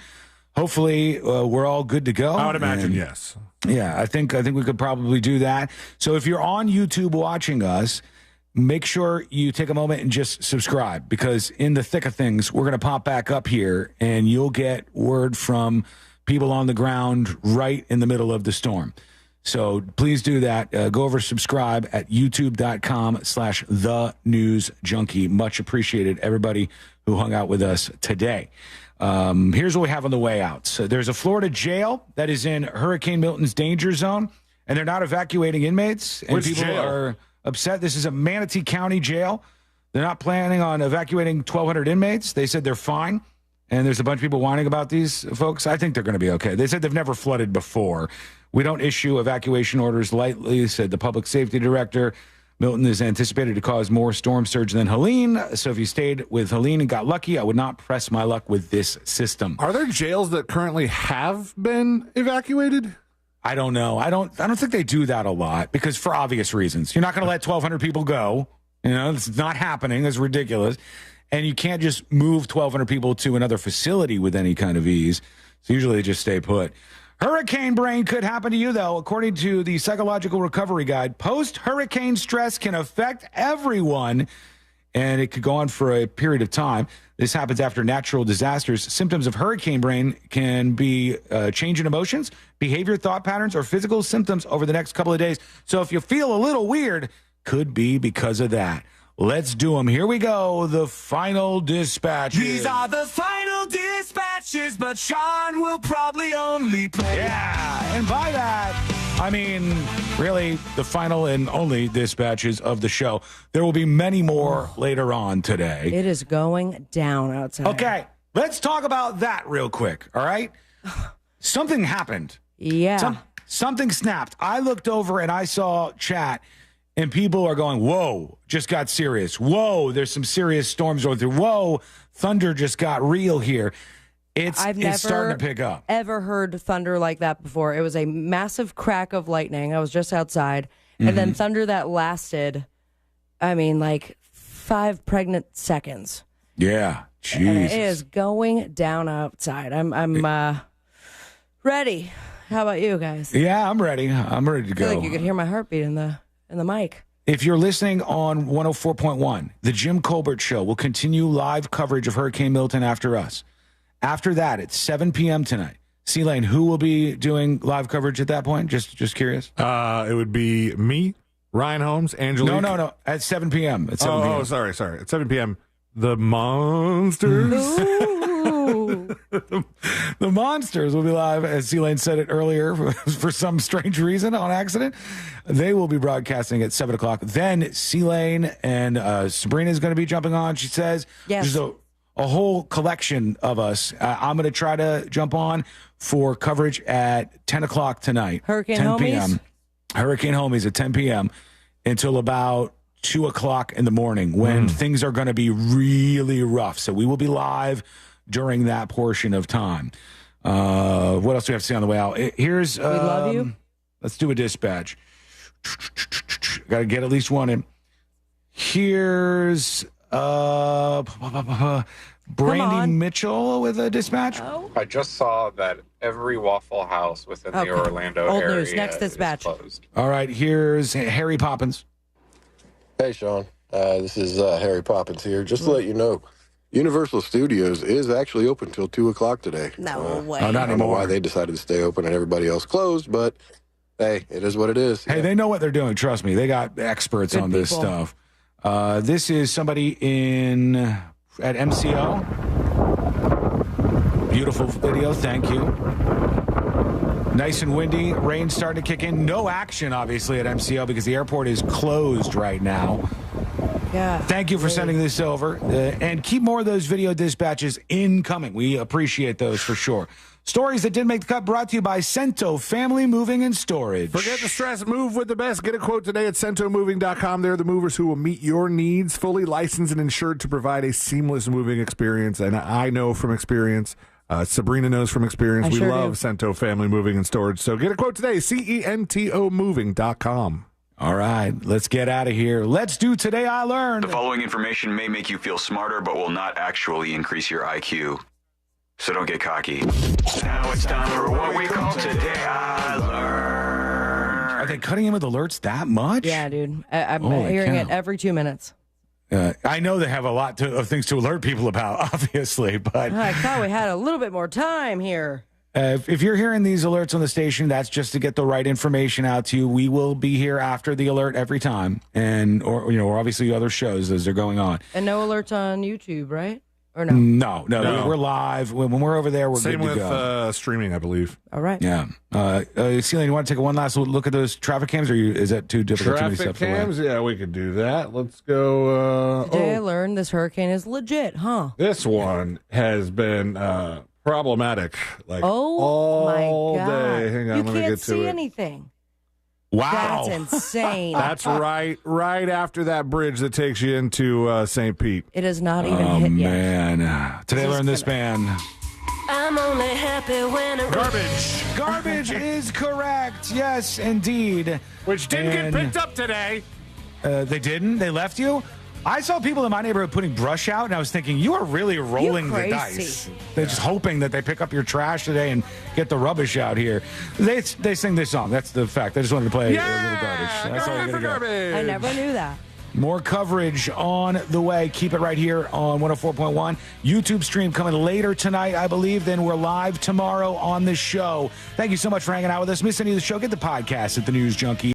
Hopefully, we're all good to go. I would imagine, yes. Yeah, I think we could probably do that. So if you're on YouTube watching us, make sure you take a moment and just subscribe, because in the thick of things, we're going to pop back up here, and you'll get word from people on the ground right in the middle of the storm. So please do that. Go over, subscribe at youtube.com/thenewsjunkie. Much appreciated, everybody who hung out with us today. Here's what we have on the way out. So there's a Florida jail that is in Hurricane Milton's danger zone, and they're not evacuating inmates. And Which people jail? are upset. This is a Manatee County jail. They're not planning on evacuating 1,200 inmates. They said they're fine. And there's a bunch of people whining about these folks. I think they're going to be okay. They said they've never flooded before. We don't issue evacuation orders lightly, said the public safety director. Milton is anticipated to cause more storm surge than Helene. So if you stayed with Helene and got lucky, I would not press my luck with this system. Are there jails that currently have been evacuated? I don't know. I don't think they do that a lot because for obvious reasons. You're not going to let 1,200 people go. You know, it's not happening. It's ridiculous. And you can't just move 1,200 people to another facility with any kind of ease. So usually they just stay put. Hurricane brain could happen to you, though. According to the Psychological Recovery Guide, post-hurricane stress can affect everyone, and it could go on for a period of time. This happens after natural disasters. Symptoms of hurricane brain can be change in emotions, behavior, thought patterns, or physical symptoms over the next couple of days. So if you feel a little weird, could be because of that. Let's do them. Here we go. The final dispatches. These are the final dispatches, but Sean will probably only play. Yeah, and by that, I mean, really, the final and only dispatches of the show. There will be many more later on today. It is going down outside. Okay, let's talk about that real quick, all right? Something happened. Yeah. Something snapped. I looked over and I saw chat. And people are going, whoa, just got serious. Whoa, there's some serious storms going through. Whoa, thunder just got real here. It's starting to pick up. Ever heard thunder like that before. It was a massive crack of lightning. I was just outside. And then thunder that lasted, I mean, like 5 pregnant seconds. Yeah, And it jeez. is going down outside. I'm ready. How about you guys? Yeah, I'm ready. I'm ready to I feel go. like you could hear my heartbeat in the mic. If you're listening on 104.1, the Jim Colbert Show will continue live coverage of Hurricane Milton after us. After that, it's 7 p.m. tonight. C-Lane, who will be doing live coverage at that point? Just curious. It would be me, Ryan Holmes, Angelique. No. At 7 p.m. At 7 p.m. Oh, sorry. At 7 p.m. The Monsters. The Monsters will be live, as C-Lane said it earlier, for some strange reason, on accident. They will be broadcasting at 7 o'clock. Then C-Lane and Sabrina is going to be jumping on, she says. Yes. There's a whole collection of us. I'm going to try to jump on for coverage at 10 o'clock tonight. Hurricane 10 Homies? p.m. Hurricane Homies at 10 p.m. until about 2 o'clock in the morning when things are going to be really rough. So we will be live during that portion of time. What else do we have to say on the way out? Here's We love you. Let's do a dispatch. Got to get at least one in. Here's Brandy Mitchell with a dispatch. Oh. I just saw that every Waffle House within the Orlando Old area news. Next dispatch. is closed. All right, here's Harry Poppins. Hey, Sean. This is Harry Poppins here. Just to let you know, Universal Studios is actually open till 2 o'clock today. No way. Oh, not I don't know anymore. why they decided to stay open and everybody else closed, but hey, it is what it is. Hey, they know what they're doing. Trust me. They got experts Good on this people. stuff. This is somebody at MCO. Beautiful video. Thank you. Nice and windy. Rain starting to kick in. No action, obviously, at MCO because the airport is closed right now. Yeah. Thank you for sending this over. And keep more of those video dispatches incoming. We appreciate those for sure. Stories that didn't make the cut brought to you by Cento Family Moving and Storage. Forget the stress. Move with the best. Get a quote today at CentoMoving.com. They're the movers who will meet your needs, fully licensed and insured to provide a seamless moving experience. And I know from experience, Sabrina knows from experience, I we sure love do. Cento Family Moving and Storage. So get a quote today, CentoMoving.com. All right, let's get out of here. Let's do Today I Learned. The following information may make you feel smarter, but will not actually increase your IQ. So don't get cocky. Now it's time for what we call Today I Learned. Are they cutting in with alerts that much? Yeah, dude. I'm Holy hearing cow. it every 2 minutes. I know they have a lot of things to alert people about, obviously, but I thought we had a little bit more time here. if you're hearing these alerts on the station, that's just to get the right information out to you. We will be here after the alert every time, or obviously other shows as they're going on. And no alerts on YouTube, right? Or no? No. We're live. When we're over there, we're Same good to go. with streaming, I believe. All right. Yeah. Celine, you want to take one last look at those traffic cams, or is that too difficult? Traffic cams? Yeah, we could do that. Let's go. Today I learned this hurricane is legit, huh? This one has been problematic. Like all my God. day. Hang on, you let me can't get to see it. anything. Wow. That's insane. That's right after that bridge that takes you into St. Pete. It is not even hit yet. Man. Today I learned this band. I'm only happy when Garbage is correct. Yes, indeed. Which didn't get picked up today. They didn't? They left you? I saw people in my neighborhood putting brush out, and I was thinking, you are really rolling the dice. They're just hoping that they pick up your trash today and get the rubbish out here. They sing this song. That's the fact. I just wanted to play a little garbage. That's all you gotta go. I never knew that. More coverage on the way. Keep it right here on 104.1. YouTube stream coming later tonight, I believe. Then we're live tomorrow on the show. Thank you so much for hanging out with us. Miss any of the show? Get the podcast at the News Junkie.